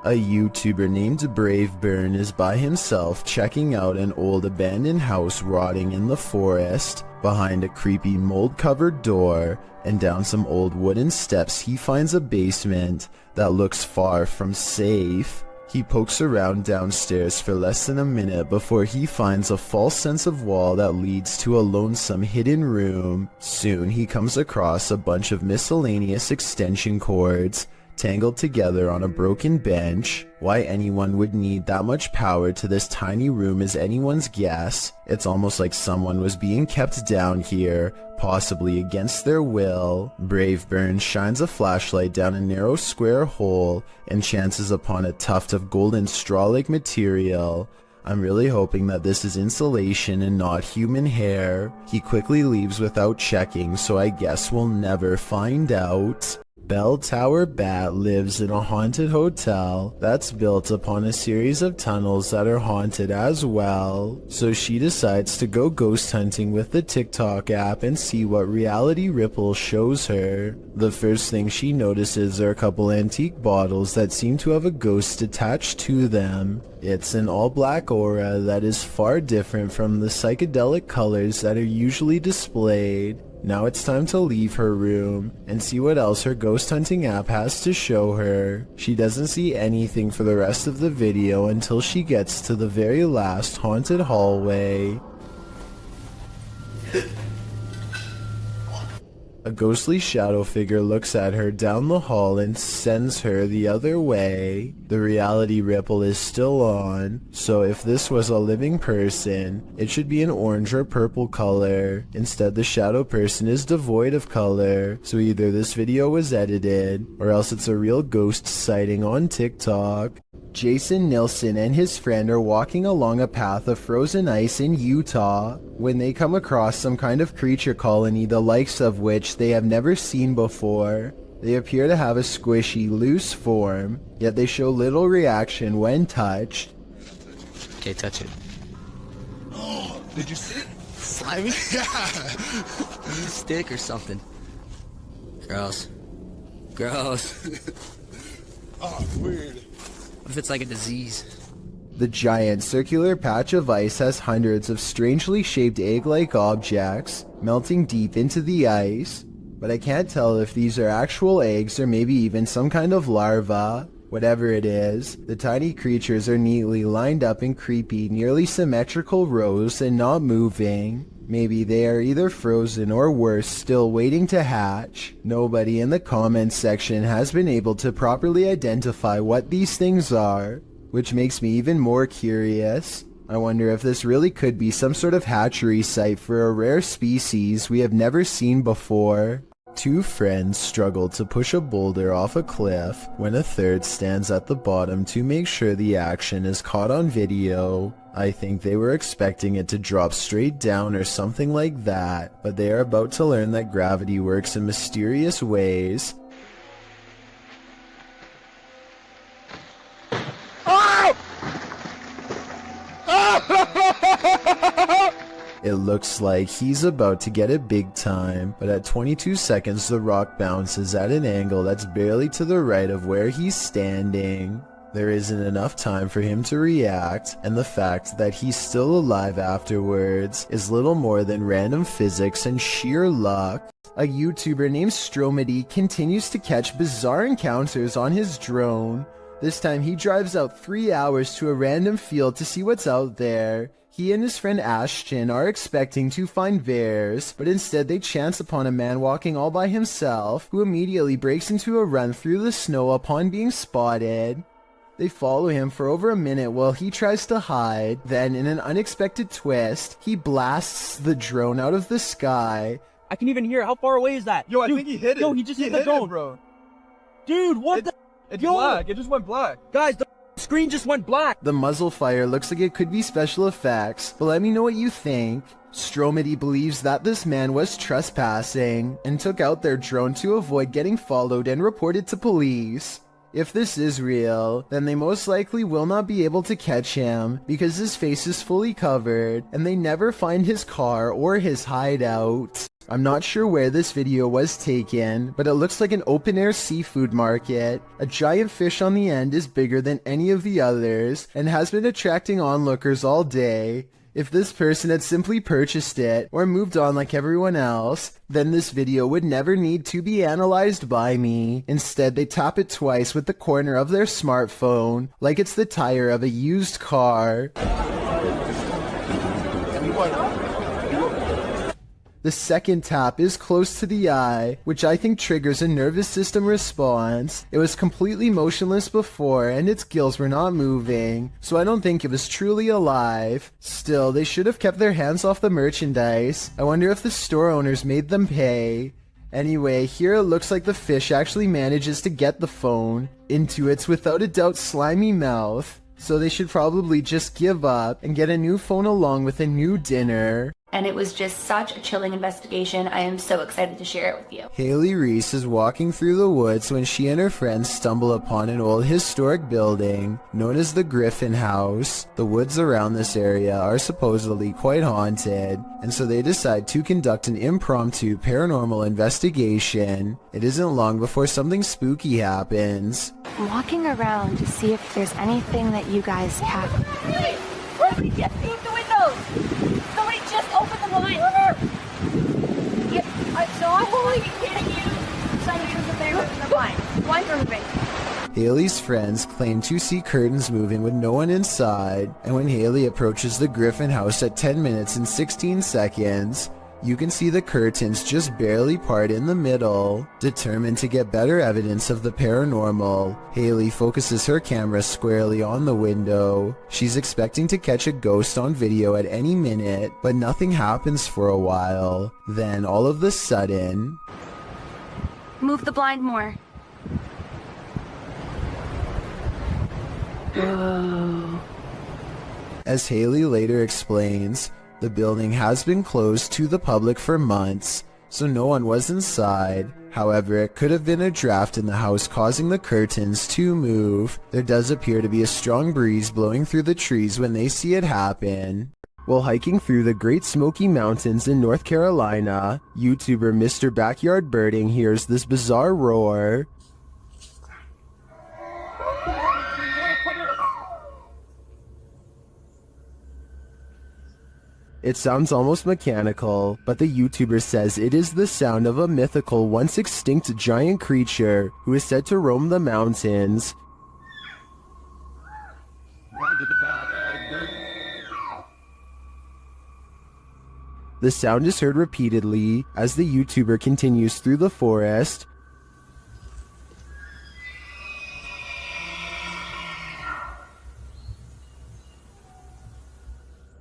A YouTuber named Braveburn is by himself checking out an old abandoned house rotting in the forest. Behind a creepy mold-covered door and down some old wooden steps he finds a basement that looks far from safe. He pokes around downstairs for less than a minute before he finds a false sense of wall that leads to a lonesome hidden room. Soon he comes across a bunch of miscellaneous extension cords tangled together on a broken bench. Why anyone would need that much power to this tiny room is anyone's guess. It's almost like someone was being kept down here, possibly against their will. Brave Burns shines a flashlight down a narrow square hole and chances upon a tuft of golden straw-like material. I'm really hoping that this is insulation and not human hair. He quickly leaves without checking, so I guess we'll never find out. Bell Tower Bat lives in a haunted hotel that's built upon a series of tunnels that are haunted as well. So she decides to go ghost hunting with the TikTok app and see what reality Ripple shows her. The first thing she notices are a couple antique bottles that seem to have a ghost attached to them. It's an all-black aura that is far different from the psychedelic colors that are usually displayed. Now it's time to leave her room and see what else her ghost hunting app has to show her. She doesn't see anything for the rest of the video until she gets to the very last haunted hallway. A ghostly shadow figure looks at her down the hall and sends her the other way. The reality ripple is still on, so if this was a living person, it should be an orange or purple color. Instead, the shadow person is devoid of color, so either this video was edited, or else it's a real ghost sighting on TikTok. Jason Nilsson and his friend are walking along a path of frozen ice in Utah when they come across some kind of creature colony the likes of which they have never seen before. They appear to have a squishy, loose form, yet they show little reaction when touched. Okay, touch it. Oh, did you see it? Slimy? Yeah. Stick or something. Gross. Gross. Oh, weird. What if it's like a disease? The giant circular patch of ice has hundreds of strangely shaped egg-like objects melting deep into the ice, but I can't tell if these are actual eggs or maybe even some kind of larva. Whatever it is, the tiny creatures are neatly lined up in creepy, nearly symmetrical rows and not moving. Maybe they are either frozen or worse, still waiting to hatch. Nobody in the comments section has been able to properly identify what these things are, which makes me even more curious. I wonder if this really could be some sort of hatchery site for a rare species we have never seen before. Two friends struggle to push a boulder off a cliff when a third stands at the bottom to make sure the action is caught on video. I think they were expecting it to drop straight down or something like that, but they are about to learn that gravity works in mysterious ways. Oh! It looks like he's about to get it big time, but at 22 seconds the rock bounces at an angle that's barely to the right of where he's standing. There isn't enough time for him to react, and the fact that he's still alive afterwards is little more than random physics and sheer luck. A YouTuber named Stromedy continues to catch bizarre encounters on his drone. This time he drives out 3 hours to a random field to see what's out there. He and his friend Ashton are expecting to find bears, but instead they chance upon a man walking all by himself, who immediately breaks into a run through the snow upon being spotted. They follow him for over a minute while he tries to hide, then in an unexpected twist, he blasts the drone out of the sky. I can even hear. How far away is that? Yo, I think he hit it. Yo, he just hit the drone, bro. Dude, what the? It's Yo! black. It just went black. Guys, the screen just went black. The muzzle fire looks like it could be special effects, but let me know what you think. Stromedy believes that this man was trespassing and took out their drone to avoid getting followed and reported to police. If this is real, then they most likely will not be able to catch him because his face is fully covered and they never find his car or his hideout. I'm not sure where this video was taken, but it looks like an open-air seafood market. A giant fish on the end is bigger than any of the others and has been attracting onlookers all day. If this person had simply purchased it or moved on like everyone else, then this video would never need to be analyzed by me. Instead, they tap it twice with the corner of their smartphone like it's the tire of a used car. The second tap is close to the eye, which I think triggers a nervous system response. It was completely motionless before, and its gills were not moving, so I don't think it was truly alive. Still, they should have kept their hands off the merchandise. I wonder if the store owners made them pay. Anyway, here it looks like the fish actually manages to get the phone into its without a doubt slimy mouth, so they should probably just give up and get a new phone along with a new dinner. And it was just such a chilling investigation. I am so excited to share it with you. Haley Reese is walking through the woods when she and her friends stumble upon an old historic building known as the Griffin House. The woods around this area are supposedly quite haunted, and so they decide to conduct an impromptu paranormal investigation. It isn't long before something spooky happens. I'm walking around to see if there's anything that you guys have. Somebody just beat the windows! Somebody just opened the blind! Yep, I saw. Holy kidding you! Somebody was there opening the blind. Blinds are moving. Haley's friends claim to see curtains moving with no one inside, and when Haley approaches the Griffin House at 10 minutes and 16 seconds, you can see the curtains just barely part in the middle. Determined to get better evidence of the paranormal, Haley focuses her camera squarely on the window. She's expecting to catch a ghost on video at any minute, but nothing happens for a while. Then, all of a sudden... Move the blind more. As Haley later explains, the building has been closed to the public for months, so no one was inside. However, it could have been a draft in the house causing the curtains to move. There does appear to be a strong breeze blowing through the trees when they see it happen. While hiking through the Great Smoky Mountains in North Carolina, YouTuber Mr. Backyard Birding hears this bizarre roar. It sounds almost mechanical, but the YouTuber says it is the sound of a mythical, once extinct giant creature who is said to roam the mountains. The sound is heard repeatedly as the YouTuber continues through the forest.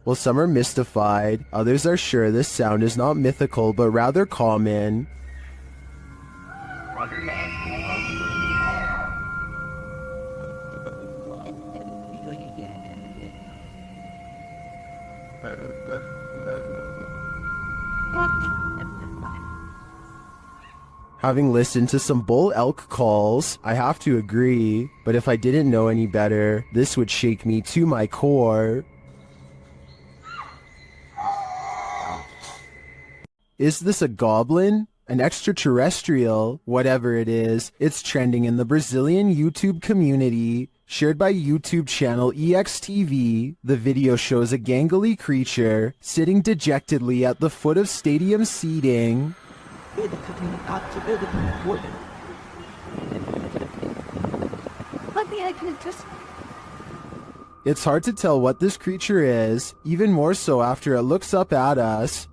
While some are mystified, others are sure this sound is not mythical but rather common. Having listened to some bull elk calls, I have to agree, but if I didn't know any better, this would shake me to my core. Is this a goblin? An extraterrestrial? Whatever it is, it's trending in the Brazilian YouTube community. Shared by YouTube channel EXTV, the video shows a gangly creature sitting dejectedly at the foot of stadium seating. It's hard to tell what this creature is, even more so after it looks up at us.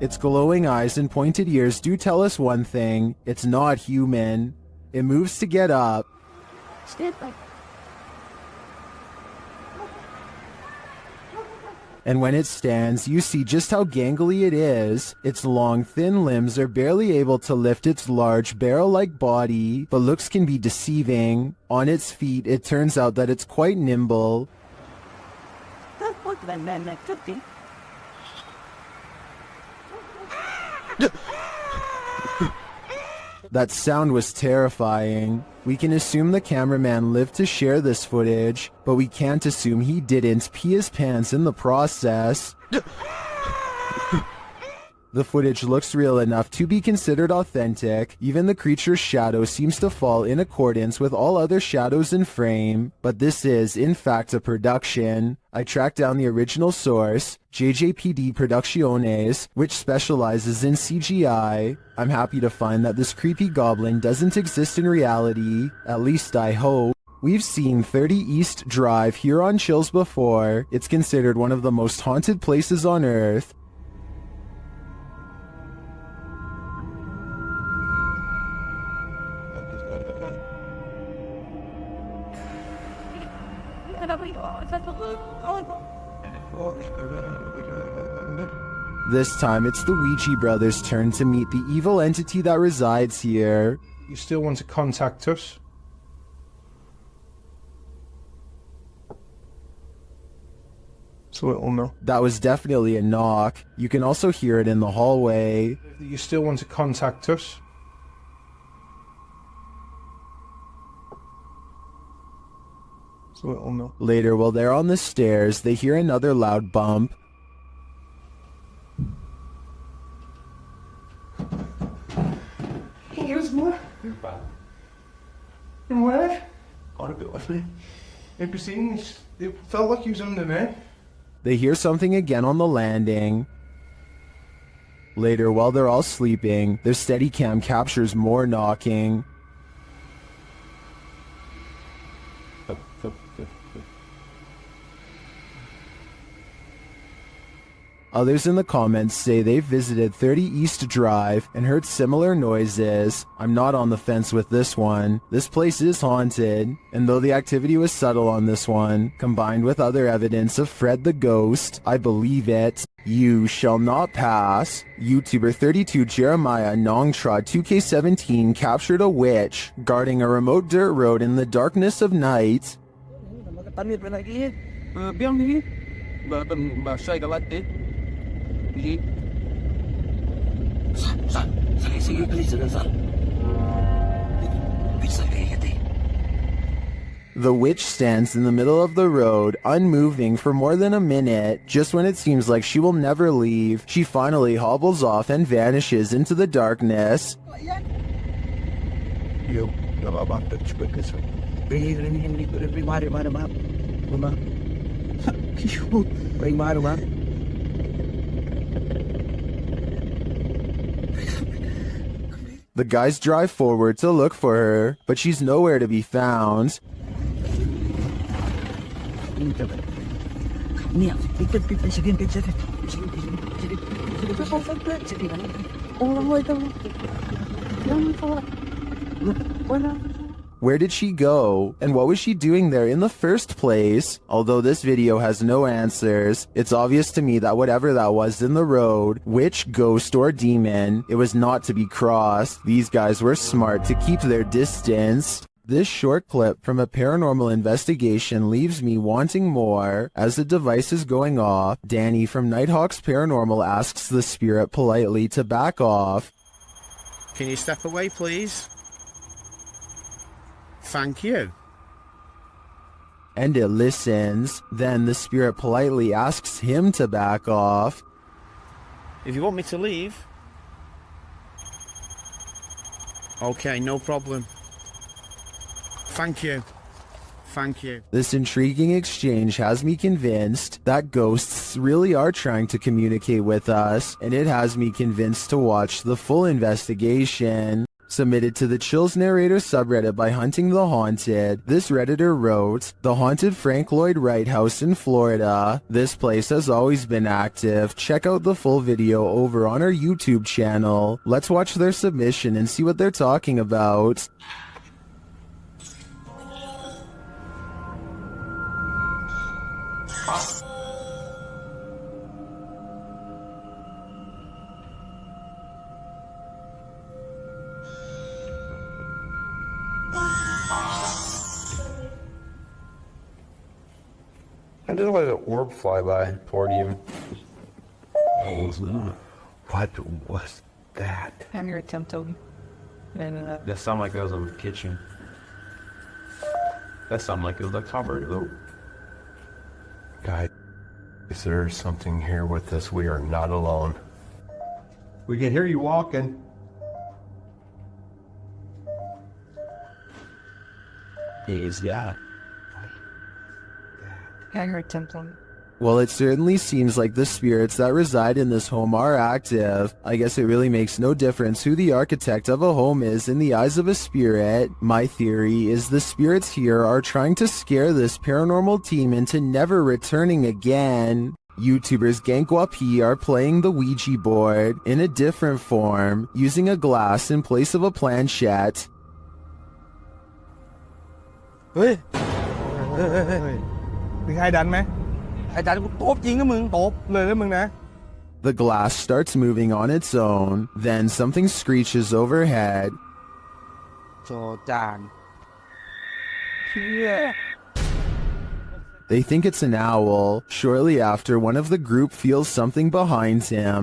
Its glowing eyes and pointed ears do tell us one thing: it's not human. It moves to get up. And when it stands, you see just how gangly it is. Its long, thin limbs are barely able to lift its large, barrel-like body, but looks can be deceiving. On its feet, it turns out that it's quite nimble. That sound was terrifying. We can assume the cameraman lived to share this footage, but we can't assume he didn't pee his pants in the process. The footage looks real enough to be considered authentic. Even the creature's shadow seems to fall in accordance with all other shadows in frame, but this is, in fact, a production. I tracked down the original source, JJPD Producciones, which specializes in CGI. I'm happy to find that this creepy goblin doesn't exist in reality, at least I hope. We've seen 30 East Drive here on Chills before. It's considered one of the most haunted places on Earth. This time, it's the Ouija brothers' turn to meet the evil entity that resides here. You still want to contact us? So it'll know. That was definitely a knock. You can also hear it in the hallway. You still want to contact us? So it'll know. Later, while they're on the stairs, they hear another loud bump. Here's more. And where? Got a bit with me. Have you seen this? It felt like he was under me. They hear something again on the landing. Later, while they're all sleeping, their Steadicam captures more knocking. Others in the comments say they've visited 30 East Drive and heard similar noises. I'm not on the fence with this one. This place is haunted, and though the activity was subtle on this one, combined with other evidence of Fred the Ghost, I believe it. You shall not pass. YouTuber 32 Jeremiah Nongtrod 2K17 captured a witch guarding a remote dirt road in the darkness of night. The witch stands in the middle of the road, unmoving for more than a minute. Just when it seems like she will never leave, she finally hobbles off and vanishes into the darkness. The guys drive forward to look for her, but she's nowhere to be found. Where did she go? And what was she doing there in the first place? Although this video has no answers, it's obvious to me that whatever that was in the road, witch, ghost, or demon, it was not to be crossed. These guys were smart to keep their distance. This short clip from a paranormal investigation leaves me wanting more. As the device is going off, Danny from Nighthawks Paranormal asks the spirit politely to back off. Can you step away, please? Thank you. And it listens. Then the spirit politely asks him to back off. If you want me to leave. Okay, no problem. Thank you. Thank you. This intriguing exchange has me convinced that ghosts really are trying to communicate with us, and it has me convinced to watch the full investigation. Submitted to the Chills Narrator subreddit by Hunting the Haunted, this redditor wrote, "The haunted Frank Lloyd Wright house in Florida. This place has always been active. Check out the full video over on our YouTube channel. Let's watch their submission and see what they're talking about." I just let an orb fly by toward you. What was that? I'm your attempt, Toby. And That sounded like it was in the kitchen. That sounded like it was a cupboard, though. Guys, is there something here with us? We are not alone. We can hear you walking. Yeah. I heard something. Well, it certainly seems like the spirits that reside in this home are active. I guess it really makes no difference who the architect of a home is in the eyes of a spirit. My theory is the spirits here are trying to scare this paranormal team into never returning again. YouTubers Gankwapi are playing the Ouija board in a different form, using a glass in place of a planchette. เฮ้ยมีใครดันไหมไอ้ดันกูตบจริงนะมึงตบเลยนะมึงนะ The glass starts moving on its own, then something screeches overhead. โจจาน They think it's an owl. Shortly after, one of the group feels something behind him.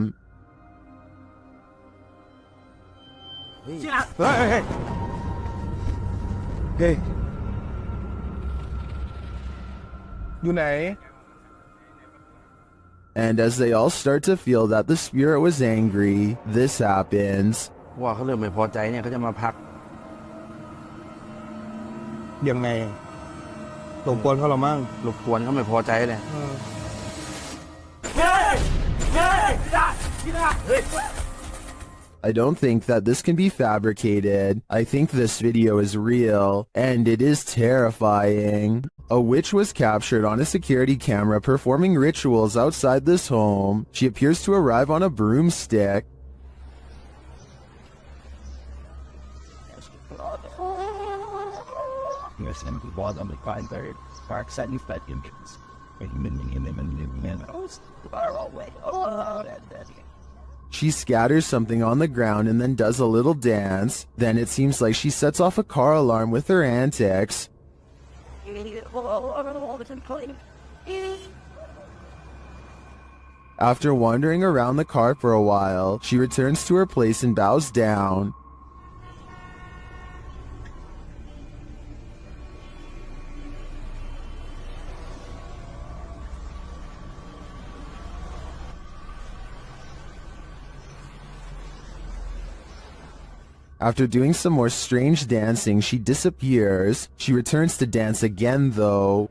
เฮ้ยเฮ้ยเฮ้ยอยู่ไหน And as they all start to feel that the spirit was angry, this happens. ว่าเขาเริ่มไม่พอใจเนี่ยเขาจะมาพัก ยังไงรบกวนเขาหรอมั่ง รบกวนเขาไม่พอใจเลย I don't think that this can be fabricated. I think this video is real, and it is terrifying. A witch was captured on a security camera performing rituals outside this home. She appears to arrive on a broomstick. She scatters something on the ground and then does a little dance. Then it seems like she sets off a car alarm with her antics. After wandering around the car for a while, she returns to her place and bows down. After doing some more strange dancing, she disappears. She returns to dance again, though.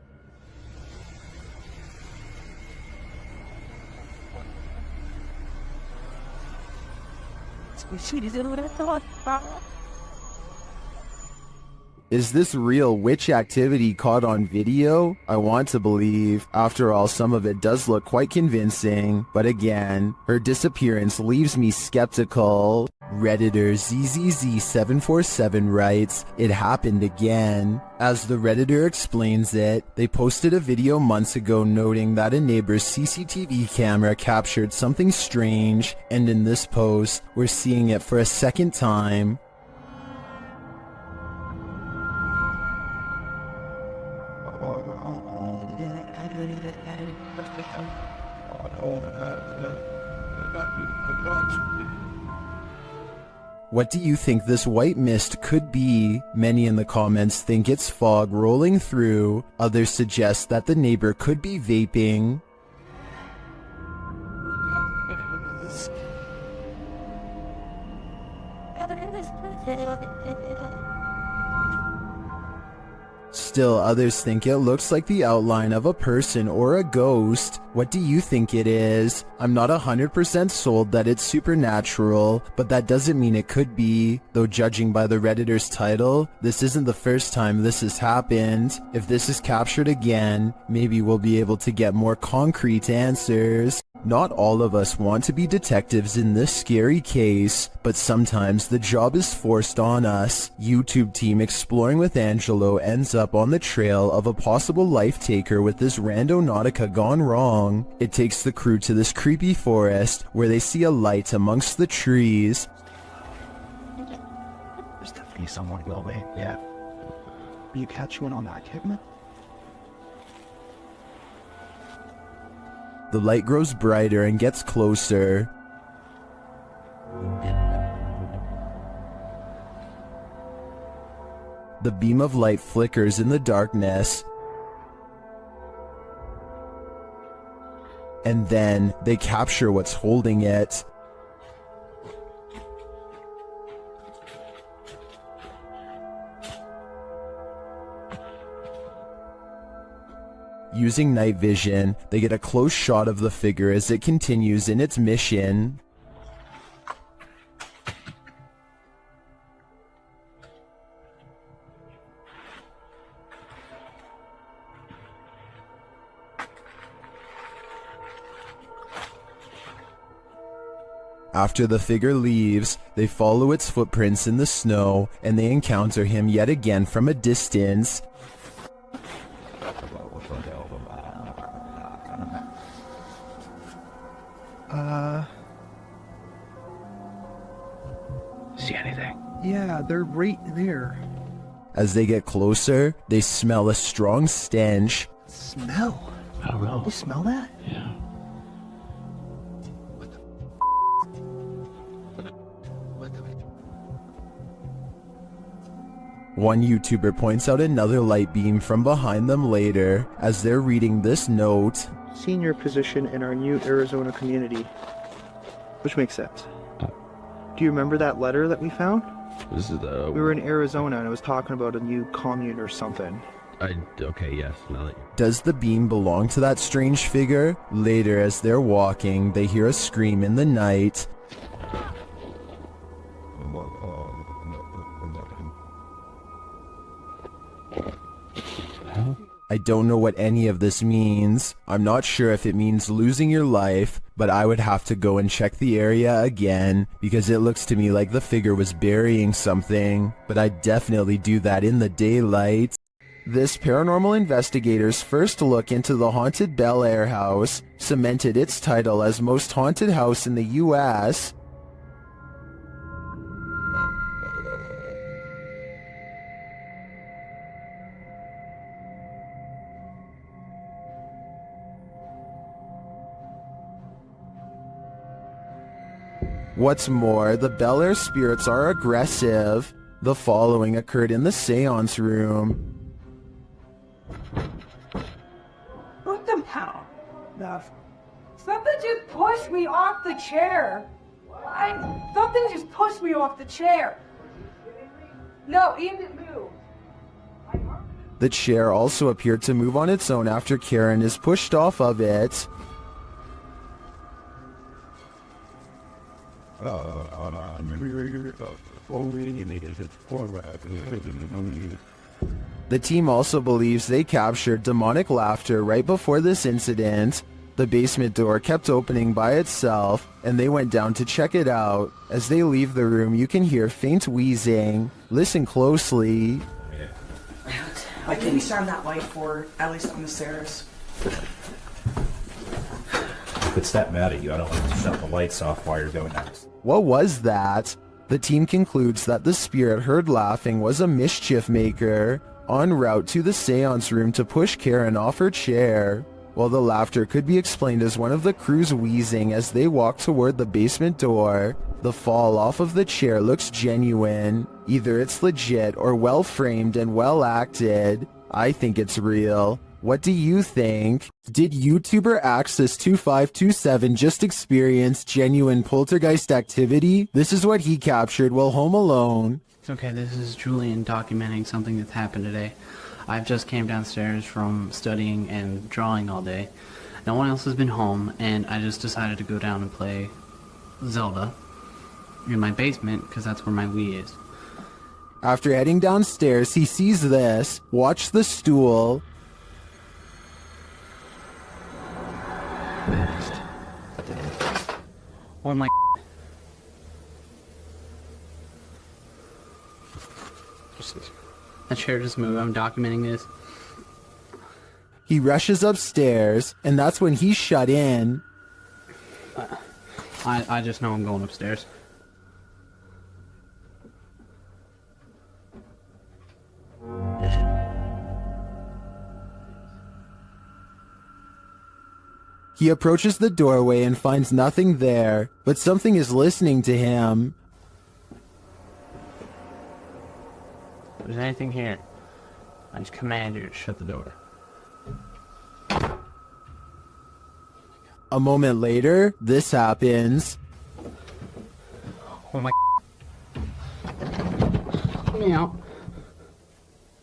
Is this real witch activity caught on video? I want to believe. After all, some of it does look quite convincing. But again, her disappearance leaves me skeptical. Redditor ZZZ747 writes, "It happened again." As the Redditor explains it, they posted a video months ago noting that a neighbor's CCTV camera captured something strange, and in this post, we're seeing it for a second time. What do you think this white mist could be? Many in the comments think it's fog rolling through. Others suggest that the neighbor could be vaping. Still, others think it looks like the outline of a person or a ghost. What do you think it is? I'm not 100% sold that it's supernatural, but that doesn't mean it could be. Though judging by the Redditor's title, this isn't the first time this has happened. If this is captured again, maybe we'll be able to get more concrete answers. Not all of us want to be detectives in this scary case, but sometimes the job is forced on us. YouTube team Exploring with Angelo ends up on the trail of a possible life taker with this randonautica gone wrong. It takes the crew to this creepy forest where they see a light amongst the trees. There's definitely someone going, yeah. Will you catch one on that, Kidman? The light grows brighter and gets closer. The beam of light flickers in the darkness. And then they capture what's holding it. Using night vision, they get a close shot of the figure as it continues in its mission. After the figure leaves, they follow its footprints in the snow and they encounter him yet again from a distance. See anything? Yeah, they're right there. As they get closer, they smell a strong stench. Smell? I don't know. You smell that? Yeah. One YouTuber points out another light beam from behind them later as they're reading this note. Senior position in our new Arizona community. Which makes sense. Do you remember that letter that we found? This is the... We were in Arizona and it was talking about a new commune or something. Okay, yes. Now that you... Does the beam belong to that strange figure? Later, as they're walking, they hear a scream in the night. I don't know what any of this means. I'm not sure if it means losing your life, but I would have to go and check the area again because it looks to me like the figure was burying something, but I'd definitely do that in the daylight. This paranormal investigator's first look into the haunted Bel Air house cemented its title as most haunted house in the US. What's more, the Bel Air spirits are aggressive. The following occurred in the seance room. What the hell? Something just pushed me off the chair. Something just pushed me off the chair. No, it didn't move. The chair also appeared to move on its own after Karen is pushed off of it. The team also believes they captured demonic laughter right before this incident. The basement door kept opening by itself, and they went down to check it out. As they leave the room, you can hear faint wheezing. Listen closely. Why can't you shine that light for at least on the stairs? If it's that mad at you, I don't want to shut the lights off while you're going out. What was that? The team concludes that the spirit heard laughing was a mischief maker en route to the seance room to push Karen off her chair. While the laughter could be explained as one of the crew's wheezing as they walk toward the basement door, the fall off of the chair looks genuine. Either it's legit or well framed and well acted. I think it's real. What do you think? Did YouTuber Access2527 just experience genuine poltergeist activity? This is what he captured while home alone. It's okay, this is Julian documenting something that's happened today. I've just came downstairs from studying and drawing all day. No one else has been home, and I just decided to go down and play Zelda in my basement, because that's where my Wii is. After heading downstairs, he sees this. Watch the stool. Or my that chair just moved. I'm documenting this. He rushes upstairs, and that's when he's shut in. I just know I'm going upstairs. He approaches the doorway and finds nothing there, but something is listening to him. If there's anything here, I just command you to shut the door. A moment later, this happens. Oh my... Let me out.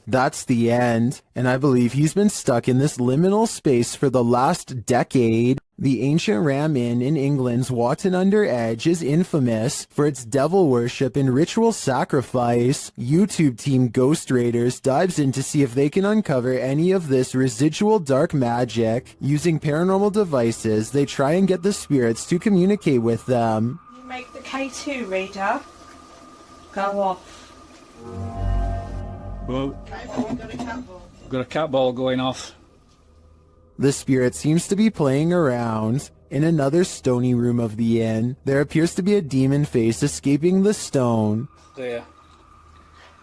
That's the end, and I believe he's been stuck in this liminal space for the last decade. The ancient Ram Inn in England's Watton-under-Edge is infamous for its devil worship and ritual sacrifice. YouTube team Ghost Raiders dives in to see if they can uncover any of this residual dark magic. Using paranormal devices, they try and get the spirits to communicate with them. You make the K2 reader go off. Well, I've got a cat ball going off. The spirit seems to be playing around. In another stony room of the inn, there appears to be a demon face escaping the stone. There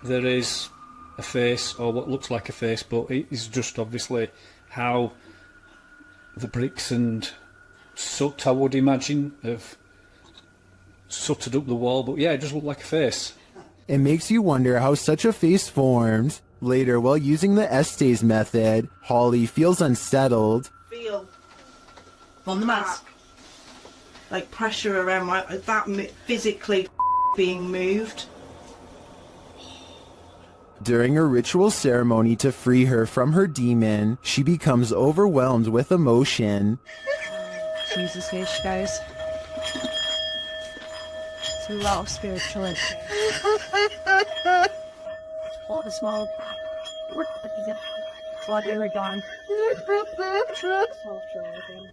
is a face, or what looks like a face, but it is just obviously how the bricks and soot, I would imagine, have sooted up the wall. But yeah, it just looked like a face. It makes you wonder how such a face formed. Later, while using the Estes method, Holly feels unsettled. Feel on the mask, like pressure around that physically being moved. During a ritual ceremony to free her from her demon, she becomes overwhelmed with emotion. Jesus, here she goes. It's a lot of spiritual energy. What a small.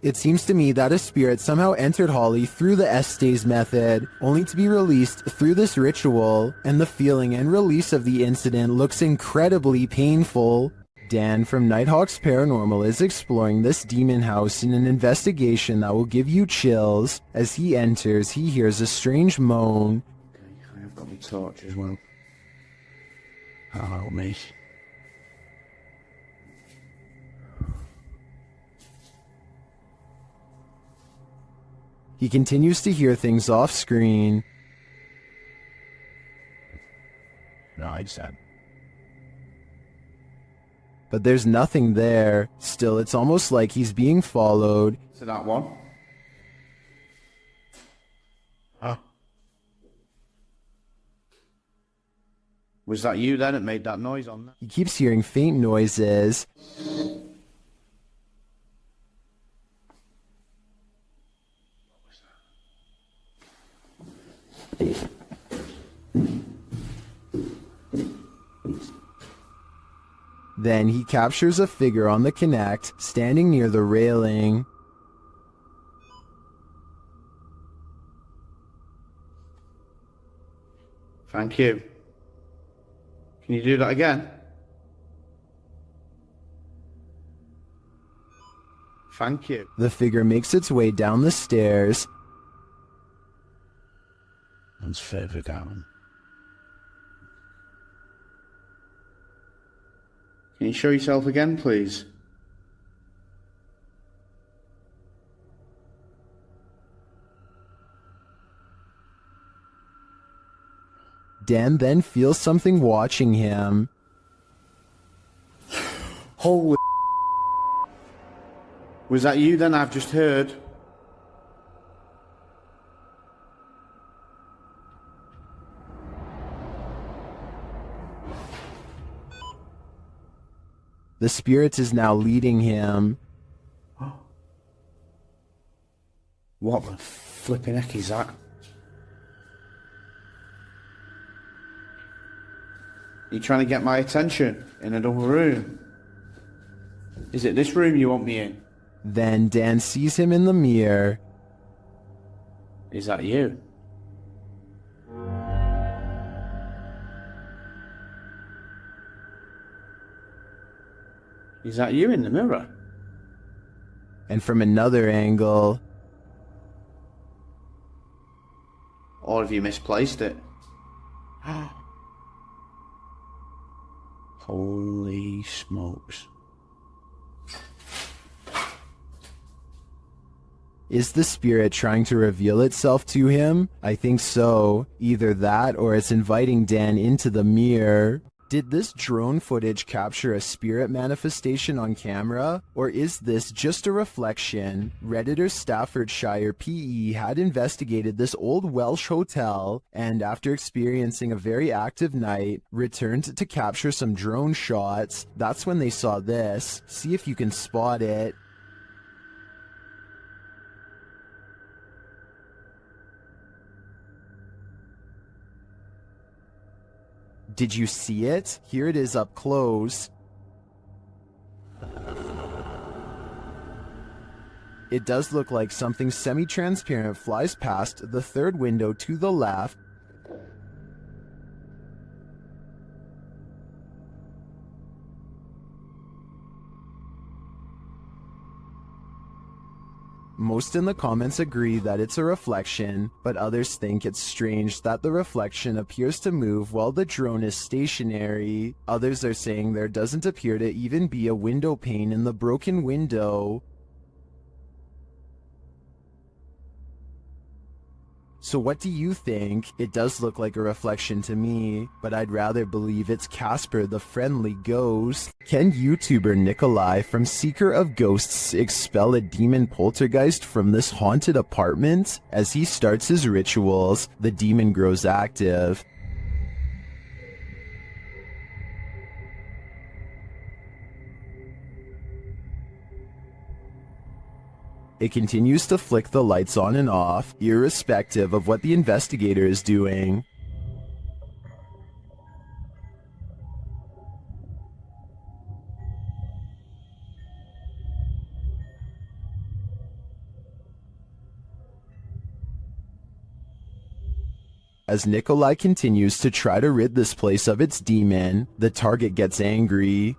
It seems to me that a spirit somehow entered Holly through the Estes method, only to be released through this ritual, and the feeling and release of the incident looks incredibly painful. Dan from Nighthawk's Paranormal is exploring this demon house in an investigation that will give you chills. As he enters, he hears a strange moan. I've got my torch as well. That'll help me. He continues to hear things off screen. No, I said. But there's nothing there. Still, it's almost like he's being followed. So that one. Huh? Was that you then that made that noise on there? He keeps hearing faint noises. Then he captures a figure on the Kinect, standing near the railing. Thank you. Can you do that again? Thank you. The figure makes its way down the stairs. And further down. Can you show yourself again, please? Dan then feels something watching him. Holy... Was that you then? I've just heard. The spirit is now leading him. What the flipping heck is that? You're trying to get my attention in another room. Is it this room you want me in? Then Dan sees him in the mirror. Is that you? Is that you in the mirror? And from another angle... Or have you misplaced it? Holy smokes. Is the spirit trying to reveal itself to him? I think so. Either that or it's inviting Dan into the mirror. Did this drone footage capture a spirit manifestation on camera, or is this just a reflection? Redditor Staffordshire PE had investigated this old Welsh hotel and, after experiencing a very active night, returned to capture some drone shots. That's when they saw this. See if you can spot it. Did you see it? Here it is up close. It does look like something semi-transparent flies past the third window to the left. Most in the comments agree that it's a reflection, but others think it's strange that the reflection appears to move while the drone is stationary. Others are saying there doesn't appear to even be a window pane in the broken window. So what do you think? It does look like a reflection to me, but I'd rather believe it's Casper the Friendly Ghost. Can YouTuber Nikolai from Seeker of Ghosts expel a demon poltergeist from this haunted apartment? As he starts his rituals, the demon grows active. It continues to flick the lights on and off, irrespective of what the investigator is doing. As Nikolai continues to try to rid this place of its demon, the target gets angry.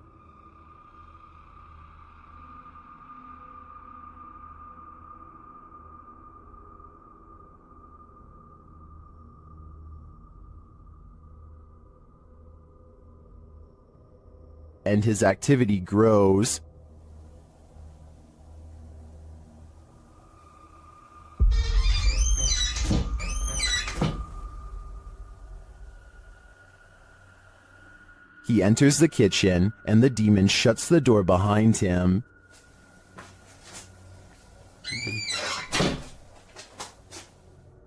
And his activity grows. He enters the kitchen, and the demon shuts the door behind him.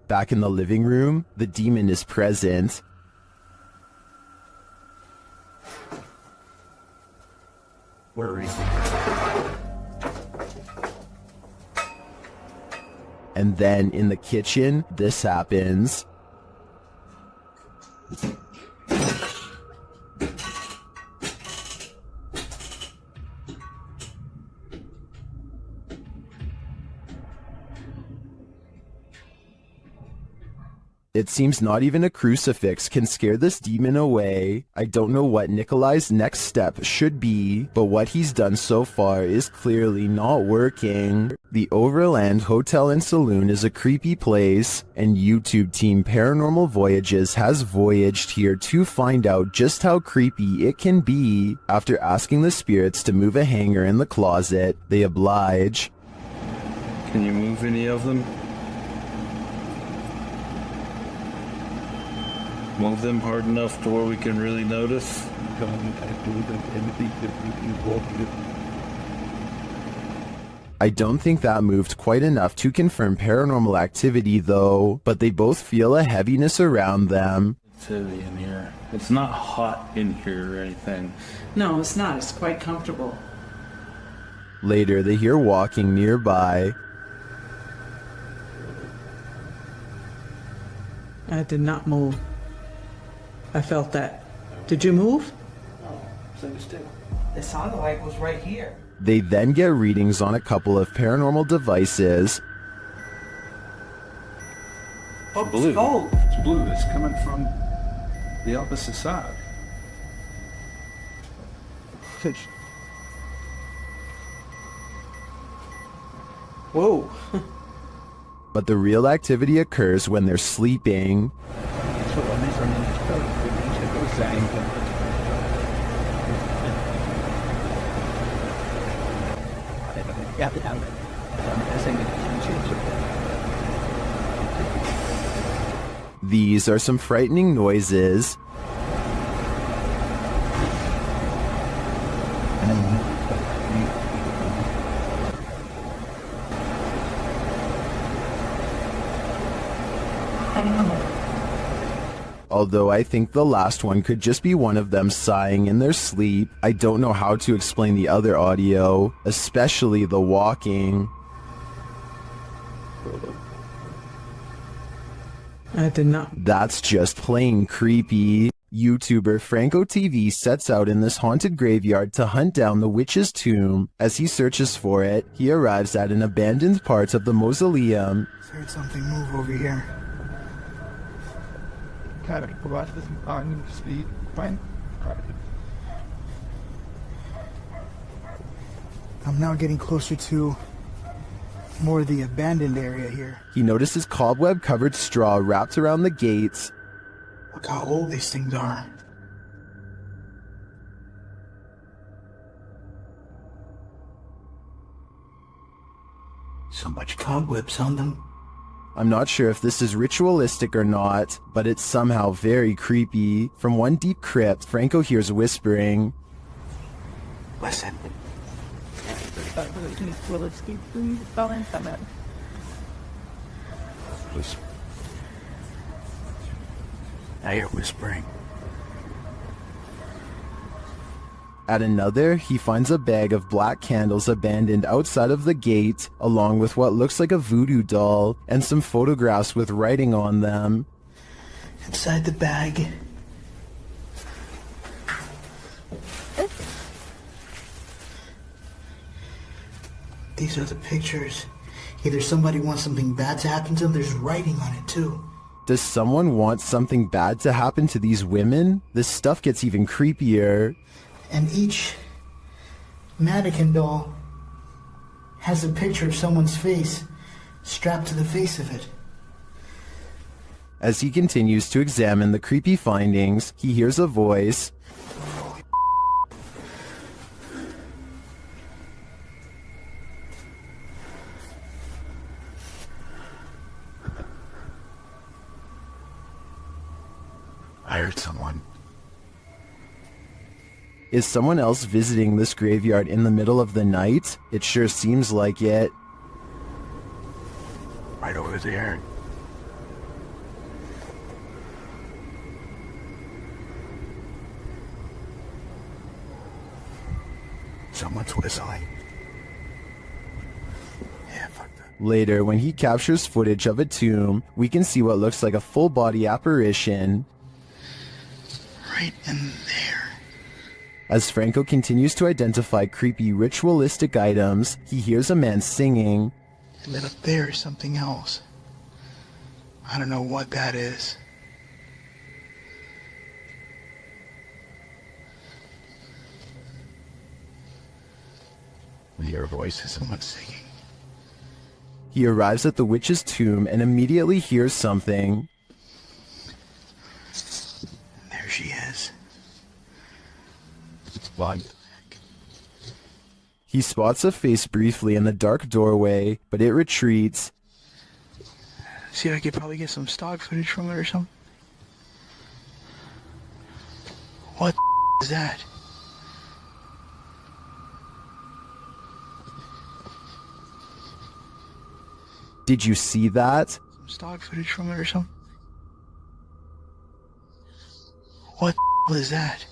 Back in the living room, the demon is present. Where is he? And then in the kitchen, this happens. It seems not even a crucifix can scare this demon away. I don't know what Nikolai's next step should be, but what he's done so far is clearly not working. The Overland Hotel and Saloon is a creepy place, and YouTube team Paranormal Voyages has voyaged here to find out just how creepy it can be. After asking the spirits to move a hanger in the closet, they oblige. Can you move any of them? Move them hard enough to where we can really notice. I don't think that moved quite enough to confirm paranormal activity though, but they both feel a heaviness around them. It's heavy in here. It's not hot in here or anything. No, it's not. It's quite comfortable. Later, they hear walking nearby. I did not move. I felt that. Did you move? No, so still. It sounded like it was right here. They then get readings on a couple of paranormal devices. Oh, blue. it's gold. It's blue. It's coming from the opposite side. Whoa. But the real activity occurs when they're sleeping. These are some frightening noises. Although I think the last one could just be one of them sighing in their sleep, I don't know how to explain the other audio, especially the walking. I did not. That's just plain creepy. YouTuber Franco TV sets out in this haunted graveyard to hunt down the witch's tomb. As he searches for it, he arrives at an abandoned part of the mausoleum. Heard something move over here. I'm now getting closer to more of the abandoned area here. He notices cobweb-covered straw wrapped around the gates. Look how old these things are. So much cobwebs on them. I'm not sure if this is ritualistic or not, but it's somehow very creepy. From one deep crypt, Franco hears whispering. Listen. Now you're whispering. At another, he finds a bag of black candles abandoned outside of the gate, along with what looks like a voodoo doll, and some photographs with writing on them. Inside the bag. These are the pictures. Either somebody wants something bad to happen to them, there's writing on it too. Does someone want something bad to happen to these women? This stuff gets even creepier. And each mannequin doll has a picture of someone's face strapped to the face of it. As he continues to examine the creepy findings, he hears a voice. I heard someone. Is someone else visiting this graveyard in the middle of the night? It sure seems like it. Right over there. Someone's whistling. Yeah, fuck that. Later, when he captures footage of a tomb, we can see what looks like a full-body apparition. Right in there. As Franco continues to identify creepy ritualistic items, he hears a man singing. And then up there is something else. I don't know what that is. We hear a voice of someone singing. He arrives at the witch's tomb and immediately hears something. There she is. What? He spots a face briefly in the dark doorway, but it retreats. See, I could probably get some stock footage from it or something. What is that? Did you see that? Some stock footage from it or something. What was that?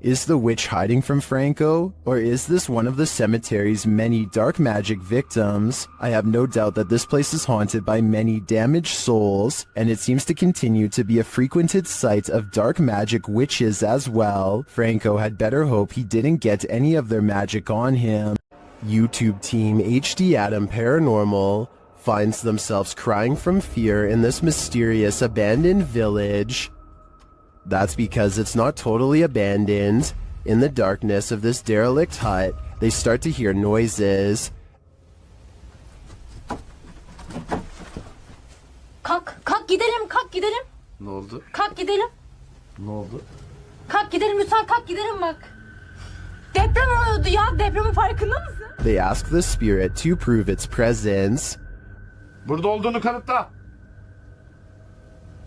Is the witch hiding from Franco? Or is this one of the cemetery's many dark magic victims? I have no doubt that this place is haunted by many damaged souls, and it seems to continue to be a frequented site of dark magic witches as well. Franco had better hope he didn't get any of their magic on him. YouTube team HD Adam Paranormal finds themselves crying from fear in this mysterious abandoned village. That's because it's not totally abandoned. In the darkness of this derelict hut, they start to hear noises. Kalk gidelim, kalk gidelim. Ne oldu? Kalk gidelim. Ne oldu? Kalk gidelim lütfen, kalk gidelim bak. Deprem oluyordu ya, depremin farkında mısın? They ask the spirit to prove its presence. Burada olduğunu kanıtla.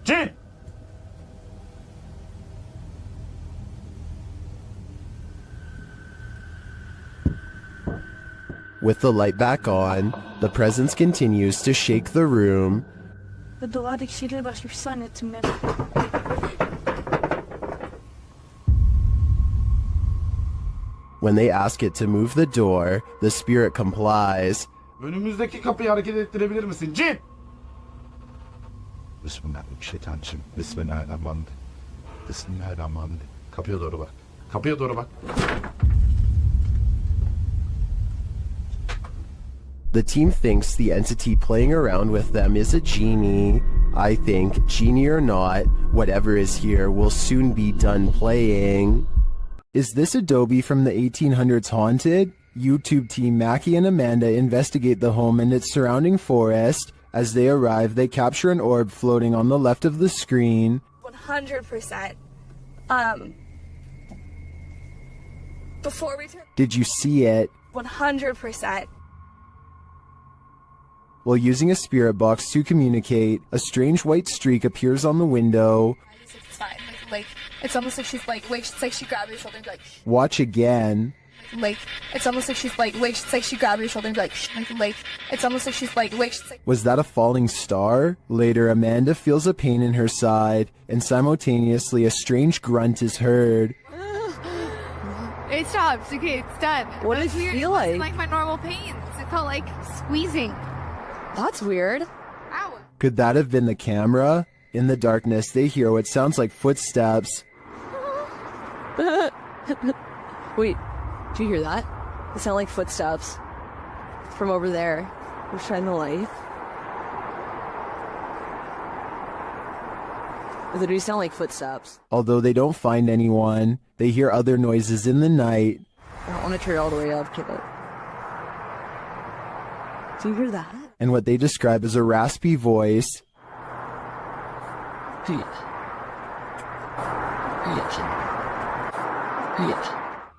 Cin! With the light back on, the presence continues to shake the room. Ve doğadaki şeyleri başka bir şey zannettim ben. When they ask it to move the door, the spirit complies. Önümüzdeki kapıyı hareket ettirebilir misin? Cin! Bismillahirrahmanirrahim. Bismillahirrahmanirrahim. Bismillahirrahmanirrahim. Kapıya doğru bak. Kapıya doğru bak. The team thinks the entity playing around with them is a genie. I think, genie or not, whatever is here will soon be done playing. Is this Adobe from the 1800s haunted? YouTube team Mackie and Amanda investigate the home and its surrounding forest. As they arrive, they capture an orb floating on the left of the screen. 100%. Before we turn... Did you see it? 100%. While using a spirit box to communicate, a strange white streak appears on the window. It's fine. Like, it's almost like she's like, wait, it's like she grabbed your shoulder and be like, Watch again. like, it's almost like she's like, wait, it's like she grabbed your shoulder and be like, it's almost like she's like, wait, it's like... Was that a falling star? Later, Amanda feels a pain in her side, and simultaneously a strange grunt is heard. It stopped. Okay, it's done. What did it weird. feel It wasn't like? like my normal pains. It felt like squeezing. That's weird. Ow. Could that have been the camera? In the darkness, they hear what sounds like footsteps. Wait, do you hear that? It sound like footsteps from over there. We'll shine the light. It literally sound like footsteps. Although they don't find anyone, they hear other noises in the night. I don't want to turn it all the way up, kid. Do you hear that? And what they describe as a raspy voice.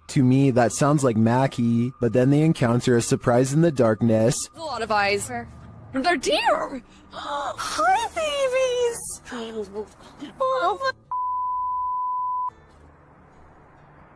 To me, that sounds like Mackie, but then they encounter a surprise in the darkness. There's a lot of eyes. They're deer! Hi, babies! Oh,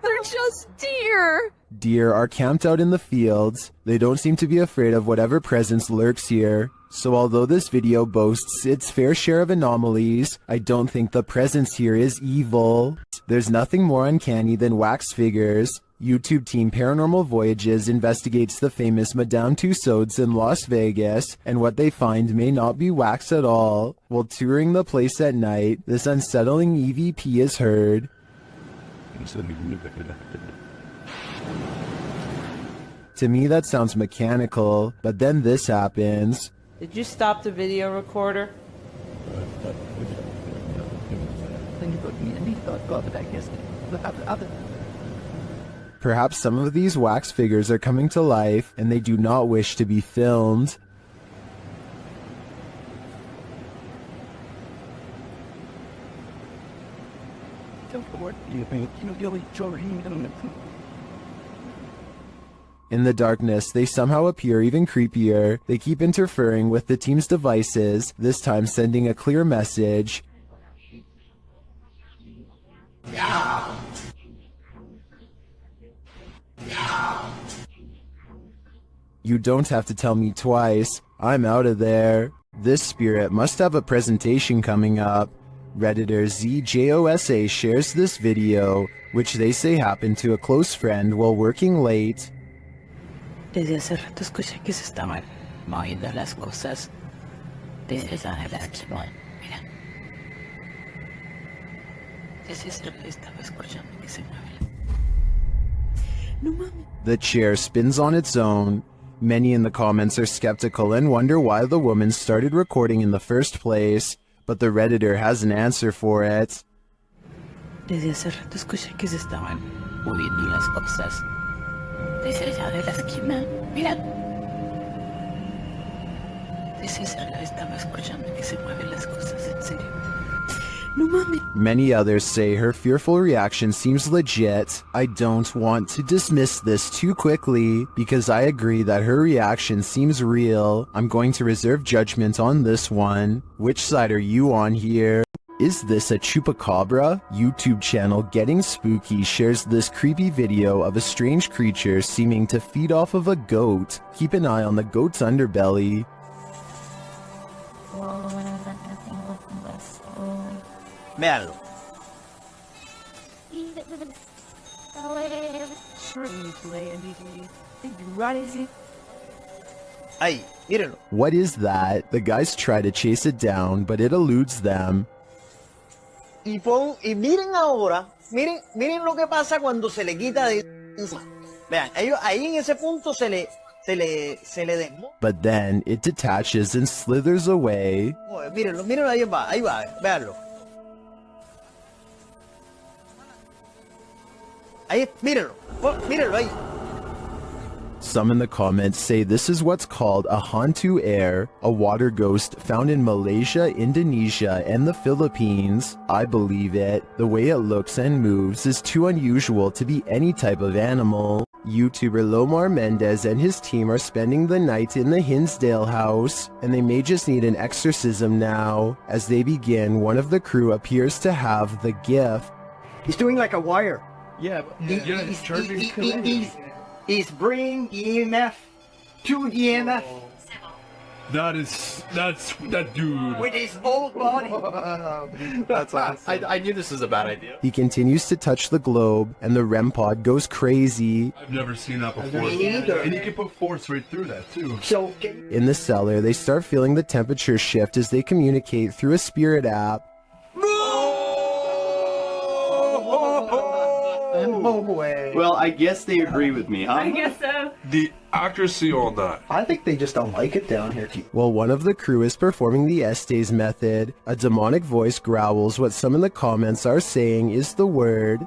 they're just deer! Deer are camped out in the fields. They don't seem to be afraid of whatever presence lurks here. So although this video boasts its fair share of anomalies, I don't think the presence here is evil. There's nothing more uncanny than wax figures. YouTube team Paranormal Voyages investigates the famous Madame Tussauds in Las Vegas, and what they find may not be wax at all. While touring the place at night, this unsettling EVP is heard. To me that sounds mechanical, but then this happens. Did you stop the video recorder? Perhaps some of these wax figures are coming to life, and they do not wish to be filmed. In the darkness, they somehow appear even creepier. They keep interfering with the team's devices, this time sending a clear message. You don't have to tell me twice. I'm out of there. This spirit must have a presentation coming up. Redditor ZJOSA shares this video, which they say happened to a close friend while working late. Desde hace rato escuché que se estaban moviendo las cosas. Desde esa relación. Mira. Desde esa estaba escuchando que se mueve. No mames. The chair spins on its own. Many in the comments are skeptical and wonder why the woman started recording in the first place, but the Redditor has an answer for it. Desde hace rato escuché que se estaban moviendo las cosas. Desde allá de la esquina, mira. Desde allá estaba escuchando que se mueven las cosas, en serio. No mames. Many others say her fearful reaction seems legit. I don't want to dismiss this too quickly, because I agree that her reaction seems real. I'm going to reserve judgment on this one. Which side are you on here? Is this a chupacabra? YouTube channel Getting Spooky shares this creepy video of a strange creature seeming to feed off of a goat. Keep an eye on the goat's underbelly. Véanlo. Ahí, mírenlo. What is that? The guys try to chase it down, but it eludes them. Y miren ahora, miren lo que pasa cuando se le quita de encima. Vean, ellos ahí en ese punto se le desmonta. But then it detaches and slithers away. Mírenlo, ahí va, véanlo. Ahí, mírenlo ahí. Some in the comments say this is what's called a hantu air, a water ghost found in Malaysia, Indonesia, and the Philippines. I believe it. The way it looks and moves is too unusual to be any type of animal. YouTuber Lomar Mendez and his team are spending the night in the Hinsdale house, and they may just need an exorcism now. As they begin, one of the crew appears to have the gift. He's doing like a wire. Yeah, but he's charging. He's bringing EMF to EMF. That's that dude. With his whole body. That's awesome. I knew this was a bad idea. He continues to touch the globe, and the REM pod goes crazy. I've never seen that before. And you can put force right through that too. So in the cellar, they start feeling the temperature shift as they communicate through a spirit app. Well, I guess they agree with me, huh? I guess so. The accuracy on that. I think they just don't like it down here. While one of the crew is performing the Estes method, a demonic voice growls what some in the comments are saying is the word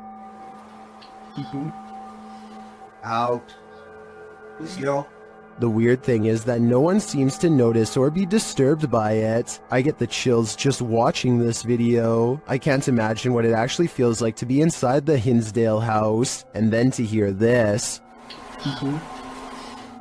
out. Yo. The weird thing is that no one seems to notice or be disturbed by it. I get the chills just watching this video. I can't imagine what it actually feels like to be inside the Hinsdale house, and then to hear this.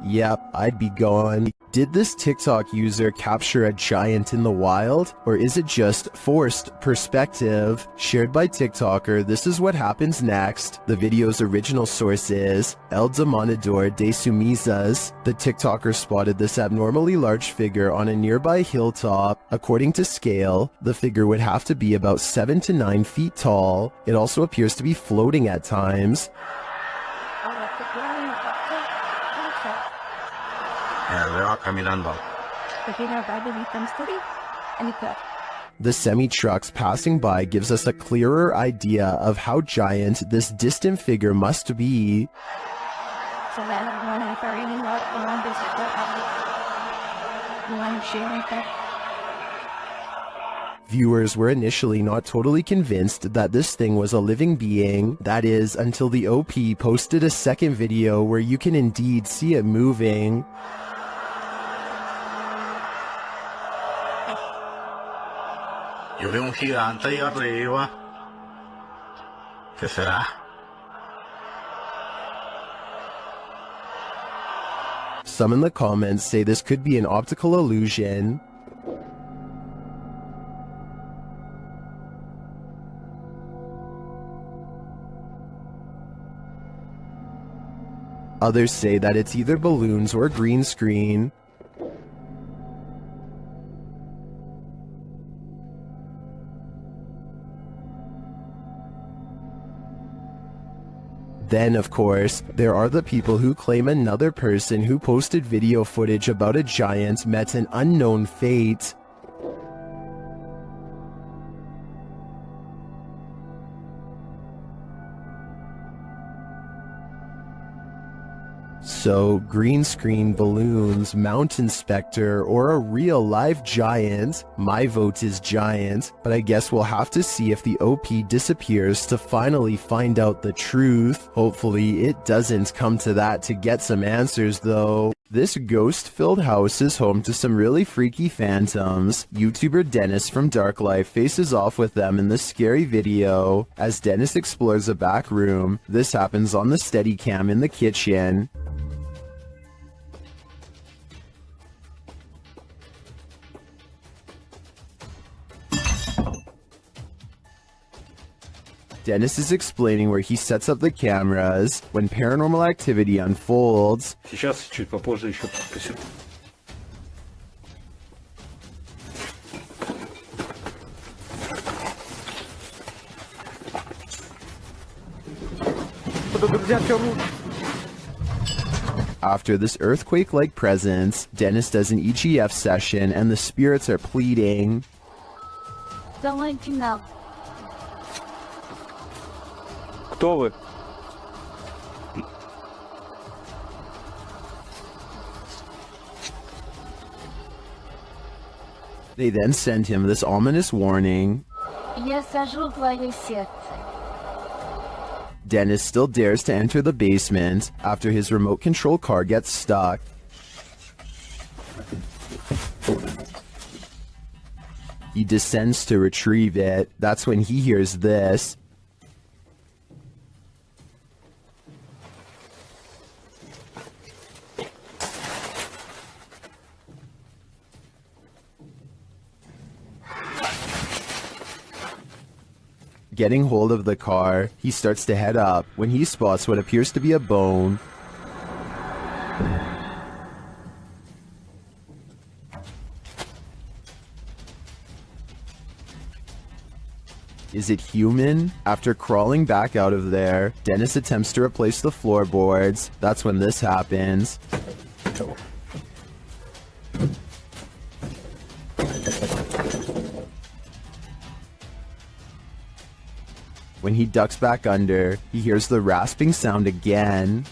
Yep, I'd be gone. Did this TikTok user capture a giant in the wild? Or is it just forced perspective? Shared by TikToker, this is what happens next. The video's original source is El Demonador de Sumizas. The TikToker spotted this abnormally large figure on a nearby hilltop. According to scale, the figure would have to be about 7 to 9 feet tall. It also appears to be floating at times. The semi-trucks passing by gives us a clearer idea of how giant this distant figure must be. Viewers were initially not totally convinced that this thing was a living being, that is, until the OP posted a second video where you can indeed see it moving. Yo veo un gigante ahí arriba. ¿Qué será? Some in the comments say this could be an optical illusion. Others say that it's either balloons or green screen. Then, of course, there are the people who claim another person who posted video footage about a giant met an unknown fate. So, green screen, balloons, mountain specter, or a real live giant? My vote is giant, but I guess we'll have to see if the OP disappears to finally find out the truth. Hopefully it doesn't come to that to get some answers though. This ghost-filled house is home to some really freaky phantoms. YouTuber Dennis from Dark Life faces off with them in this scary video. As Dennis explores a back room, this happens on the Steadicam in the kitchen. Dennis is explaining where he sets up the cameras when paranormal activity unfolds. Сейчас чуть попозже еще подпишу. After this earthquake-like presence, Dennis does an EGF session and the spirits are pleading. Don't let you know. Кто вы? They then send him this ominous warning. Я сожру твое сердце. Dennis still dares to enter the basement after his remote control car gets stuck. He descends to retrieve it. That's when he hears this. Getting hold of the car, he starts to head up when he spots what appears to be a bone. Is it human? After crawling back out of there, Dennis attempts to replace the floorboards. That's when this happens. When he ducks back under, he hears the rasping sound again.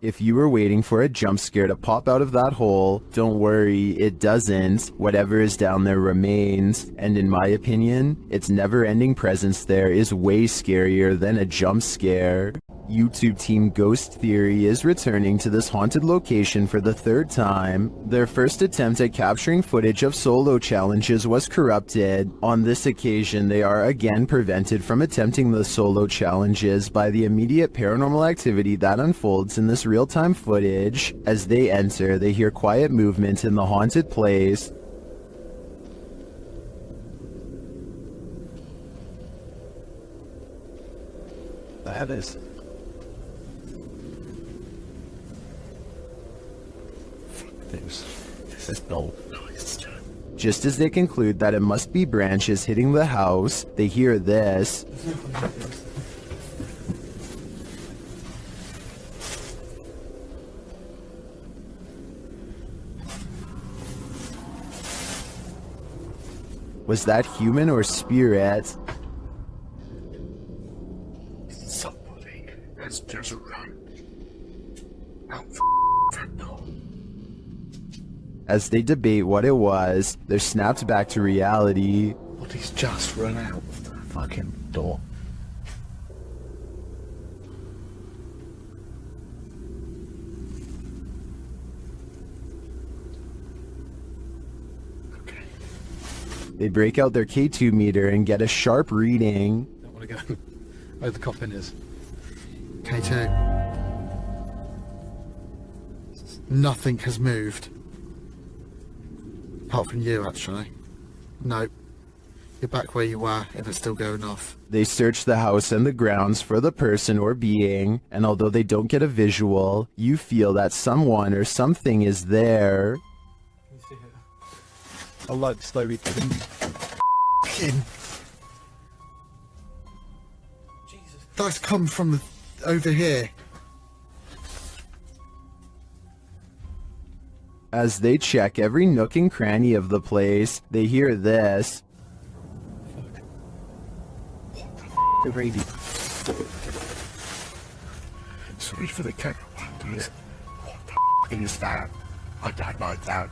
If you were waiting for a jump scare to pop out of that hole, don't worry, it doesn't. Whatever is down there remains, and in my opinion, its never-ending presence there is way scarier than a jump scare. YouTube team Ghost Theory is returning to this haunted location for the third time. Their first attempt at capturing footage of solo challenges was corrupted. On this occasion, they are again prevented from attempting the solo challenges by the immediate paranormal activity that unfolds in this real-time footage. As they enter, they hear quiet movement in the haunted place. That is. This is no noise. Just as they conclude that it must be branches hitting the house, they hear this. Was that human or spirit? Somebody has just run out front door. As they debate what it was, they're snapped back to reality. But he's just run out of the fucking door. They break out their K2 meter and get a sharp reading. Don't want to go where the coffin is. K2. Nothing has moved. Apart from you, actually. Nope. You're back where you were, and it's still going off. They search the house and the grounds for the person or being, and although they don't get a visual, you feel that someone or something is there. I'll like slowly. That's come from over here. As they check every nook and cranny of the place, they hear this. The radio. Sorry for the camera. What the is that? I don't like that.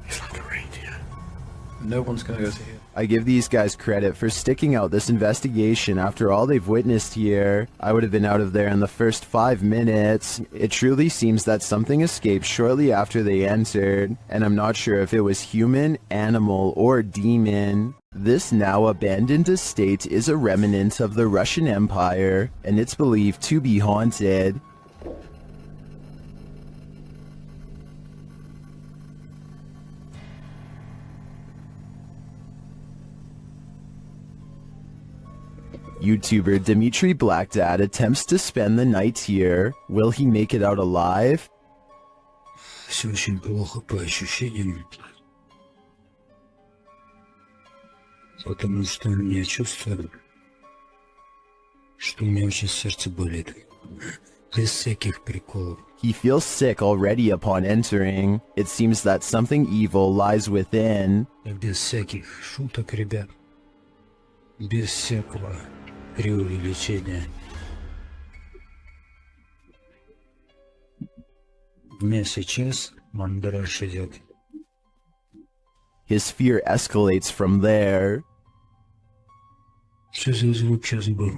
It's like a radio. No one's going to go to here. I give these guys credit for sticking out this investigation after all they've witnessed here. I would have been out of there in the first 5 minutes. It truly seems that something escaped shortly after they entered, and I'm not sure if it was human, animal, or demon. This now abandoned estate is a remnant of the Russian Empire, and it's believed to be haunted. YouTuber Dimitri Black Dad attempts to spend the night here. Will he make it out alive? Все очень плохо по ощущениям, потому что я чувствую, что у меня очень сердце болит. Без всяких приколов. He feels sick already upon entering. It seems that something evil lies within. Без всяких шуток, ребят. Без всякого преувеличения. У меня сейчас мандраж идет. His fear escalates from there. Что за звук сейчас был?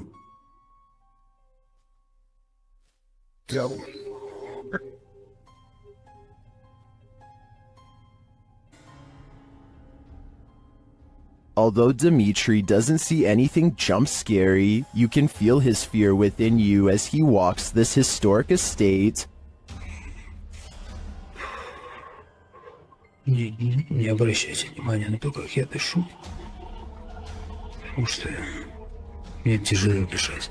Although Dimitri doesn't see anything jump scary, you can feel his fear within you as he walks this historic estate. Не обращайте внимания на то, как я дышу. Потому что мне тяжело дышать.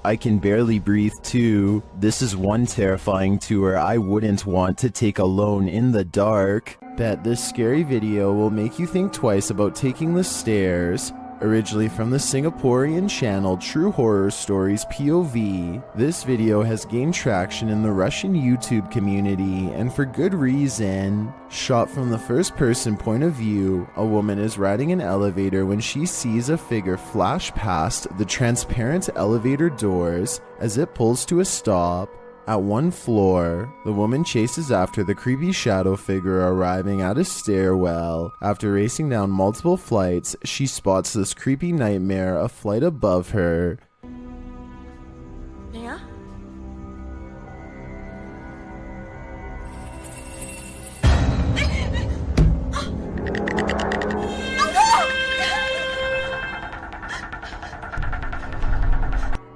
I can barely breathe too. This is one terrifying tour I wouldn't want to take alone in the dark. Bet this scary video will make you think twice about taking the stairs. Originally from the Singaporean channel True Horror Stories POV, this video has gained traction in the Russian YouTube community, and for good reason. Shot from the first person point of view, a woman is riding an elevator when she sees a figure flash past the transparent elevator doors as it pulls to a stop. At one floor, the woman chases after the creepy shadow figure arriving at a stairwell. After racing down multiple flights, she spots this creepy nightmare a flight above her. Yeah?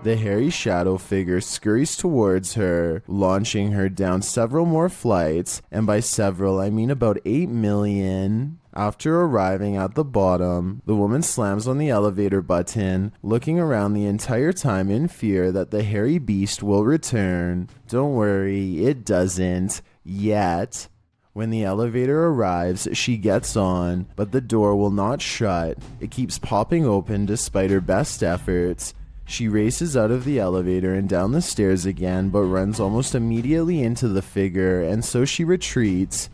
The hairy shadow figure scurries towards her, launching her down several more flights, and by several I mean about 8 million. After arriving at the bottom, the woman slams on the elevator button, looking around the entire time in fear that the hairy beast will return. Don't worry, it doesn't. Yet. When the elevator arrives, she gets on, but the door will not shut. It keeps popping open despite her best efforts. She races out of the elevator and down the stairs again, but runs almost immediately into the figure, and so she retreats.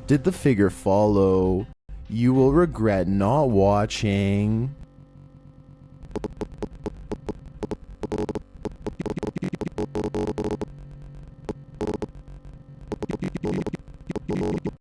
Did the figure follow? You will regret not watching.